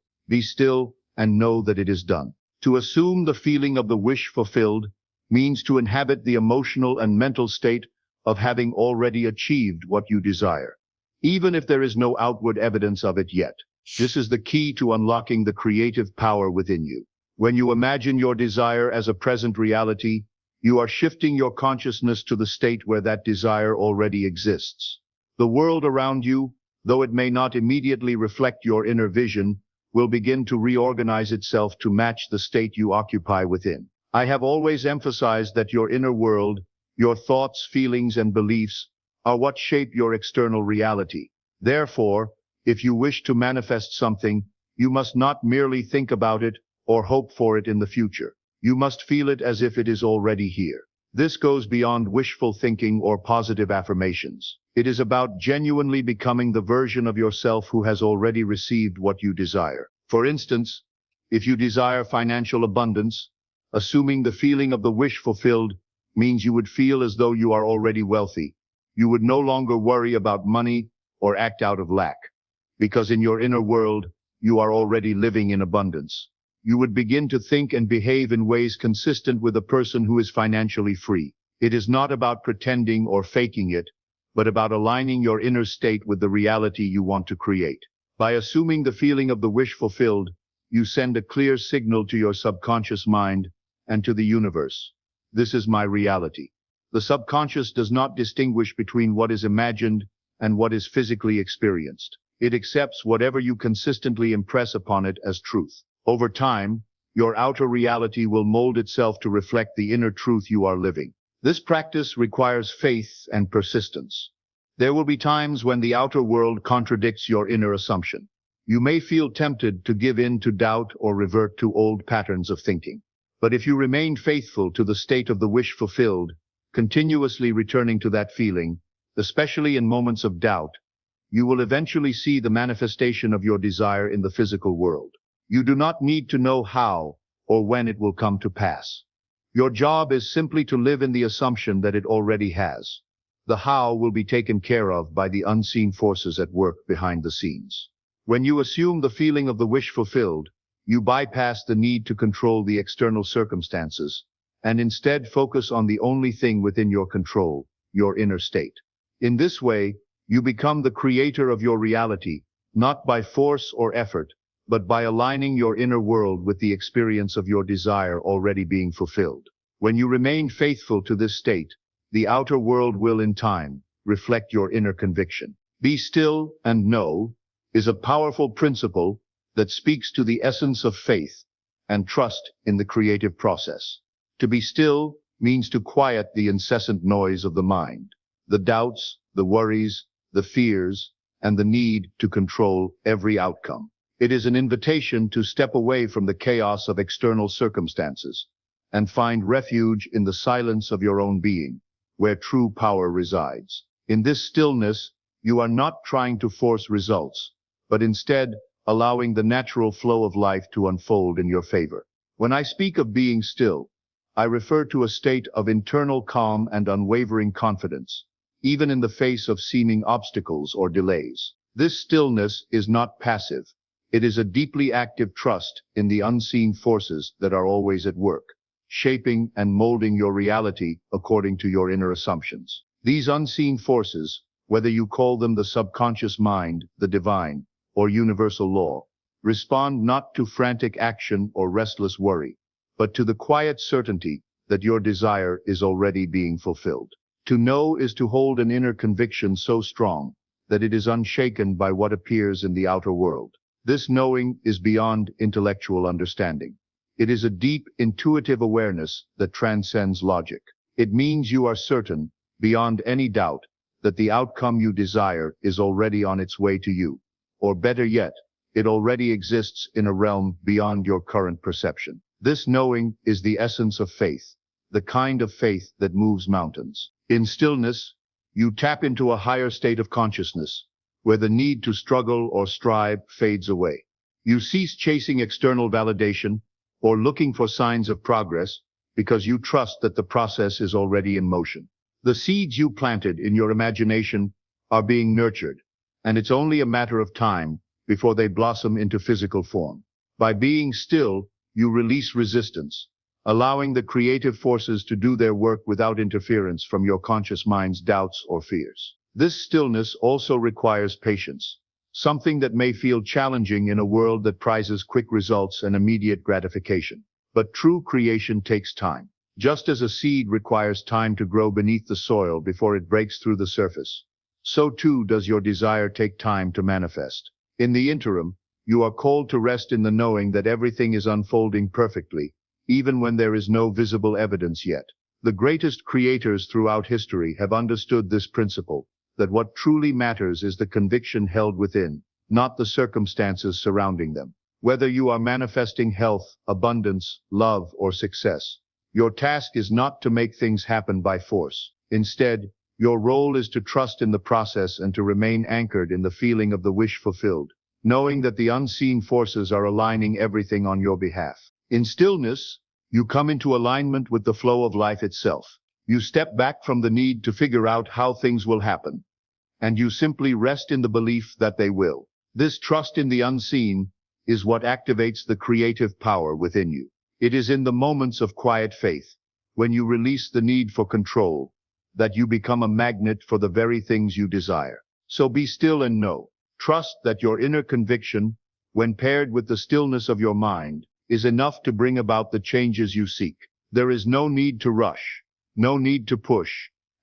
and know that it is done. To assume the feeling of the wish fulfilled means to inhabit the emotional and mental state of having already achieved what you desire, even if there is no outward evidence of it yet. This is the key to unlocking the creative power within you. When you imagine your desire as a present reality, you are shifting your consciousness to the state where that desire already exists. The world around you, though it may not immediately reflect your inner vision, will begin to reorganize itself to match the state you occupy within. I have always emphasized that your inner world, your thoughts, feelings, and beliefs are what shape your external reality. Therefore, if you wish to manifest something, you must not merely think about it or hope for it in the future. You must feel it as if it is already here. This goes beyond wishful thinking or positive affirmations. It is about genuinely becoming the version of yourself who has already received what you desire. For instance, if you desire financial abundance, assuming the feeling of the wish fulfilled means you would feel as though you are already wealthy. You would no longer worry about money or act out of lack, because in your inner world, you are already living in abundance. You would begin to think and behave in ways consistent with a person who is financially free. It is not about pretending or faking it, but about aligning your inner state with the reality you want to create. By assuming the feeling of the wish fulfilled, you send a clear signal to your subconscious mind and to the universe. This is my reality. The subconscious does not distinguish between what is imagined and what is physically experienced. It accepts whatever you consistently impress upon it as truth. Over time, your outer reality will mold itself to reflect the inner truth you are living. This practice requires faith and persistence. There will be times when the outer world contradicts your inner assumption. You may feel tempted to give in to doubt or revert to old patterns of thinking. But if you remain faithful to the state of the wish fulfilled, continuously returning to that feeling, especially in moments of doubt, you will eventually see the manifestation of your desire in the physical world. You do not need to know how or when it will come to pass. Your job is simply to live in the assumption that it already has. The how will be taken care of by the unseen forces at work behind the scenes. When you assume the feeling of the wish fulfilled, you bypass the need to control the external circumstances and instead focus on the only thing within your control, your inner state. In this way, you become the creator of your reality, not by force or effort, but by aligning your inner world with the experience of your desire already being fulfilled. When you remain faithful to this state, the outer world will in time reflect your inner conviction. Be still and know is a powerful principle that speaks to the essence of faith and trust in the creative process. To be still means to quiet the incessant noise of the mind, the doubts, the worries, the fears, and the need to control every outcome. It is an invitation to step away from the chaos of external circumstances and find refuge in the silence of your own being, where true power resides. In this stillness, you are not trying to force results, but instead allowing the natural flow of life to unfold in your favor. When I speak of being still, I refer to a state of internal calm and unwavering confidence, even in the face of seeming obstacles or delays. This stillness is not passive. It is a deeply active trust in the unseen forces that are always at work, shaping and molding your reality according to your inner assumptions. These unseen forces, whether you call them the subconscious mind, the divine, or universal law, respond not to frantic action or restless worry, but to the quiet certainty that your desire is already being fulfilled. To know is to hold an inner conviction so strong that it is unshaken by what appears in the outer world. This knowing is beyond intellectual understanding. It is a deep, intuitive awareness that transcends logic. It means you are certain, beyond any doubt, that the outcome you desire is already on its way to you. Or better yet, it already exists in a realm beyond your current perception. This knowing is the essence of faith, the kind of faith that moves mountains. In stillness, you tap into a higher state of consciousness, where the need to struggle or strive fades away. You cease chasing external validation or looking for signs of progress because you trust that the process is already in motion. The seeds you planted in your imagination are being nurtured, and it's only a matter of time before they blossom into physical form. By being still, you release resistance, allowing the creative forces to do their work without interference from your conscious mind's doubts or fears. This stillness also requires patience, something that may feel challenging in a world that prizes quick results and immediate gratification. But true creation takes time. Just as a seed requires time to grow beneath the soil before it breaks through the surface, so too does your desire take time to manifest. In the interim, you are called to rest in the knowing that everything is unfolding perfectly, even when there is no visible evidence yet. The greatest creators throughout history have understood this principle, that what truly matters is the conviction held within, not the circumstances surrounding them. Whether you are manifesting health, abundance, love, or success, your task is not to make things happen by force. Instead, your role is to trust in the process and to remain anchored in the feeling of the wish fulfilled, knowing that the unseen forces are aligning everything on your behalf. In stillness, you come into alignment with the flow of life itself. You step back from the need to figure out how things will happen, and you simply rest in the belief that they will. This trust in the unseen is what activates the creative power within you. It is in the moments of quiet faith, when you release the need for control, that you become a magnet for the very things you desire. So be still and know. Trust that your inner conviction, when paired with the stillness of your mind, is enough to bring about the changes you seek. There is no need to rush, no need to push,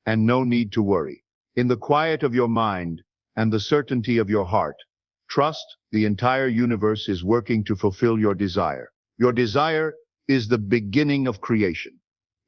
and no need to worry. In the quiet of your mind and the certainty of your heart, trust the entire universe is working to fulfill your desire. Your desire is the beginning of creation,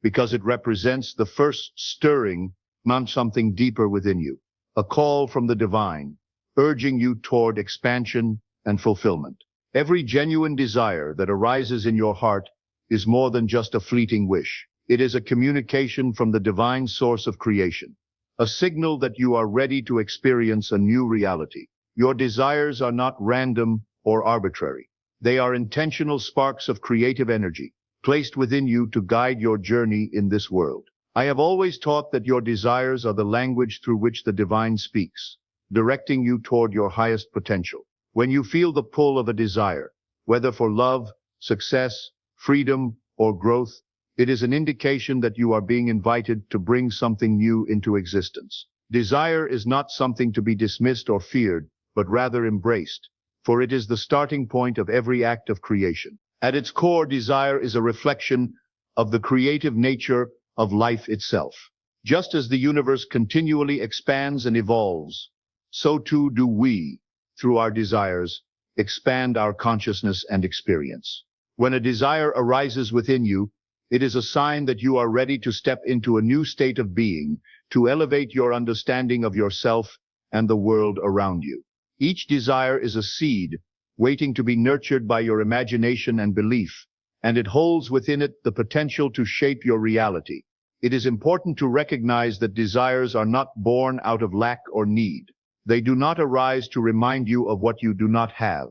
because it represents the first stirring on something deeper within you, a call from the divine, urging you toward expansion and fulfillment. Every genuine desire that arises in your heart is more than just a fleeting wish. It is a communication from the divine source of creation, a signal that you are ready to experience a new reality. Your desires are not random or arbitrary. They are intentional sparks of creative energy, placed within you to guide your journey in this world. I have always taught that your desires are the language through which the divine speaks, directing you toward your highest potential. When you feel the pull of a desire, whether for love, success, freedom, or growth, it is an indication that you are being invited to bring something new into existence. Desire is not something to be dismissed or feared, but rather embraced, for it is the starting point of every act of creation. At its core, desire is a reflection of the creative nature of life itself. Just as the universe continually expands and evolves, so too do we, through our desires, expand our consciousness and experience. When a desire arises within you, it is a sign that you are ready to step into a new state of being, to elevate your understanding of yourself and the world around you. Each desire is a seed, waiting to be nurtured by your imagination and belief, and it holds within it the potential to shape your reality. It is important to recognize that desires are not born out of lack or need. They do not arise to remind you of what you do not have,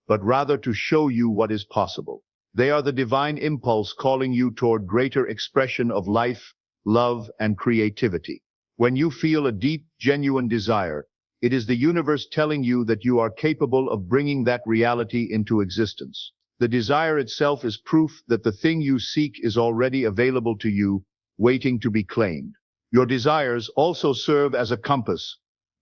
but rather to show you what is possible. They are the divine impulse calling you toward greater expression of life, love, and creativity. When you feel a deep, genuine desire, it is the universe telling you that you are capable of bringing that reality into existence. The desire itself is proof that the thing you seek is already available to you, waiting to be claimed. Your desires also serve as a compass,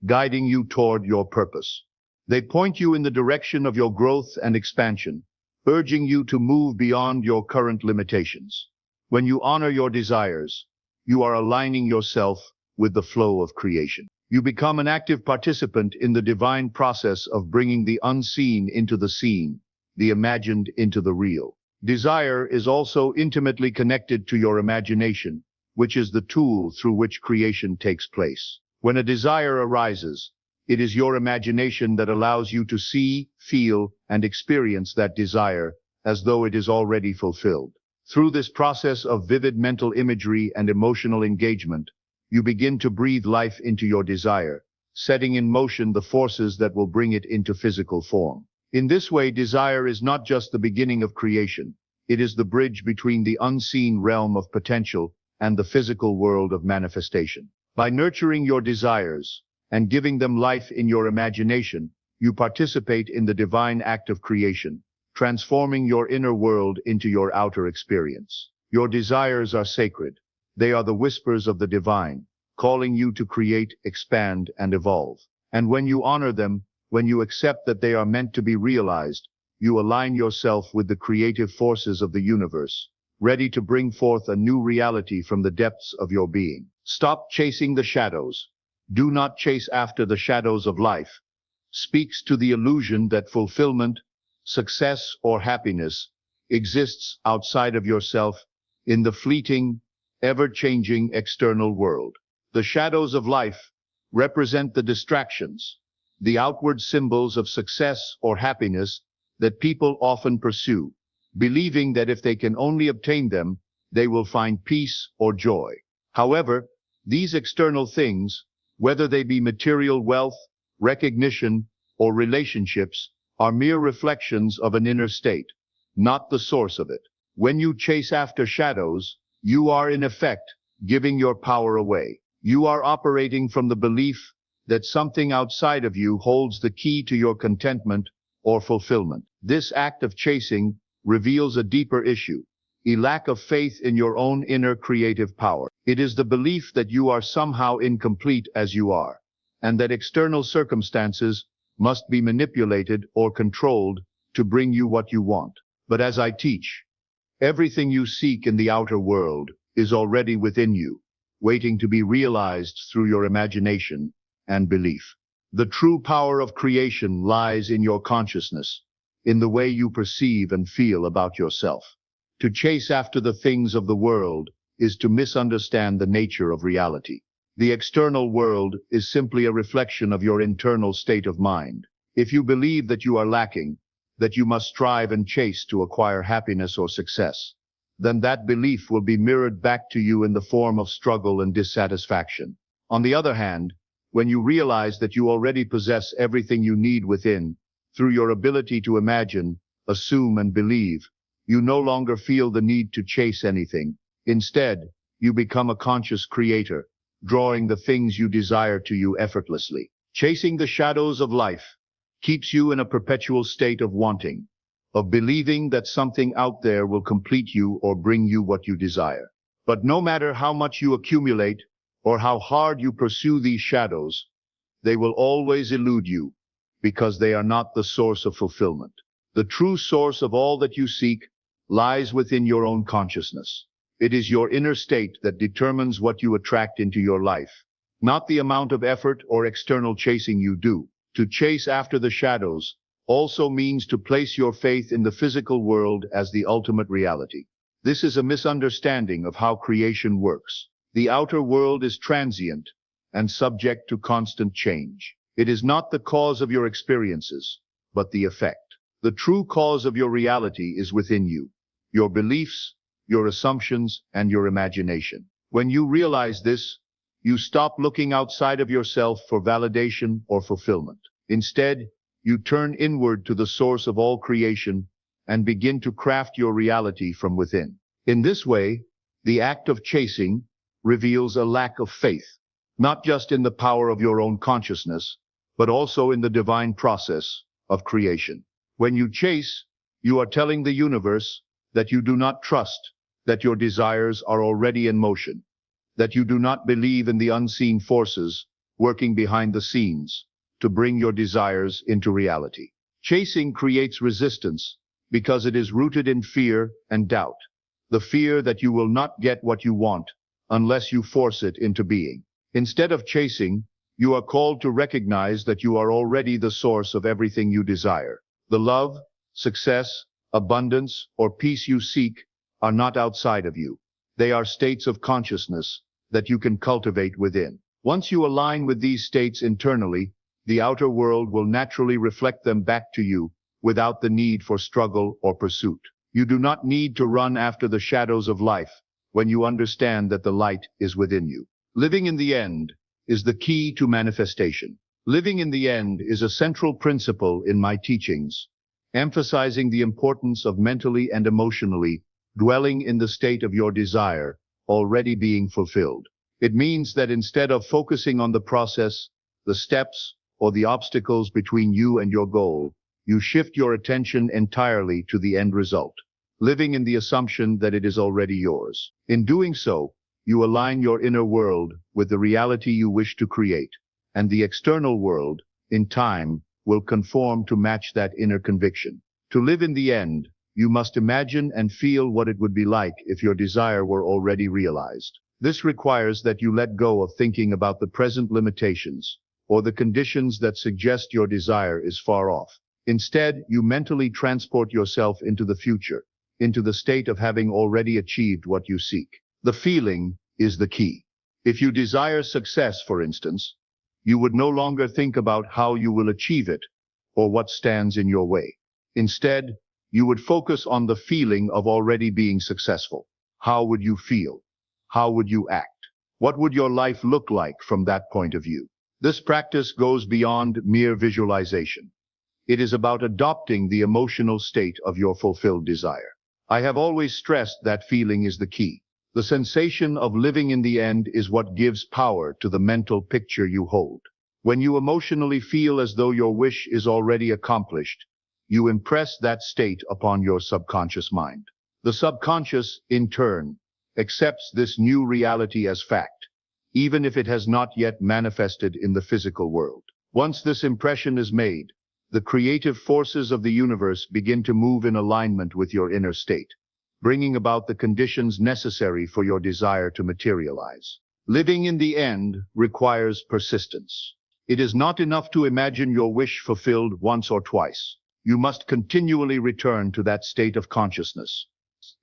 guiding you toward your purpose. They point you in the direction of your growth and expansion, urging you to move beyond your current limitations. When you honor your desires, you are aligning yourself with the flow of creation. You become an active participant in the divine process of bringing the unseen into the seen, the imagined into the real. Desire is also intimately connected to your imagination, which is the tool through which creation takes place. When a desire arises, it is your imagination that allows you to see, feel, and experience that desire as though it is already fulfilled. Through this process of vivid mental imagery and emotional engagement, you begin to breathe life into your desire, setting in motion the forces that will bring it into physical form. In this way, desire is not just the beginning of creation, it is the bridge between the unseen realm of potential and the physical world of manifestation. By nurturing your desires and giving them life in your imagination, you participate in the divine act of creation, transforming your inner world into your outer experience. Your desires are sacred. They are the whispers of the divine, calling you to create, expand, and evolve. And when you honor them, when you accept that they are meant to be realized, you align yourself with the creative forces of the universe, ready to bring forth a new reality from the depths of your being. Stop chasing the shadows. Do not chase after the shadows of life. Speaks to the illusion that fulfillment, success, or happiness exists outside of yourself in the fleeting, ever-changing external world. The shadows of life represent the distractions, the outward symbols of success or happiness that people often pursue, believing that if they can only obtain them, they will find peace or joy. However, these external things, whether they be material wealth, recognition, or relationships, are mere reflections of an inner state, not the source of it. When you chase after shadows, you are in effect giving your power away. You are operating from the belief that something outside of you holds the key to your contentment or fulfillment. This act of chasing reveals a deeper issue. a lack of faith in your own inner creative power. It is the belief that you are somehow incomplete as you are, and that external circumstances must be manipulated or controlled to bring you what you want. But as I teach, everything you seek in the outer world is already within you, waiting to be realized through your imagination and belief. The true power of creation lies in your consciousness, in the way you perceive and feel about yourself. To chase after the things of the world is to misunderstand the nature of reality. The external world is simply a reflection of your internal state of mind. If you believe that you are lacking, that you must strive and chase to acquire happiness or success, then that belief will be mirrored back to you in the form of struggle and dissatisfaction. On the other hand, when you realize that you already possess everything you need within, through your ability to imagine, assume, and believe, you no longer feel the need to chase anything. Instead, you become a conscious creator, drawing the things you desire to you effortlessly. Chasing the shadows of life keeps you in a perpetual state of wanting, of believing that something out there will complete you or bring you what you desire. But no matter how much you accumulate or how hard you pursue these shadows, they will always elude you because they are not the source of fulfillment. The true source of all that you seek lies within your own consciousness. It is your inner state that determines what you attract into your life, not the amount of effort or external chasing you do. To chase after the shadows also means to place your faith in the physical world as the ultimate reality. This is a misunderstanding of how creation works. The outer world is transient and subject to constant change. It is not the cause of your experiences, but the effect. The true cause of your reality is within you, your beliefs, your assumptions, and your imagination. When you realize this, you stop looking outside of yourself for validation or fulfillment. Instead, you turn inward to the source of all creation and begin to craft your reality from within. In this way, the act of chasing reveals a lack of faith, not just in the power of your own consciousness, but also in the divine process of creation. When you chase, you are telling the universe that you do not trust that your desires are already in motion, that you do not believe in the unseen forces working behind the scenes to bring your desires into reality. Chasing creates resistance because it is rooted in fear and doubt, the fear that you will not get what you want unless you force it into being. Instead of chasing, you are called to recognize that you are already the source of everything you desire. The love, success, abundance, or peace you seek are not outside of you. They are states of consciousness that you can cultivate within. Once you align with these states internally, the outer world will naturally reflect them back to you without the need for struggle or pursuit. You do not need to run after the shadows of life when you understand that the light is within you. Living in the end is the key to manifestation. Living in the end is a central principle in my teachings, emphasizing the importance of mentally and emotionally dwelling in the state of your desire already being fulfilled. It means that instead of focusing on the process, the steps, or the obstacles between you and your goal, you shift your attention entirely to the end result, living in the assumption that it is already yours. In doing so, you align your inner world with the reality you wish to create, and the external world, in time, will conform to match that inner conviction. To live in the end, you must imagine and feel what it would be like if your desire were already realized. This requires that you let go of thinking about the present limitations or the conditions that suggest your desire is far off. Instead, you mentally transport yourself into the future, into the state of having already achieved what you seek. The feeling is the key. If you desire success, for instance, you would no longer think about how you will achieve it or what stands in your way. Instead, you would focus on the feeling of already being successful. How would you feel? How would you act? What would your life look like from that point of view? This practice goes beyond mere visualization. It is about adopting the emotional state of your fulfilled desire. I have always stressed that feeling is the key. The sensation of living in the end is what gives power to the mental picture you hold. When you emotionally feel as though your wish is already accomplished, you impress that state upon your subconscious mind. The subconscious, in turn, accepts this new reality as fact, even if it has not yet manifested in the physical world. Once this impression is made, the creative forces of the universe begin to move in alignment with your inner state, bringing about the conditions necessary for your desire to materialize. Living in the end requires persistence. It is not enough to imagine your wish fulfilled once or twice. You must continually return to that state of consciousness,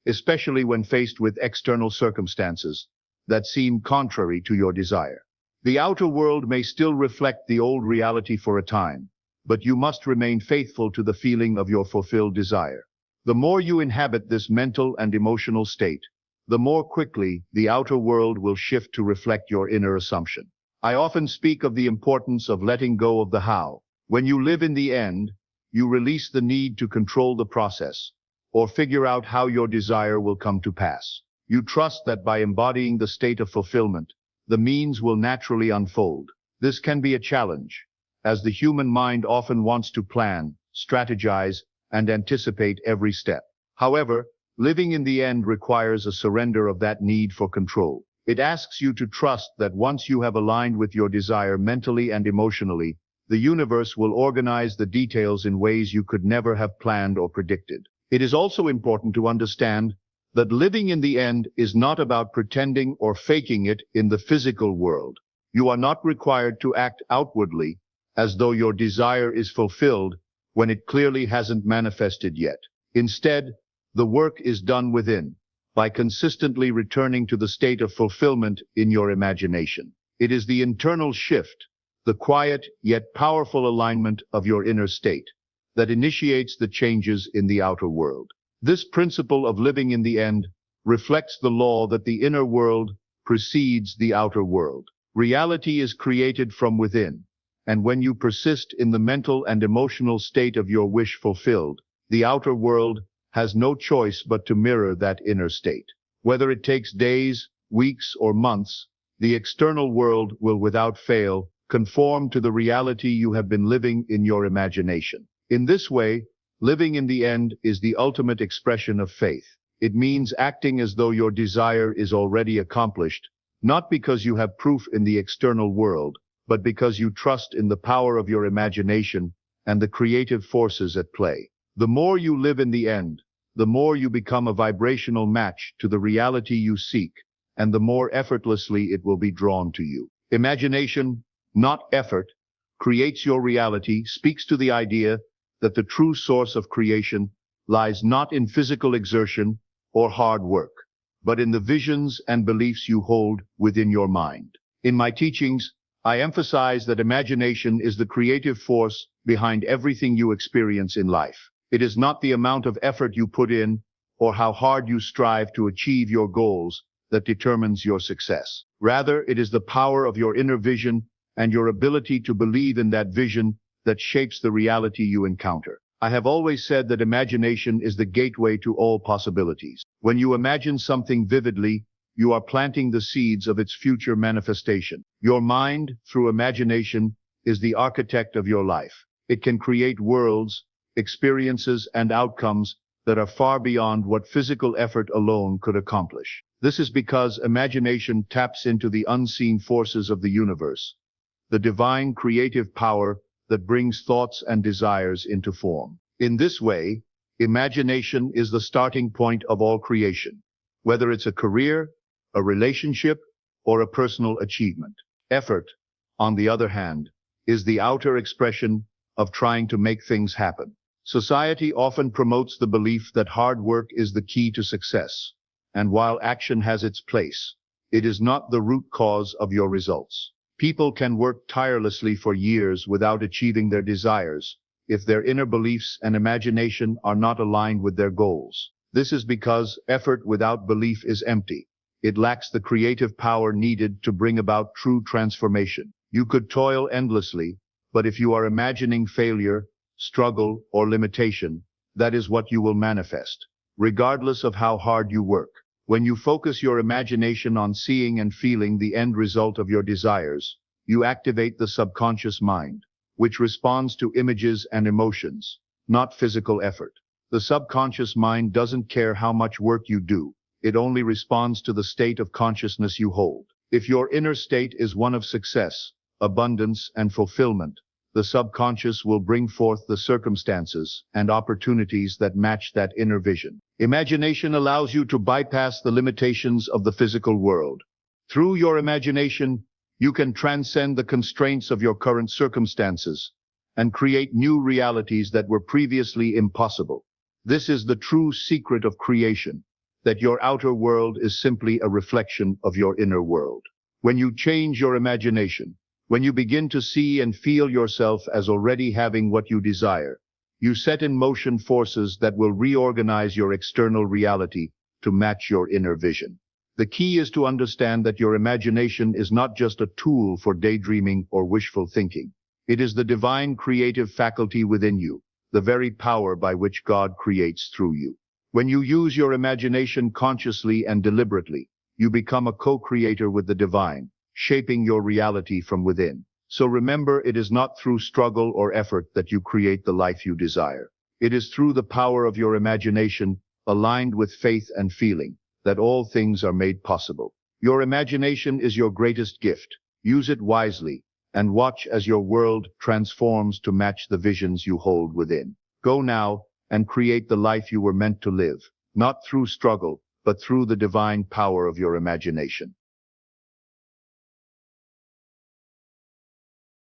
especially when faced with external circumstances that seem contrary to your desire. The outer world may still reflect the old reality for a time, but you must remain faithful to the feeling of your fulfilled desire. The more you inhabit this mental and emotional state, the more quickly the outer world will shift to reflect your inner assumption. I often speak of the importance of letting go of the how. When you live in the end, you release the need to control the process or figure out how your desire will come to pass. You trust that by embodying the state of fulfillment, the means will naturally unfold. This can be a challenge, as the human mind often wants to plan, strategize, and anticipate every step. However, living in the end requires a surrender of that need for control. It asks you to trust that once you have aligned with your desire mentally and emotionally, the universe will organize the details in ways you could never have planned or predicted. It is also important to understand that living in the end is not about pretending or faking it in the physical world. You are not required to act outwardly as though your desire is fulfilled when it clearly hasn't manifested yet. Instead, the work is done within, by consistently returning to the state of fulfillment in your imagination. It is the internal shift, the quiet yet powerful alignment of your inner state, that initiates the changes in the outer world. This principle of living in the end reflects the law that the inner world precedes the outer world. Reality is created from within, and when you persist in the mental and emotional state of your wish fulfilled, the outer world has no choice but to mirror that inner state. Whether it takes days, weeks, or months, the external world will without fail conform to the reality you have been living in your imagination. In this way, living in the end is the ultimate expression of faith. It means acting as though your desire is already accomplished, not because you have proof in the external world, but because you trust in the power of your imagination and the creative forces at play. The more you live in the end, the more you become a vibrational match to the reality you seek, and the more effortlessly it will be drawn to you. Imagination, not effort, creates your reality, speaks to the idea that the true source of creation lies not in physical exertion or hard work, but in the visions and beliefs you hold within your mind. In my teachings, I emphasize that imagination is the creative force behind everything you experience in life. It is not the amount of effort you put in or how hard you strive to achieve your goals that determines your success. Rather, it is the power of your inner vision and your ability to believe in that vision that shapes the reality you encounter. I have always said that imagination is the gateway to all possibilities. When you imagine something vividly, you are planting the seeds of its future manifestation. Your mind, through imagination, is the architect of your life. It can create worlds, experiences, and outcomes that are far beyond what physical effort alone could accomplish. This is because imagination taps into the unseen forces of the universe, the divine creative power that brings thoughts and desires into form. In this way, imagination is the starting point of all creation, whether it's a career, a relationship, or a personal achievement. Effort, on the other hand, is the outer expression of trying to make things happen. Society often promotes the belief that hard work is the key to success, and while action has its place, it is not the root cause of your results. People can work tirelessly for years without achieving their desires if their inner beliefs and imagination are not aligned with their goals. This is because effort without belief is empty. It lacks the creative power needed to bring about true transformation. You could toil endlessly, but if you are imagining failure, struggle, or limitation, that is what you will manifest, regardless of how hard you work. When you focus your imagination on seeing and feeling the end result of your desires, you activate the subconscious mind, which responds to images and emotions, not physical effort. The subconscious mind doesn't care how much work you do. It only responds to the state of consciousness you hold. If your inner state is one of success, abundance, and fulfillment, the subconscious will bring forth the circumstances and opportunities that match that inner vision. Imagination allows you to bypass the limitations of the physical world. Through your imagination, you can transcend the constraints of your current circumstances and create new realities that were previously impossible. This is the true secret of creation, that your outer world is simply a reflection of your inner world. When you change your imagination, when you begin to see and feel yourself as already having what you desire, you set in motion forces that will reorganize your external reality to match your inner vision. The key is to understand that your imagination is not just a tool for daydreaming or wishful thinking. It is the divine creative faculty within you, the very power by which God creates through you. When you use your imagination consciously and deliberately, you become a co-creator with the divine, shaping your reality from within. So remember, it is not through struggle or effort that you create the life you desire. It is through the power of your imagination, aligned with faith and feeling, that all things are made possible. Your imagination is your greatest gift. Use it wisely, and watch as your world transforms to match the visions you hold within. Go now and create the life you were meant to live, not through struggle, but through the divine power of your imagination.